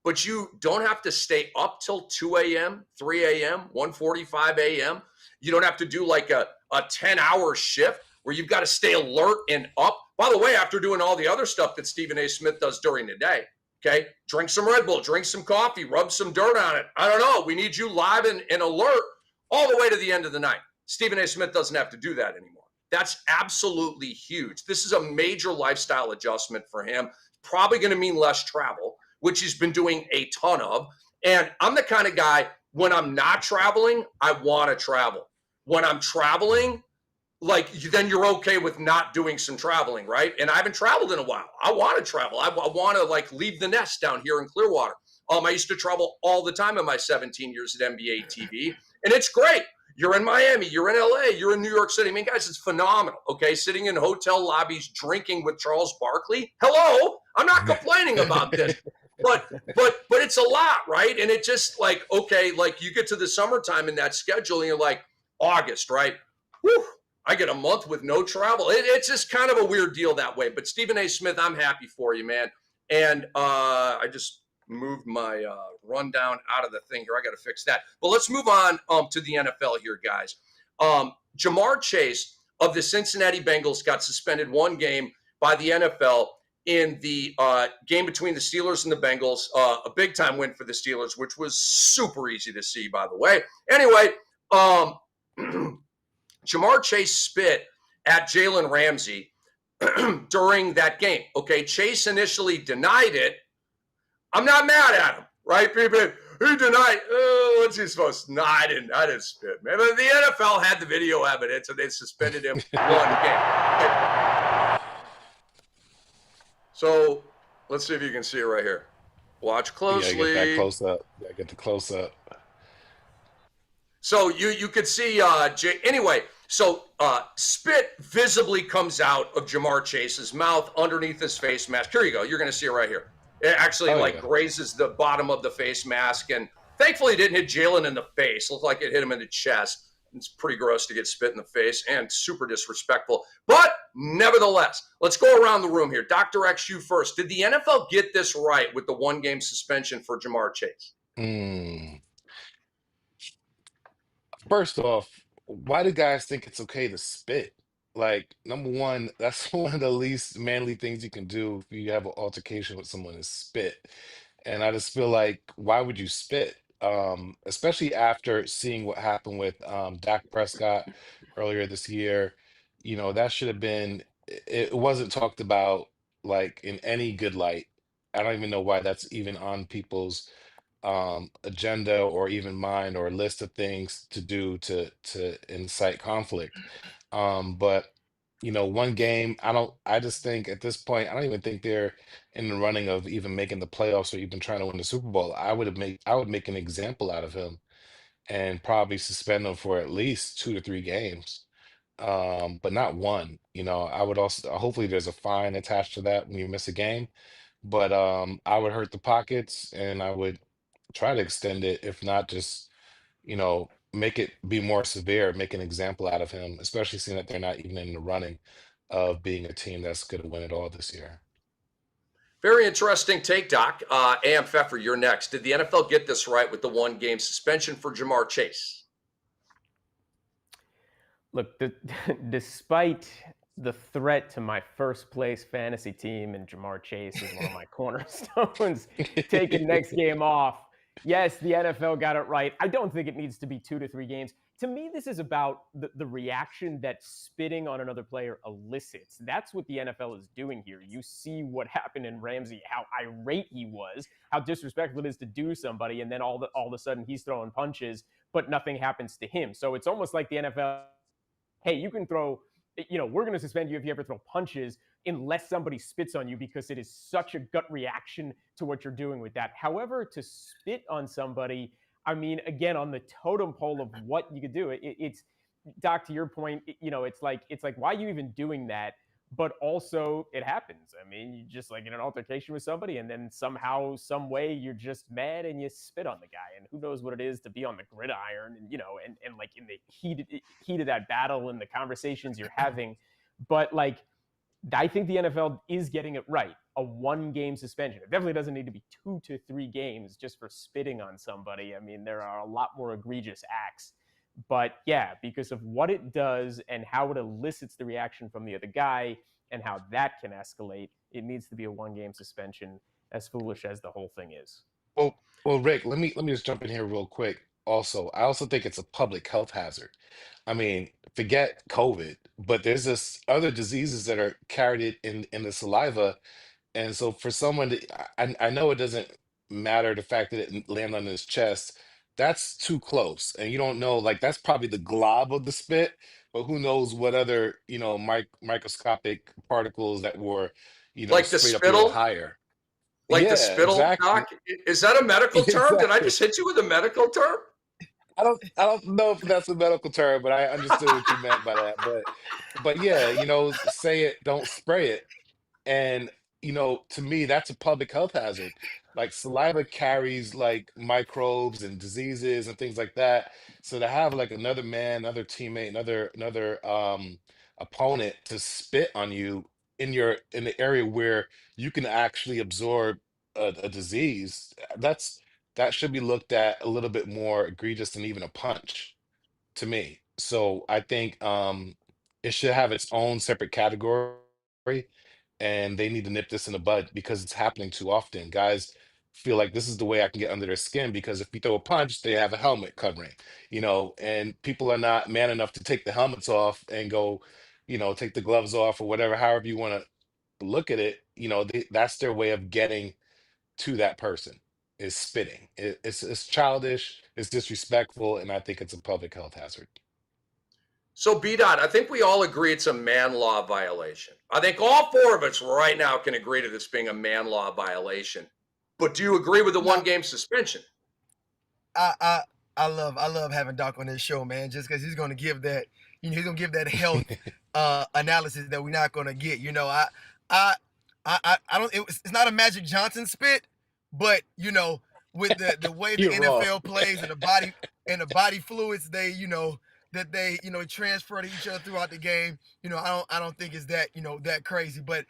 but you don't have to stay up till 2 a.m., 3 a.m., 1:45 a.m. You don't have to do like a 10-hour shift where you've got to stay alert and up. By the way, after doing all the other stuff that Stephen A. Smith does during the day, okay, drink some Red Bull, drink some coffee, rub some dirt on it. I don't know. We need you live and alert all the way to the end of the night. Stephen A. Smith doesn't have to do that anymore. That's absolutely huge. This is a major lifestyle adjustment for him. Probably going to mean less travel, which he's been doing a ton of. And I'm the kind of guy, when I'm not traveling, I want to travel. When I'm traveling, like, then you're okay with not doing some traveling, right? And I haven't traveled in a while. I want to travel. I want to, like, leave the nest down here in Clearwater. I used to travel all the time in my 17 years at NBA TV, and it's great. You're in Miami, you're in LA, you're in New York City. I mean, guys, it's phenomenal, okay? Sitting in hotel lobbies, drinking with Charles Barkley. Hello, I'm not complaining about this. But it's a lot, right? And it just, like, okay, like, you get to the summertime in that schedule and you're like, August, right? Whew, I get a month with no travel. It's just kind of a weird deal that way. But Stephen A. Smith, I'm happy for you, man. And I just moved my rundown out of the thing here. I got to fix that. But let's move on to the NFL here, guys. Jamar Chase of the Cincinnati Bengals got suspended one game by the NFL in the game between the Steelers and the Bengals. A big-time win for the Steelers, which was super easy to see, by the way. Anyway, Jamar Chase spit at Jalen Ramsey during that game. Okay, Chase initially denied it. I'm not mad at him, right? People, he denied. What's he supposed to? No, I didn't spit, man. But the NFL had the video evidence, and they suspended him one game. Okay. So let's see if you can see it right here. Watch closely. Yeah, get that close up. Yeah, get the close up. So you could see anyway. So spit visibly comes out of Jamar Chase's mouth underneath his face mask. Here you go. You're going to see it right here. It actually grazes the bottom of the face mask, and thankfully it didn't hit Jalen in the face. It looked like it hit him in the chest. It's pretty gross to get spit in the face and super disrespectful. But nevertheless, let's go around the room here. Dr. X, you first. Did the NFL get this right with the one-game suspension for Jamar Chase? First off, why do guys think it's okay to spit? Like, number one, that's one of the least manly things you can do if you have an altercation with someone is spit. And I just feel like, why would you spit? Especially after seeing what happened with Dak Prescott earlier this year. You know, that should have been, it wasn't talked about like in any good light. I don't even know why that's even on people's agenda or even mine or list of things to do to incite conflict. But you know, one game, I just think at this point, I don't even think they're in the running of even making the playoffs or even trying to win the Super Bowl. I would make an example out of him and probably suspend him for at least 2 to 3 games. But not one. You know, I would also hopefully there's a fine attached to that when you miss a game. But I would hurt the pockets and I would try to extend it, if not just, you know, make it be more severe, make an example out of him, especially seeing that they're not even in the running of being a team that's going to win it all this year. Very interesting take, Doc. AM Pfeffer, you're next. Did the NFL get this right with the one-game suspension for Jamar Chase? Look, despite the threat to my first place fantasy team, and Jamar Chase is one of my cornerstones, taking next game off, yes, the NFL got it right. I don't think it needs to be 2 to 3 games. To me, this is about the reaction that spitting on another player elicits. That's what the NFL is doing here. You see what happened in Ramsey, how irate he was, how disrespectful it is to do somebody, and then all of a sudden he's throwing punches, but nothing happens to him. So it's almost like the NFL, hey, you can throw, you know, we're going to suspend you if you ever throw punches unless somebody spits on you, because it is such a gut reaction to what you're doing with that. However, to spit on somebody, I mean, again, on the totem pole of what you could do, it's Doc, to your point, you know, it's like, why are you even doing that? but also it happens. I mean, you just like in an altercation with somebody, and then somehow, some way, you're just mad and you spit on the guy, and who knows what it is to be on the gridiron, and and like in the heat of that battle and the conversations you're having. But like, I think the NFL is getting it right. A 1-game suspension. It definitely doesn't need to be 2 to 3 games just for spitting on somebody. I mean, there are a lot more egregious acts. But yeah, because of what it does and how it elicits the reaction from the other guy and how that can escalate, it needs to be a 1-game suspension, as foolish as the whole thing is. Well, Rick, let me just jump in here real quick. Also, I also think it's a public health hazard. I mean, forget COVID, but there's this other diseases that are carried in the saliva. And so for someone to, I know it doesn't matter the fact that it landed on his chest. That's too close, and you don't know. Like that's probably the glob of the spit, but who knows what other microscopic particles that were Like the sprayed up a little spittle? higher. Like the Yeah, spittle, exactly. Doc? Is that a medical term? Did I Exactly. just hit you with a medical term? I don't know if that's a medical term, but I understood what you meant by that. But yeah, say it, don't spray it. And to me, that's a public health hazard. Like saliva carries like microbes and diseases and things like that. So to have like another man, another teammate, another opponent to spit on you in the area where you can actually absorb a disease, that should be looked at a little bit more egregious than even a punch to me. So I think it should have its own separate category, and they need to nip this in the bud because it's happening too often. Guys feel like this is the way I can get under their skin because if you throw a punch, they have a helmet covering, and people are not man enough to take the helmets off and go, take the gloves off or whatever, however you want to look at it. That's their way of getting to that person is spitting. It's childish, it's disrespectful, and I think it's a public health hazard. So, B Dot, I think we all agree it's a man law violation. I think all 4 of us right now can agree to this being a man law violation. But do you agree with the No. 1-game suspension? I love having Doc on this show, man, just because he's gonna give that, he's gonna give that health analysis that we're not gonna get. I don't. It's not a Magic Johnson spit, but with the way the You're wrong. NFL plays and the body fluids that they transfer to each other throughout the game. I don't think it's that that crazy, but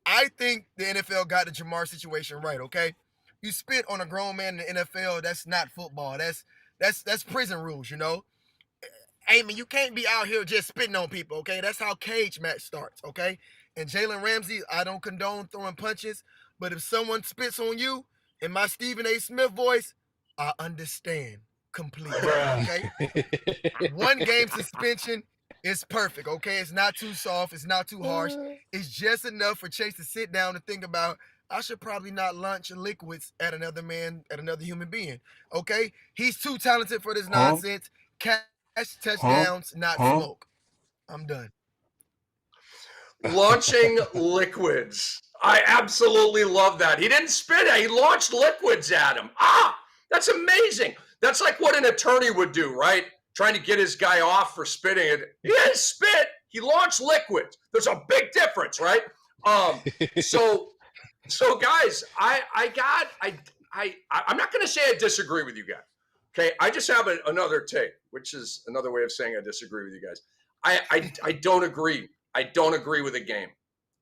I think the NFL got the Jamar situation right. Okay, you spit on a grown man in the NFL. That's not football. That's prison rules. Hey man, you can't be out here just spitting on people. Okay, that's how cage match starts. Okay, and Jalen Ramsey, I don't condone throwing punches, but if someone spits on you, in my Stephen A. Smith voice, I understand completely. Okay, 1-game suspension is perfect. Okay, it's not too soft, it's not too harsh. It's just enough for Chase to sit down and think about, I should probably not launch liquids at another human being. Okay, he's too talented for this nonsense. Catch touchdowns, not smoke. I'm done. Launching liquids. I absolutely love that. He didn't spit it. He launched liquids at him. That's amazing. That's like what an attorney would do, right? Trying to get his guy off for spitting it. He didn't spit. He launched liquids. There's a big difference, right? So guys, I'm not going to say I disagree with you guys. Okay, I just have another take, which is another way of saying I disagree with you guys. I don't agree. I don't agree with the game.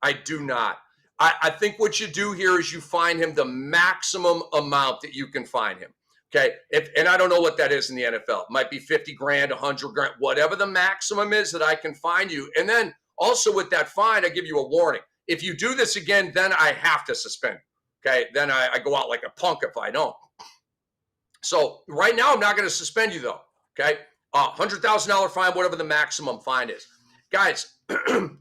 I do not. I think what you do here is you fine him the maximum amount that you can fine him. Okay, and I don't know what that is in the NFL. It might be 50 grand, 100 grand, whatever the maximum is that I can fine you. And then also with that fine, I give you a warning. If you do this again, then I have to suspend. Okay, then I go out like a punk if I don't. So right now, I'm not going to suspend you though. Okay, $100,000 fine, whatever the maximum fine is. Guys,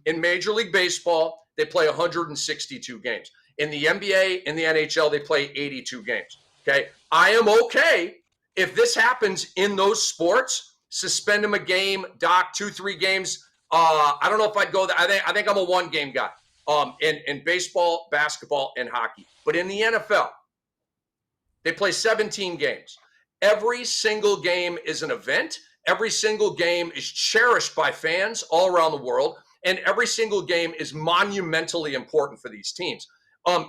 in Major League Baseball, they play 162 games. In the NBA, in the NHL, they play 82 games. Okay, I am okay if this happens in those sports. Suspend them a game, Doc, 2-3 games. I don't know if I'd go there. I think I'm a 1-game guy. In baseball, basketball, and hockey. But in the NFL, they play 17 games. Every single game is an event. Every single game is cherished by fans all around the world. And every single game is monumentally important for these teams.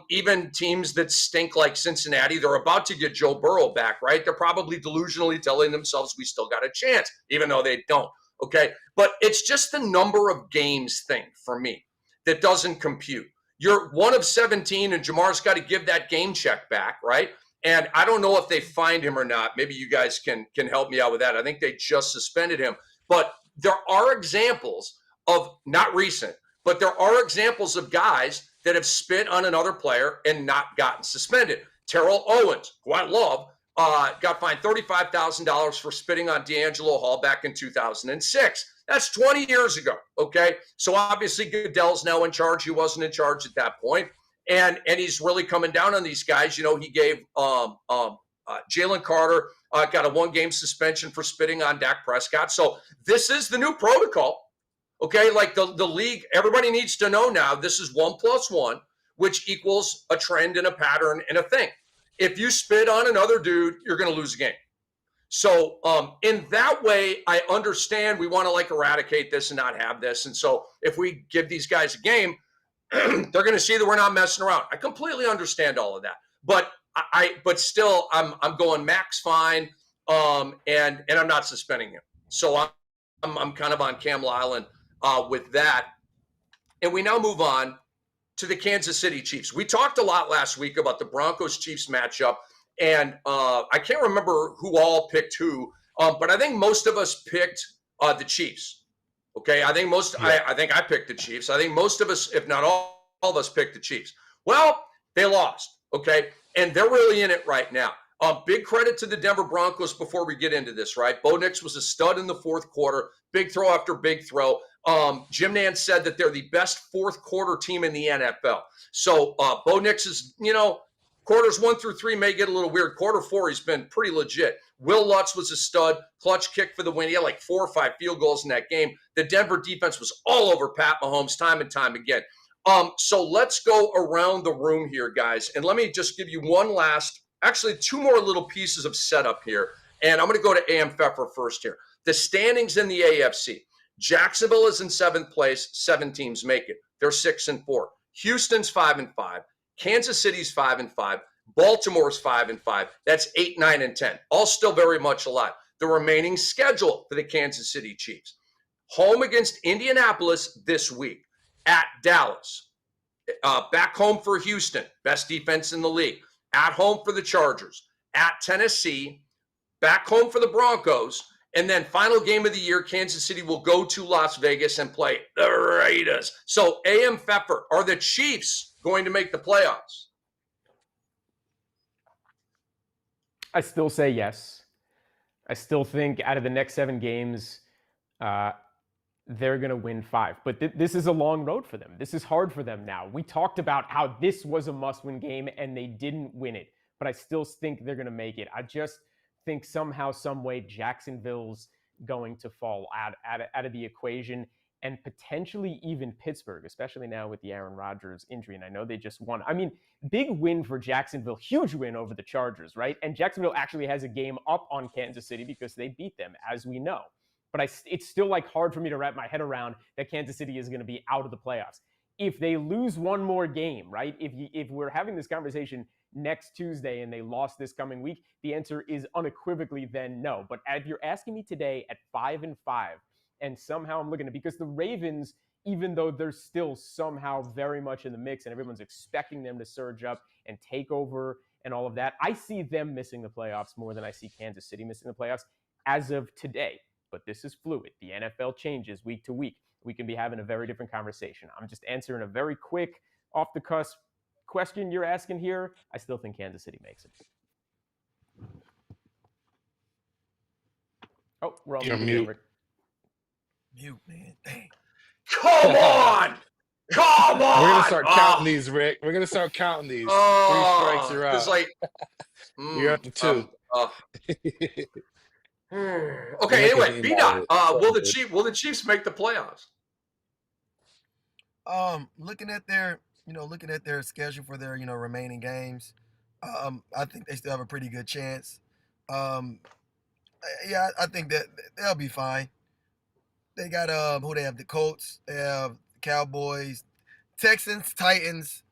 Even teams that stink like Cincinnati, they're about to get Joe Burrow back, right? They're probably delusionally telling themselves we still got a chance, even though they don't. Okay. But it's just the number of games thing for me that doesn't compute. You're 1 of 17, and Jamar's got to give that game check back, right? And I don't know if they fined him or not. Maybe you guys can help me out with that. I think they just suspended him. But there are examples of, not recent, but there are examples of guys that have spit on another player and not gotten suspended. Terrell Owens, who I love, got fined $35,000 for spitting on D'Angelo Hall back in 2006. That's 20 years ago, okay? So obviously Goodell's now in charge. He wasn't in charge at that point. And he's really coming down on these guys. You know, he gave Jalen Carter got a 1-game suspension for spitting on Dak Prescott. So this is the new protocol, okay? Like the league, everybody needs to know now this is 1 + 1, which equals a trend and a pattern and a thing. If you spit on another dude, you're going to lose a game. So in that way, I understand we want to like eradicate this and not have this. And so if we give these guys a game, they're going to see that we're not messing around. I completely understand all of that, but but still, I'm going max fine, and I'm not suspending him. So I'm kind of on Kamla Island with that. And we now move on to the Kansas City Chiefs. We talked a lot last week about the Broncos-Chiefs matchup, and I can't remember who all picked who, but I think most of us picked the Chiefs. Okay, I think I think I picked the Chiefs. I think most of us, if not all of us, picked the Chiefs. Well, they lost, okay? And they're really in it right now. Big credit to the Denver Broncos before we get into this, right? Bo Nix was a stud in the fourth quarter, big throw after big throw. Jim Nantz said that they're the best fourth quarter team in the NFL. So Bo Nix is, quarters 1 through 3 may get a little weird. Quarter 4, he's been pretty legit. Will Lutz was a stud, clutch kick for the win. He had like 4 or 5 field goals in that game. The Denver defense was all over Pat Mahomes time and time again. So let's go around the room here, guys. And let me just give you actually 2 more little pieces of setup here. And I'm going to go to AM Pfeffer first here. The standings in the AFC. Jacksonville is in 7th place. 7 teams make it. They're 6-4. Houston's 5-5. Kansas City's 5-5. Baltimore's 5-5. That's 8, 9, and 10. All still very much alive. The remaining schedule for the Kansas City Chiefs. Home against Indianapolis this week. At Dallas. Back home for Houston. Best defense in the league. At home for the Chargers. At Tennessee. Back home for the Broncos. And then final game of the year, Kansas City will go to Las Vegas and play the Raiders. So AM Pfeffer, are the Chiefs going to make the playoffs? I still say yes. I still think out of the next 7 games, they're going to win 5. But this is a long road for them. This is hard for them now. We talked about how this was a must-win game and they didn't win it. But I still think they're going to make it. I just think somehow, some way, Jacksonville's going to fall out of the equation, and potentially even Pittsburgh, especially now with the Aaron Rodgers injury. And I know they just won. I mean, big win for Jacksonville, huge win over the Chargers, right? And Jacksonville actually has a game up on Kansas City because they beat them, as we know. But it's still like hard for me to wrap my head around that Kansas City is going to be out of the playoffs. If they lose one more game, right? If we're having this conversation next Tuesday and they lost this coming week, the answer is unequivocally then no. But if you're asking me today at 5-5, and somehow I'm looking at, because the Ravens, even though they're still somehow very much in the mix and everyone's expecting them to surge up and take over and all of that, I see them missing the playoffs more than I see Kansas City missing the playoffs as of today. But this is fluid. The NFL changes week to week. We can be having a very different conversation. I'm just answering a very quick, off-the-cusp question you're asking here. I still think Kansas City makes it. Oh, we're on mute. Mute, man. Dang. Come on! Come on! We're going to start counting these, Rick. We're going to start counting these. 3 strikes, you're out. It's like, you're up to 2. Okay, anyway, B-Dot, will the Chiefs make the playoffs? Looking at their schedule for their, remaining games, I think they still have a pretty good chance. Yeah, I think that they'll be fine. They got who they have, the Colts. They have Cowboys, Texans, Titans,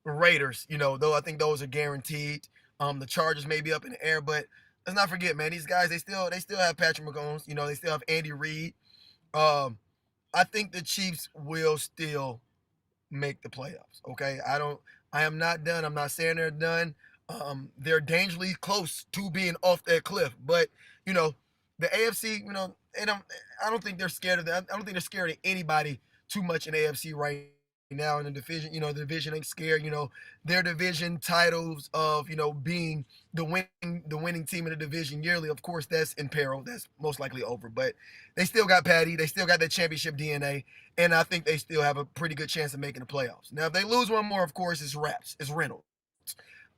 Raiders. Though I think those are guaranteed. The Chargers may be up in the air, but let's not forget, man, these guys they still have Patrick Mahomes. They still have Andy Reid. I think the Chiefs will still make the playoffs. Okay, I am not done. I'm not saying they're done. They're dangerously close to being off that cliff. But the AFC, I don't think they're scared of that. I don't think they're scared of anybody too much in the AFC right now in the division. The division ain't scared. Their division titles of being the winning team in the division yearly. Of course, that's in peril. That's most likely over. But they still got Patty. They still got that championship DNA, and I think they still have a pretty good chance of making the playoffs. Now, if they lose one more, of course, it's wraps. It's Reynolds.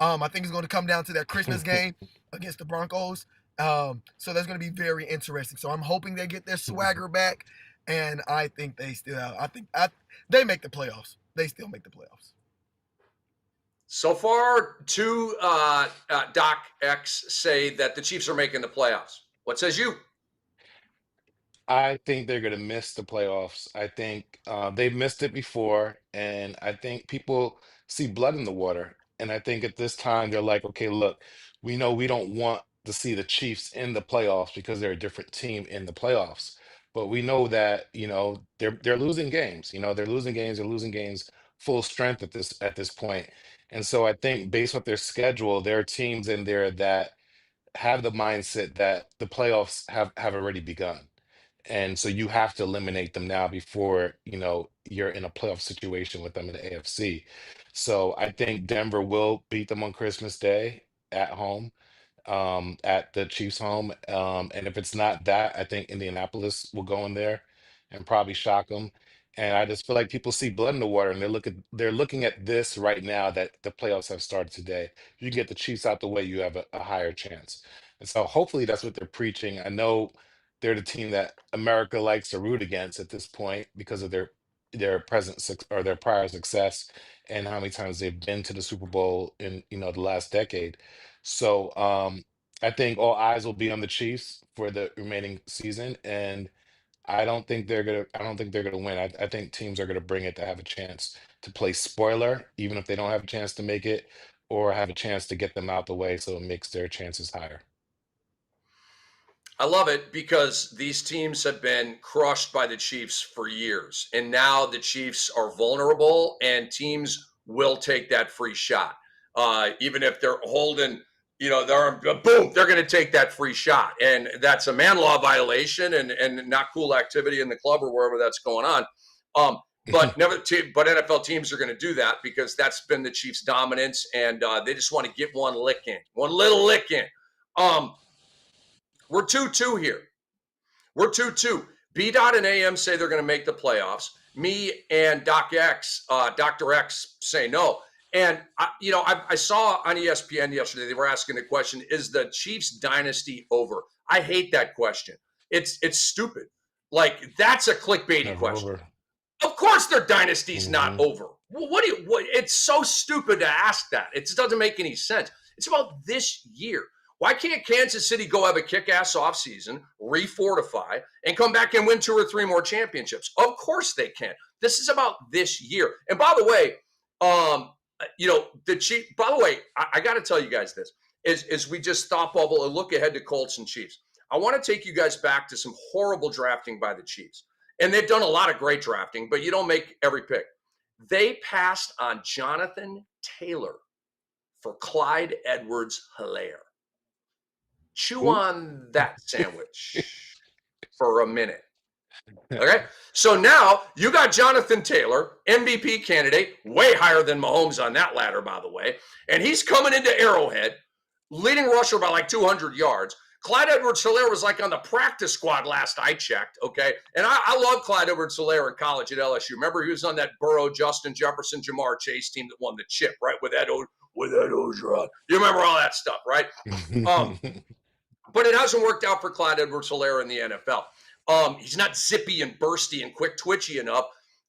I think it's going to come down to that Christmas game against the Broncos. So that's going to be very interesting. So I'm hoping they get their swagger back, and I think they still have. They make the playoffs. They still make the playoffs. So far, two Doc X say that the Chiefs are making the playoffs. What says you? I think they're going to miss the playoffs. I think they've missed it before, and I think people see blood in the water. And I think at this time they're like, okay, look, we know we don't want to see the Chiefs in the playoffs because they're a different team in the playoffs. But we know that they're losing games. They're losing games. They're losing games full strength at this point. And so I think based on their schedule, there are teams in there that have the mindset that the playoffs have already begun. And so you have to eliminate them now before, you're in a playoff situation with them in the AFC. So I think Denver will beat them on Christmas Day at home, at the Chiefs' home. And if it's not that, I think Indianapolis will go in there and probably shock them. And I just feel like people see blood in the water, and they're looking at this right now that the playoffs have started today. If you can get the Chiefs out the way, you have a higher chance. And so hopefully that's what they're preaching. I know they're the team that America likes to root against at this point because of their or their prior success and how many times they've been to the Super Bowl in the last decade. So I think all eyes will be on the Chiefs for the remaining season, and I don't think they're gonna win. I think teams are gonna bring it to have a chance to play spoiler, even if they don't have a chance to make it, or have a chance to get them out the way so it makes their chances higher. I love it because these teams have been crushed by the Chiefs for years. And now the Chiefs are vulnerable and teams will take that free shot. Even if they're holding, they're boom, they're going to take that free shot. And that's a man law violation and not cool activity in the club or wherever that's going on. But NFL teams are going to do that because that's been the Chiefs' dominance. And they just want to get one little lick in. We're 2-2 here. We're 2-2. B-Dot and AM say they're going to make the playoffs. Me and Dr. X say no. And, I saw on ESPN yesterday, they were asking the question, is the Chiefs dynasty over? I hate that question. It's stupid. Like, that's a clickbaity Never question. over. Of course their dynasty's not over. What it's so stupid to ask that. It just doesn't make any sense. It's about this year. Why can't Kansas City go have a kick-ass offseason, refortify, and come back and win 2 or 3 more championships? Of course they can. This is about this year. And by the way, the Chiefs, by the way, I got to tell you guys this, is we just thought bubble and look ahead to Colts and Chiefs. I want to take you guys back to some horrible drafting by the Chiefs. And they've done a lot of great drafting, but you don't make every pick. They passed on Jonathan Taylor for Clyde Edwards-Helaire. Chew on that sandwich for a minute. Okay? So now you got Jonathan Taylor, MVP candidate, way higher than Mahomes on that ladder, by the way. And he's coming into Arrowhead, leading rusher by like 200 yards. Clyde Edwards-Helaire was like on the practice squad last I checked, okay? And I love Clyde Edwards-Helaire in college at LSU. Remember, he was on that Burrow, Justin Jefferson, Jamar Chase team that won the chip, right? With that Ogeron. You remember all that stuff, right? But it hasn't worked out for Clyde Edwards-Helaire in the NFL. He's not zippy and bursty and quick twitchy enough.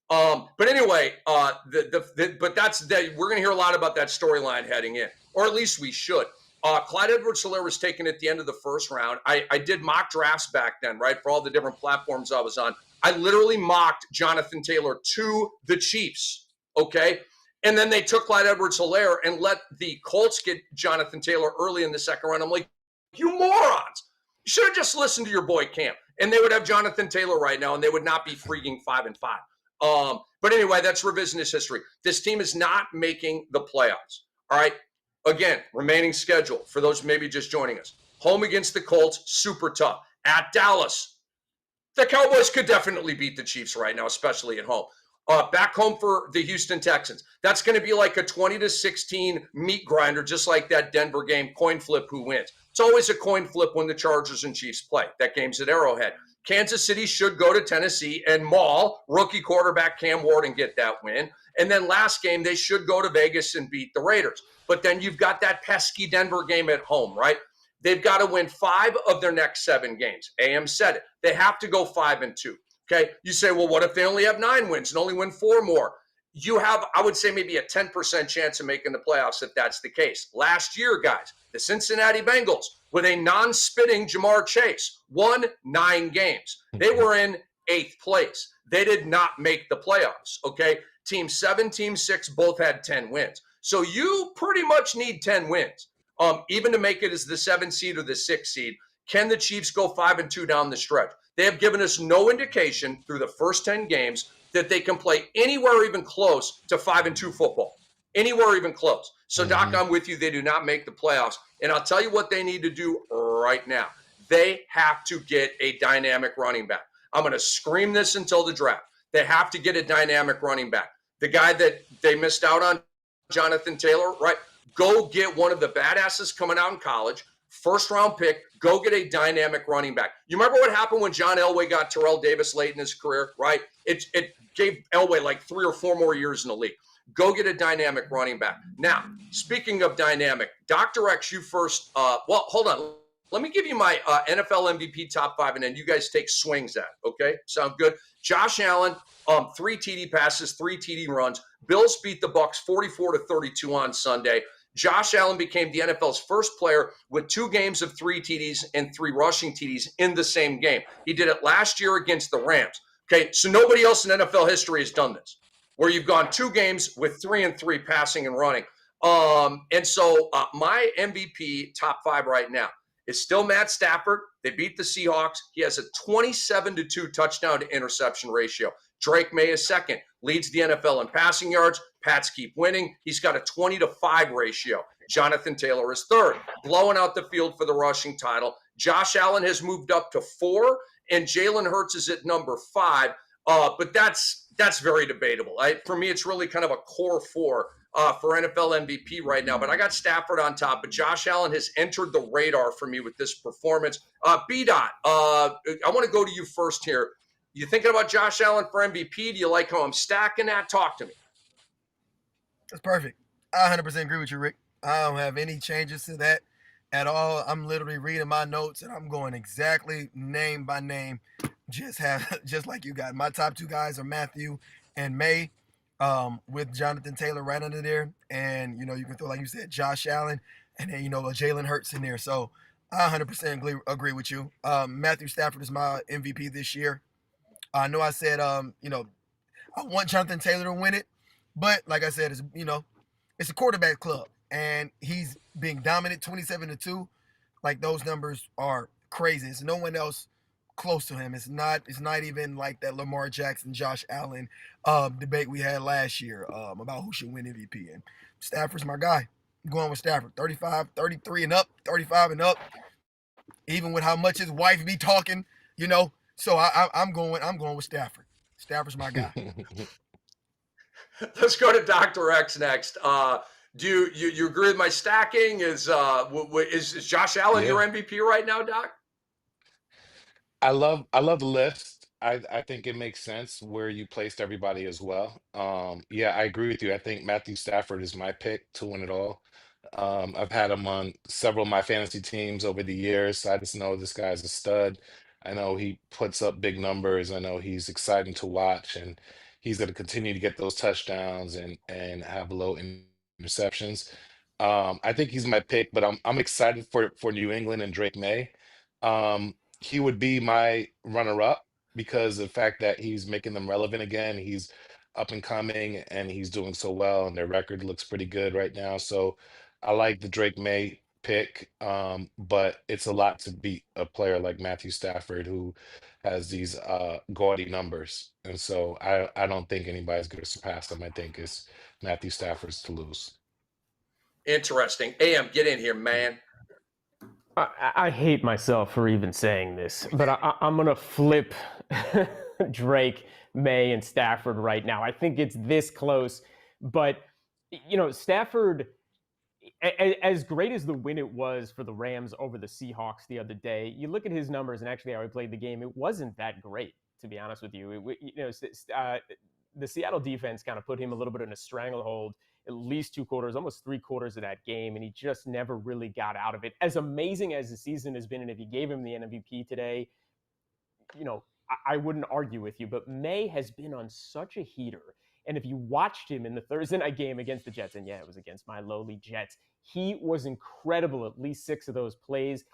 But anyway, but we're going to hear a lot about that storyline heading in, or at least we should. Clyde Edwards-Helaire was taken at the end of the first round. I did mock drafts back then, right, for all the different platforms I was on. I literally mocked Jonathan Taylor to the Chiefs, okay? And then they took Clyde Edwards-Helaire and let the Colts get Jonathan Taylor early in the second round. I'm like, you morons. You should have just listened to your boy Cam. And they would have Jonathan Taylor right now, and they would not be freaking 5-5. But anyway, that's revisionist history. This team is not making the playoffs. All right. Again, remaining schedule for those maybe just joining us. Home against the Colts, super tough. At Dallas, the Cowboys could definitely beat the Chiefs right now, especially at home. Back home for the Houston Texans. That's going to be like a 20-16 meat grinder, just like that Denver game, coin flip who wins. It's always a coin flip when the Chargers and Chiefs play. That game's at Arrowhead. Kansas City should go to Tennessee and maul rookie quarterback Cam Ward and get that win. And then last game, they should go to Vegas and beat the Raiders. But then you've got that pesky Denver game at home, right? They've got to win 5 of their next 7 games. AM said it. They have to go 5-2. Okay. You say, well, what if they only have 9 wins and only win 4 more? You have, I would say, maybe a 10% chance of making the playoffs if that's the case. Last year, guys, the Cincinnati Bengals with a non-spitting Jamar Chase won 9 games. They were in 8th place. They did not make the playoffs. Okay. Team 7, Team 6 both had 10 wins. So you pretty much need 10 wins. Even to make it as the 7th seed or the 6th seed. Can the Chiefs go 5-2 down the stretch? They have given us no indication through the first 10 games that they can play anywhere even close to 5-2 football. Anywhere even close. So, Doc, I'm with you. They do not make the playoffs. And I'll tell you what they need to do right now. They have to get a dynamic running back. I'm going to scream this until the draft. They have to get a dynamic running back. The guy that they missed out on, Jonathan Taylor, right? Go get one of the badasses coming out in college, first-round pick, go get a dynamic running back. You remember what happened when John Elway got Terrell Davis late in his career, right? It gave Elway like 3 or 4 more years in the league. Go get a dynamic running back. Now, speaking of dynamic, Dr. X, you first. Well, hold on. Let me give you my NFL MVP top 5, and then you guys take swings at it, okay? Sound good? Josh Allen, 3 TD passes, 3 TD runs. Bills beat the Bucks 44-32 on Sunday. Josh Allen became the NFL's first player with 2 games of 3 TDs and 3 rushing TDs in the same game. He did it last year against the Rams. Okay, so nobody else in NFL history has done this, where you've gone 2 games with 3 and 3 passing and running. And so my MVP top 5 right now is still Matt Stafford. They beat the Seahawks. He has a 27-2 touchdown to interception ratio. Drake May is second, leads the NFL in passing yards. Pats keep winning. He's got a 20-5 ratio. Jonathan Taylor is third, blowing out the field for the rushing title. Josh Allen has moved up to 4, and Jalen Hurts is at number 5. But that's very debatable. For me, it's really kind of a core 4 for NFL MVP right now. But I got Stafford on top. But Josh Allen has entered the radar for me with this performance. B-Dot, I want to go to you first here. You thinking about Josh Allen for MVP? Do you like how I'm stacking that? Talk to me. That's perfect. I 100% agree with you, Rick. I don't have any changes to that at all. I'm literally reading my notes, and I'm going exactly name by name. Just like you got. My top 2 guys are Matthew and May, with Jonathan Taylor right under there. And, you can throw, like you said, Josh Allen, and then, Jalen Hurts in there. So I 100% agree with you. Matthew Stafford is my MVP this year. I know I said, I want Jonathan Taylor to win it. But like I said, it's a quarterback club. And he's being dominant 27-2. Like, those numbers are crazy. There's no one else close to him. It's not even like that Lamar Jackson, Josh Allen debate we had last year about who should win MVP. And Stafford's my guy. I'm going with Stafford. 35, 33 and up, 35 and up. Even with how much his wife be talking, So I'm going with Stafford. Stafford's my guy. Let's go to Dr. X next. Do you agree with my stacking? Is Josh Allen your MVP right now, Doc? I love the list. I think it makes sense where you placed everybody as well. Yeah, I agree with you. I think Matthew Stafford is my pick to win it all. I've had him on several of my fantasy teams over the years, so I just know this guy's a stud. I know he puts up big numbers. I know he's exciting to watch, and he's going to continue to get those touchdowns and have low interceptions. I think he's my pick, but I'm excited for New England and Drake May. He would be my runner-up because of the fact that he's making them relevant again. He's up and coming and he's doing so well, and their record looks pretty good right now. So I like the Drake May pick, but it's a lot to beat a player like Matthew Stafford who has these gaudy numbers. And so I don't think anybody's going to surpass him. I think it's Matthew Stafford's to lose. Interesting. AM, get in here, man. I hate myself for even saying this, but I'm going to flip Drake, May, and Stafford right now. I think it's this close, but, Stafford, as great as the win it was for the Rams over the Seahawks the other day, you look at his numbers and actually how he played the game, it wasn't that great, to be honest with you. The Seattle defense kind of put him a little bit in a stranglehold at least 2 quarters, almost 3 quarters of that game, and he just never really got out of it. As amazing as the season has been, and if you gave him the MVP today, I wouldn't argue with you, but May has been on such a heater. And if you watched him in the Thursday night game against the Jets, and yeah, it was against my lowly Jets, he was incredible at least 6 of those plays.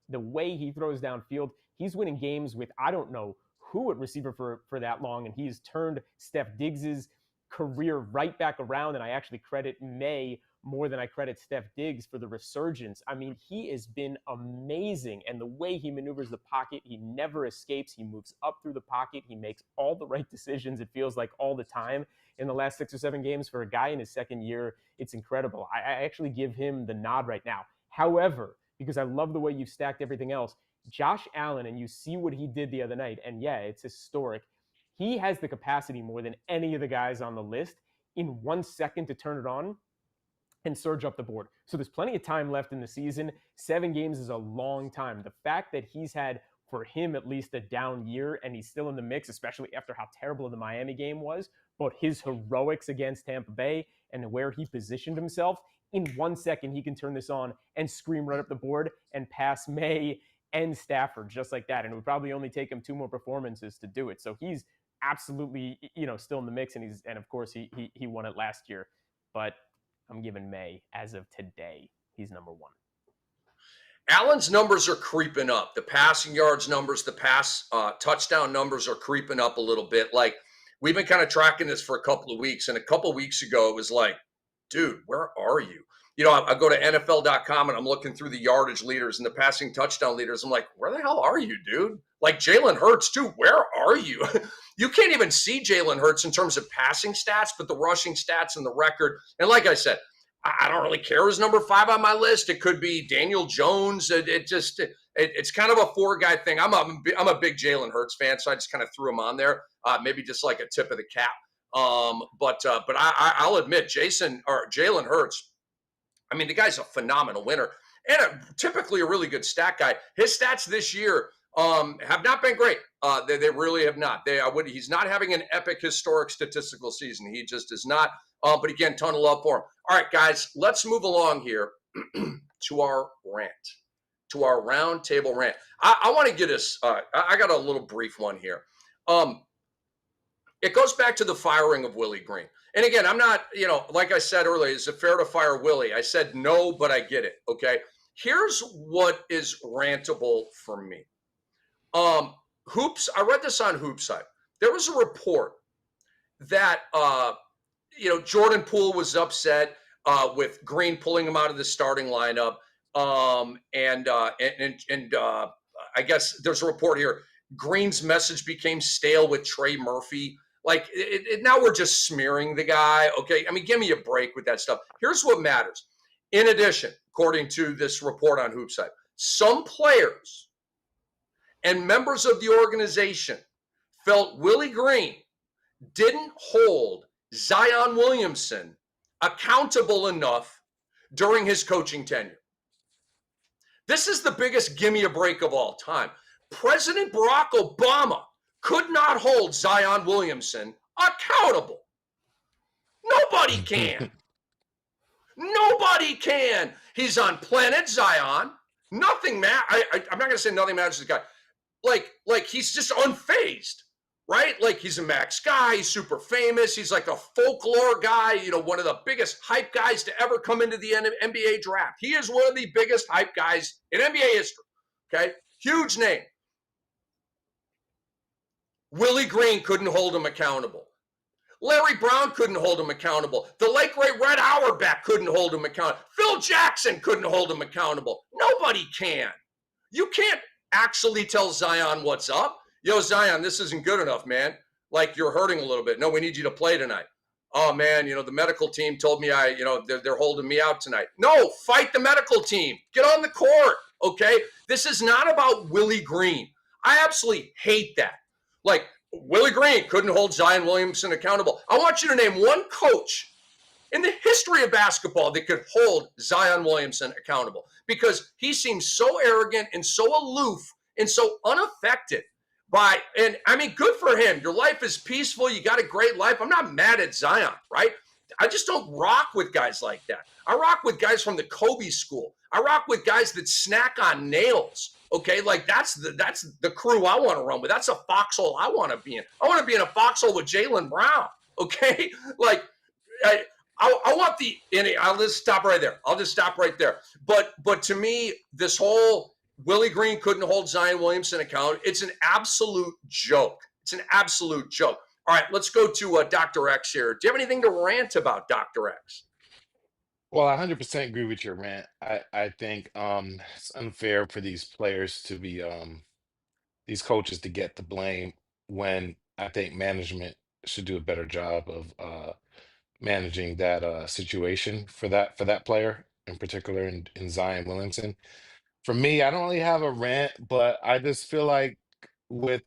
The way he throws downfield, he's winning games with I don't know who at receiver for that long, and he's turned Steph Diggs's career right back around, and I actually credit May more than I credit Steph Diggs for the resurgence. I mean, he has been amazing, and the way he maneuvers the pocket, he never escapes. He moves up through the pocket. He makes all the right decisions, it feels like, all the time. In the last 6 or 7 games for a guy in his second year, it's incredible. I actually give him the nod right now. However, because I love the way you've stacked everything else, Josh Allen, and you see what he did the other night, and yeah, it's historic. He has the capacity more than any of the guys on the list in 1 second to turn it on and surge up the board. So there's plenty of time left in the season. 7 games is a long time. The fact that he's had, for him at least, a down year and he's still in the mix, especially after how terrible the Miami game was, but his heroics against Tampa Bay and where he positioned himself, in 1 second he can turn this on and scream right up the board and pass May and Stafford just like that. And it would probably only take him 2 more performances to do it. So he's absolutely, still in the mix, and of course he won it last year, but I'm giving May as of today. He's number 1. Allen's numbers are creeping up. The passing yards numbers, the pass touchdown numbers are creeping up a little bit. Like, we've been kind of tracking this for a couple of weeks, and a couple of weeks ago it was like, dude, where are you? I go to NFL.com and I'm looking through the yardage leaders and the passing touchdown leaders. I'm like, where the hell are you, dude? Like, Jalen Hurts, too, where are you? You can't even see Jalen Hurts in terms of passing stats, but the rushing stats and the record. And like I said, I don't really care who's number 5 on my list. It could be Daniel Jones. It's kind of a 4-guy thing. I'm a big Jalen Hurts fan, so I just kind of threw him on there, maybe just like a tip of the cap. But I'll admit, Jalen Hurts, I mean, the guy's a phenomenal winner and typically a really good stat guy. His stats this year have not been great. They really have not. He's not having an epic historic statistical season. He just is not. But again, ton of love for him. All right, guys, let's move along here to our rant, to our round table rant. I want to get us. I got a little brief one here. It goes back to the firing of Willie Green. And again, I'm not, like I said earlier, is it fair to fire Willie? I said no, but I get it. Okay. Here's what is rantable for me. Hoops. I read this on Hoopside. There was a report that, Jordan Poole was upset with Green pulling him out of the starting lineup. And I guess there's a report here. Green's message became stale with Trey Murphy. Like, now we're just smearing the guy. Okay. I mean, give me a break with that stuff. Here's what matters. In addition, according to this report on Hoopside, some players and members of the organization felt Willie Green didn't hold Zion Williamson accountable enough during his coaching tenure. This is the biggest gimme a break of all time. President Barack Obama could not hold Zion Williamson accountable. Nobody can. Nobody can. He's on planet Zion. Nothing matters. I'm not going to say nothing matters to this guy. Like he's just unfazed, right? Like, he's a max guy. He's super famous. He's like a folklore guy, one of the biggest hype guys to ever come into the NBA draft. He is one of the biggest hype guys in NBA history, okay? Huge name. Willie Green couldn't hold him accountable. Larry Brown couldn't hold him accountable. The late great Red Auerbach couldn't hold him accountable. Phil Jackson couldn't hold him accountable. Nobody can. You can't actually tell Zion what's up. Yo, Zion, this isn't good enough, man. Like, you're hurting a little bit. No, we need you to play tonight. Oh, man, the medical team told me they're holding me out tonight. No, fight the medical team. Get on the court, okay? This is not about Willie Green. I absolutely hate that. Like, Willie Green couldn't hold Zion Williamson accountable. I want you to name one coach in the history of basketball that could hold Zion Williamson accountable, because he seems so arrogant and so aloof and so unaffected by, and I mean, good for him. Your life is peaceful. You got a great life. I'm not mad at Zion, right? I just don't rock with guys like that. I rock with guys from the Kobe school. I rock with guys that snack on nails. Okay, like that's the crew I want to run with. That's a foxhole I want to be in. I want to be in a foxhole with Jaylen Brown. Okay, like I want I'll just stop right there. I'll just stop right there. But to me, this whole Willie Green couldn't hold Zion Williamson accountable. It's an absolute joke. It's an absolute joke. All right, let's go to Dr. X here. Do you have anything to rant about, Dr. X? Well, I 100% agree with your rant. I think it's unfair for these players to be these coaches to get the blame when I think management should do a better job of managing that situation for that player in particular in Zion Williamson. For me, I don't really have a rant, but I just feel like with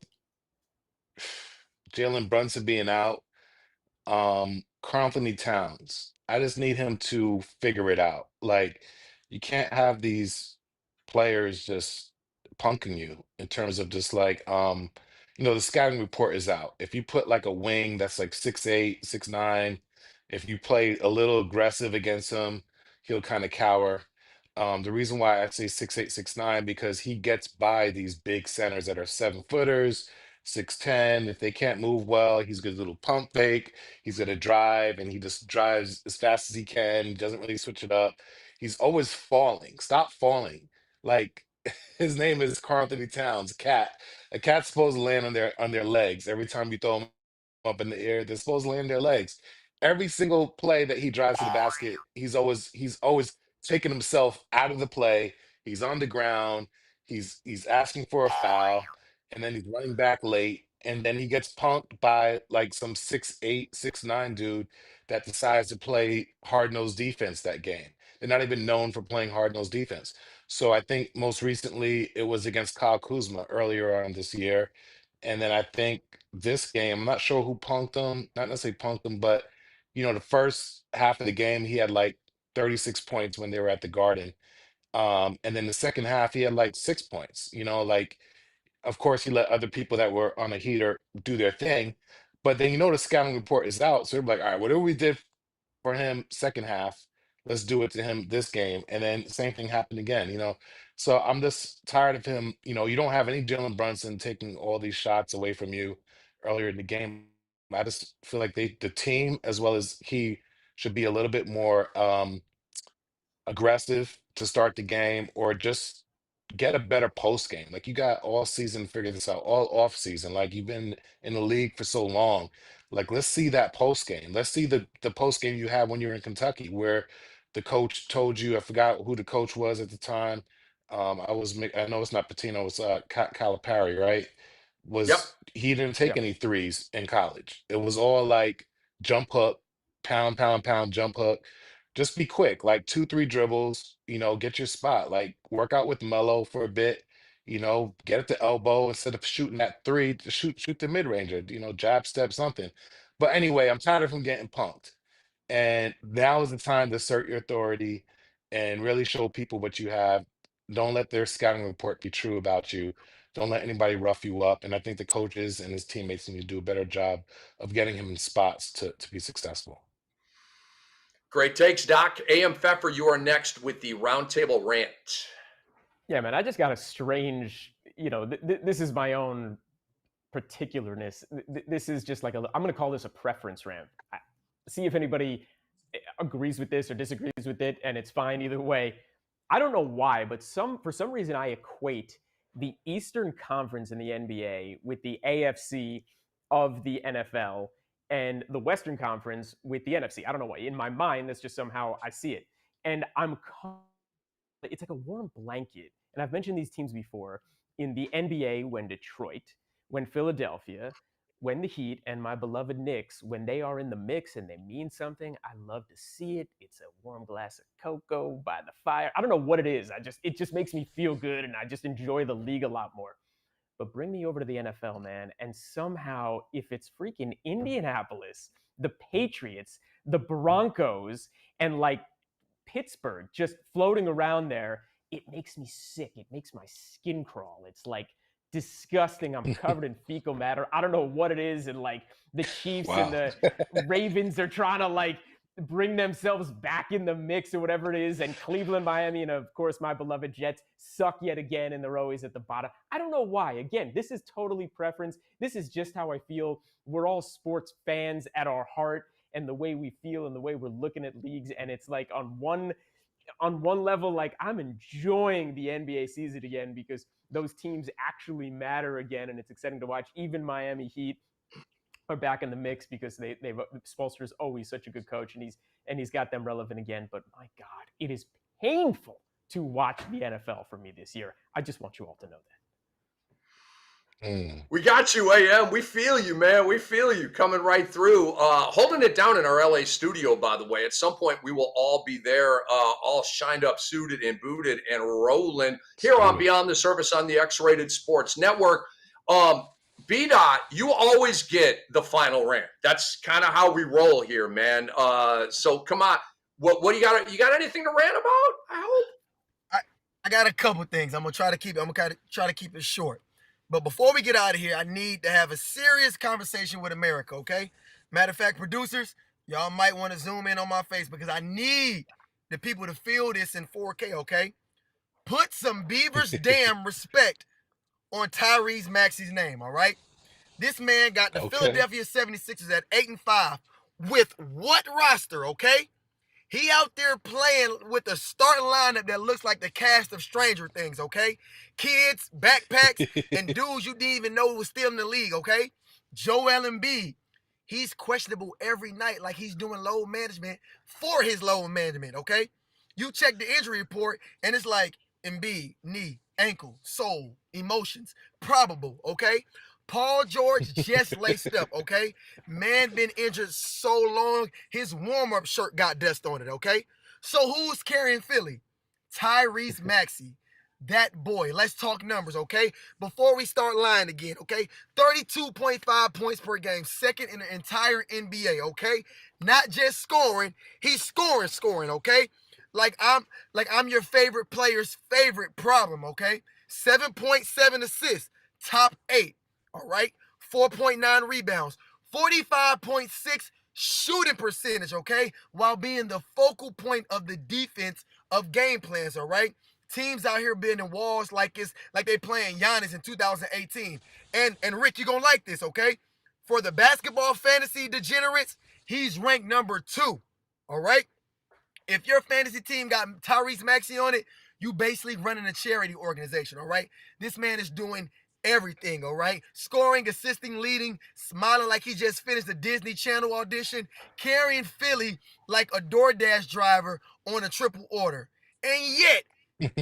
Jalen Brunson being out, Karl Anthony Towns, I just need him to figure it out. Like, you can't have these players just punking you in terms of just like the scouting report is out. If you put like a wing that's like 6'8", 6'9", if you play a little aggressive against him, he'll kind of cower. The reason why I say 6'8", 6'9", because he gets by these big centers that are 7-footers, 6'10". If they can't move well, he's got a little pump fake. He's gonna drive, and he just drives as fast as he can. He doesn't really switch it up. He's always falling. Stop falling. Like, his name is Karl Anthony Towns, cat. A cat's supposed to land on their legs every time you throw them up in the air. They're supposed to land their legs. Every single play that he drives to the basket, he's always taking himself out of the play. He's on the ground. He's asking for a foul, and then he's running back late, and then he gets punked by like some 6'8", 6'9" dude that decides to play hard-nosed defense that game. They're not even known for playing hard-nosed defense. So I think most recently it was against Kyle Kuzma earlier on this year. And then I think this game, I'm not sure who punked him, not necessarily punked him, but the first half of the game, he had like 36 points when they were at the Garden. And then the second half, he had like 6 points. Like, of course, he let other people that were on a heater do their thing. But then the scouting report is out. So they're like, all right, whatever we did for him second half, let's do it to him this game. And then same thing happened again. So I'm just tired of him. You don't have any Jalen Brunson taking all these shots away from you earlier in the game. I just feel like the team as well as he should be a little bit more aggressive to start the game, or just get a better post game. Like, you got all season to figure this out, all off season. Like, you've been in the league for so long. Like, let's see that post game. Let's see the post game you had when you were in Kentucky, where the coach told you, I forgot who the coach was at the time. I know it's not Patino, it's Calipari, right? Yep. He didn't take any threes in college. It was all like jump hook, pound, pound, pound, jump hook. Just be quick, like 2, 3 dribbles, get your spot. Like, work out with Melo for a bit, get at the elbow instead of shooting that three, to shoot the mid-ranger, jab step something. But anyway, I'm tired of him getting punked. And now is the time to assert your authority and really show people what you have. Don't let their scouting report be true about you. Don't let anybody rough you up. And I think the coaches and his teammates need to do a better job of getting him in spots to be successful. Great takes, Doc. AM Pfeffer, you are next with the Roundtable Rant. Yeah, man, I just got a strange, this is my own particularness. This is just like I'm going to call this a preference rant. See if anybody agrees with this or disagrees with it, and it's fine either way. I don't know why, but for some reason I equate the Eastern Conference in the NBA with the AFC of the NFL and the Western Conference with the NFC. I don't know why. In my mind, that's just somehow I see it. And it's like a warm blanket. And I've mentioned these teams before in the NBA when Detroit, when Philadelphia, when the Heat, and my beloved Knicks, when they are in the mix and they mean something, I love to see it. It's a warm glass of cocoa by the fire. I don't know what it is. It just makes me feel good, and I just enjoy the league a lot more. But bring me over to the NFL, man. And somehow, if it's freaking Indianapolis, the Patriots, the Broncos, and like Pittsburgh just floating around there, it makes me sick. It makes my skin crawl. It's like disgusting. I'm covered in fecal matter. I don't know what it is. And like the Chiefs and the Ravens are trying to like bring themselves back in the mix or whatever it is. And Cleveland, Miami, and of course my beloved Jets suck yet again, and they're always at the bottom. I don't know why. Again, this is totally preference. This is just how I feel. We're all sports fans at our heart, and the way we feel and the way we're looking at leagues. And it's like on one level, like I'm enjoying the NBA season again because those teams actually matter again, and it's exciting to watch. Even Miami Heat are back in the mix because they've Spoelstra's always such a good coach, and he's got them relevant again. But my God, it is painful to watch the NFL for me this year. I just want you all to know that. We got you, AM. We feel you, man. We feel you coming right through. Holding it down in our LA studio, by the way. At some point, we will all be there, all shined up, suited and booted and rolling here on Beyond the Surface on the X-Rated Sports Network. B-Dot, you always get the final rant. That's kind of how we roll here, man. So come on. What do you got? You got anything to rant about? I hope. I got a couple things. I'm gonna try to keep it short. But before we get out of here, I need to have a serious conversation with America, okay? Matter of fact, producers, y'all might want to zoom in on my face because I need the people to feel this in 4K, okay? Put some Beavers damn respect on Tyrese Maxey's name, all right? This man got the Philadelphia 76ers at 8-5 with what roster, okay? He out there playing with a starting lineup that looks like the cast of Stranger Things, okay? Kids, backpacks, and dudes you didn't even know was still in the league, okay? Joel Embiid, he's questionable every night like he's doing load management for his load management, okay? You check the injury report, and it's like Embiid, knee, ankle, soul, emotions, probable, okay? Paul George just laced up, okay? Man been injured so long, his warm-up shirt got dust on it, okay? So who's carrying Philly? Tyrese Maxey, that boy. Let's talk numbers, okay? Before we start lying again, okay? 32.5 points per game, second in the entire NBA, okay? Not just scoring, he's scoring, okay? Like I'm your favorite player's favorite problem, okay? 7.7 assists, top 8. All right, 4.9 rebounds, 45.6 shooting percentage, okay, while being the focal point of the defense of game plans, all right? Teams out here building walls like they playing Giannis in 2018. And Rick, you're going to like this, okay? For the basketball fantasy degenerates, he's ranked number 2, all right? If your fantasy team got Tyrese Maxey on it, you basically running a charity organization, all right? This man is doing everything, all right? Scoring, assisting, leading, smiling like he just finished a Disney Channel audition, carrying Philly like a DoorDash driver on a triple order. And yet,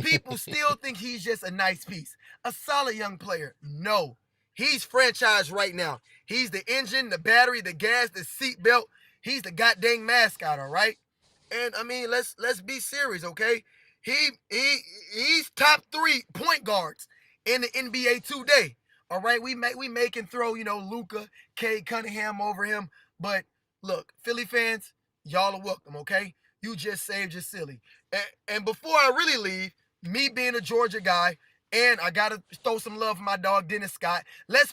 people still think he's just a nice piece. A solid young player. No. He's franchised right now. He's the engine, the battery, the gas, the seatbelt. He's the goddamn mascot, all right? And I mean, let's be serious, okay? He's top 3 point guards in the NBA today. All right, we can throw, Luka, Cade Cunningham over him. But look, Philly fans, y'all are welcome, okay? You just saved your silly. And before I really leave, me being a Georgia guy, and I gotta throw some love for my dog Dennis Scott. Let's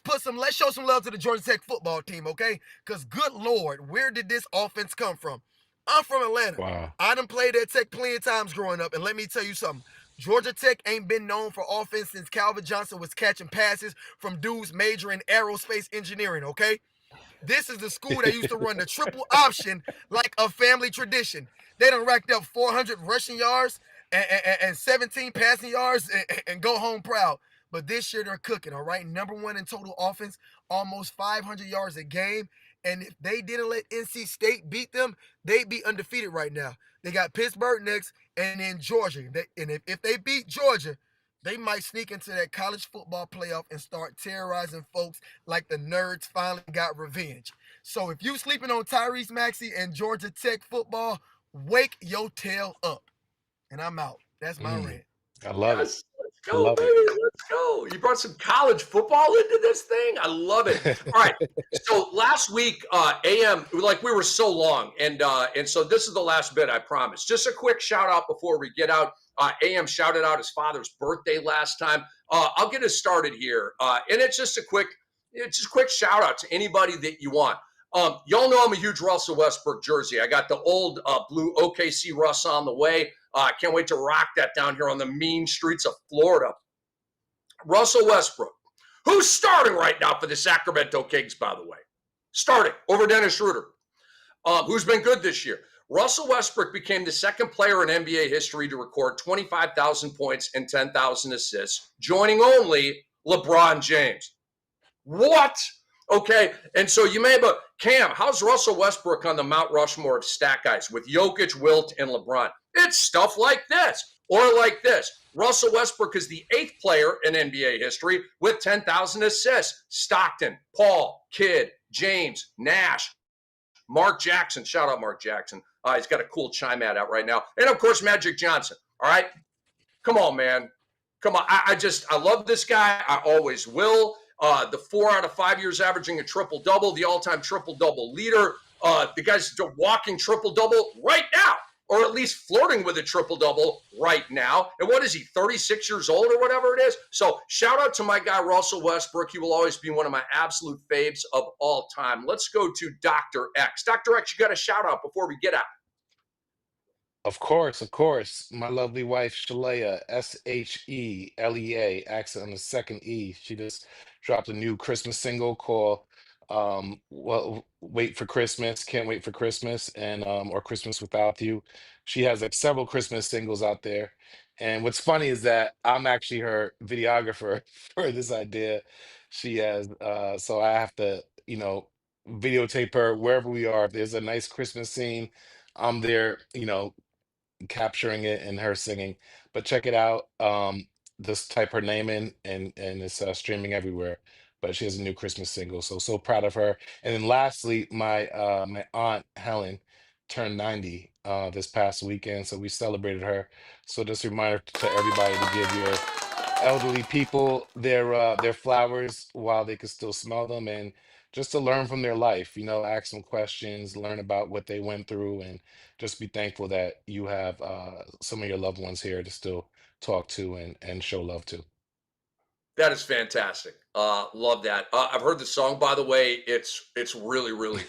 show some love to the Georgia Tech football team, okay? Because good Lord, where did this offense come from? I'm from Atlanta. Wow. I done played at Tech plenty of times growing up, and let me tell you something. Georgia Tech ain't been known for offense since Calvin Johnson was catching passes from dudes majoring in aerospace engineering, okay? This is the school that used to run the triple option like a family tradition. They done racked up 400 rushing yards and 17 passing yards and go home proud. but this year they're cooking, all right? Number 1 in total offense, almost 500 yards a game. And if they didn't let NC State beat them, they'd be undefeated right now. They got Pittsburgh next and then Georgia. And if they beat Georgia, they might sneak into that college football playoff and start terrorizing folks like the nerds finally got revenge. So if you sleeping on Tyrese Maxey and Georgia Tech football, wake your tail up. And I'm out. That's my rant. I love it. Yes, let's I go, love baby. it. Let's go. You brought some college football into this thing. I love it. All right. So last week, AM, like we were so long, and so this is the last bit, I promise. Just a quick shout out before we get out. AM shouted out his father's birthday last time. I'll get us started here, and it's just a quick shout out to anybody that you want. Y'all know I'm a huge Russell Westbrook jersey. I got the old blue OKC Russ on the way. I can't wait to rock that down here on the mean streets of Florida. Russell Westbrook, who's starting right now for the Sacramento Kings, by the way. Starting over Dennis Schroeder, who's been good this year. Russell Westbrook became the second player in NBA history to record 25,000 points and 10,000 assists, joining only LeBron James. What? Okay, and so you may have Cam, how's Russell Westbrook on the Mount Rushmore of stat guys with Jokic, Wilt, and LeBron? It's stuff like this or like this. Russell Westbrook is the 8th player in NBA history with 10,000 assists. Stockton, Paul, Kidd, James, Nash, Mark Jackson. Shout out Mark Jackson. He's got a cool chime ad out right now. And, of course, Magic Johnson. All right? Come on, man. Come on. I love this guy. I always will. The 4 out of 5 years averaging a triple-double, the all-time triple-double leader. The guy's walking triple-double right now, or at least flirting with a triple-double right now. And what is he, 36 years old or whatever it is? So shout out to my guy, Russell Westbrook. He will always be one of my absolute faves of all time. Let's go to Dr. X. Dr. X, you got a shout-out before we get out. Of course. My lovely wife, Shalea, Shelea, accent on the second E. She just dropped a new Christmas single called Wait for Christmas, Can't Wait for Christmas, and or Christmas Without You. She has like several Christmas singles out there. And what's funny is that I'm actually her videographer for this idea. She has so I have to, videotape her wherever we are. If there's a nice Christmas scene, I'm there, capturing it and her singing. But check it out. Just type her name in, and it's streaming everywhere. But she has a new Christmas single, so proud of her. And then lastly, my aunt Helen turned 90 this past weekend, so we celebrated her. So just a reminder to everybody to give your elderly people their flowers while they can still smell them, and just to learn from their life, ask them questions, learn about what they went through, and just be thankful that you have some of your loved ones here to still talk to and show love to. That is fantastic. Love that. I've heard the song, by the way. It's really, really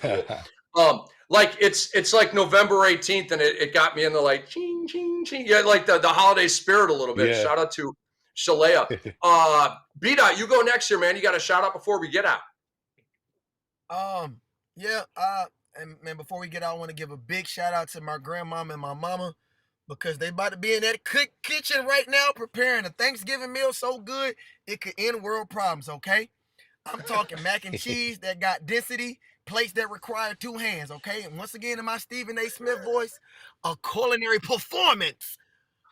cool. Like it's like November 18th, and it got me in the like ching ching ching. Yeah, like the holiday spirit a little bit. Yeah. Shout out to Shalea. B-Dot, you go next here, man. You got a shout out before we get out. And man, before we get out, I want to give a big shout out to my grandmama and my mama, because they about to be in that kitchen right now preparing a Thanksgiving meal so good it could end world problems, okay? I'm talking mac and cheese that got density, plates that require 2 hands, okay? And once again, in my Stephen A. Smith voice, a culinary performance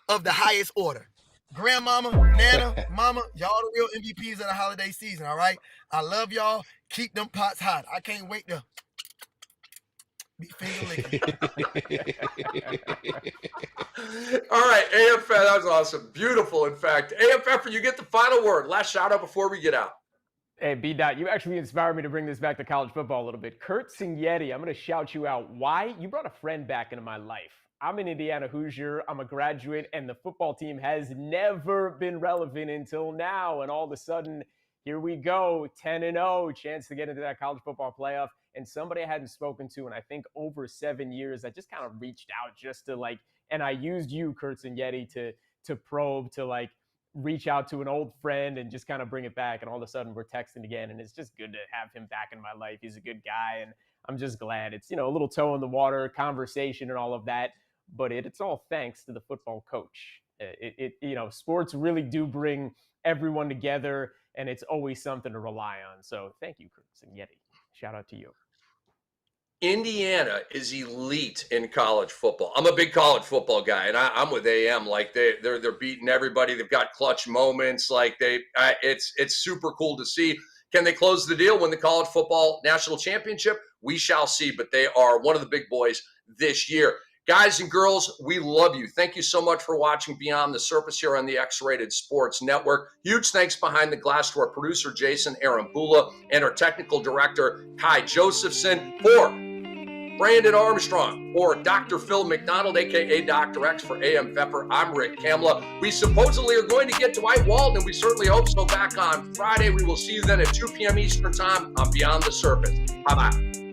of the highest order. Grandmama, Nana, Mama, y'all the real MVPs of the holiday season, all right? I love y'all. Keep them pots hot. I can't wait to be finger licking. All right, AFF, that was awesome. Beautiful, in fact. AFF, you get the final word. Last shout out before we get out. Hey, B-Dot, you actually inspired me to bring this back to college football a little bit. Kurt Signetti, I'm going to shout you out. Why? You brought a friend back into my life. I'm an Indiana Hoosier. I'm a graduate, and the football team has never been relevant until now. And all of a sudden, here we go, 10-0, chance to get into that college football playoff. And somebody I hadn't spoken to in, I think, over 7 years, I just kind of reached out just to and I used you, Kurt Signetti, to probe, to reach out to an old friend and just kind of bring it back. And all of a sudden we're texting again, and it's just good to have him back in my life. He's a good guy, and I'm just glad. It's, a little toe in the water conversation and all of that, but it's all thanks to the football coach. Sports really do bring everyone together, and it's always something to rely on. So thank you, Chris and Yeti. Shout out to you. Indiana is elite in college football. I'm a big college football guy, and I'm with AM. Like they're beating everybody. They've got clutch moments. Like it's super cool to see. Can they close the deal, win the college football national championship? We shall see. But they are one of the big boys this year. Guys and girls, we love you. Thank you so much for watching Beyond the Surface here on the X-Rated Sports Network. Huge thanks behind the glass to our producer, Jason Arambula, and our technical director, Kai Josephson. For Brandon Armstrong, or Dr. Phil McDonald, a.k.a. Dr. X for AM Pfeffer, I'm Rick Kamla. We supposedly are going to get Dwight Walton, and we certainly hope so, back on Friday. We will see you then at 2 p.m. Eastern Time on Beyond the Surface. Bye-bye.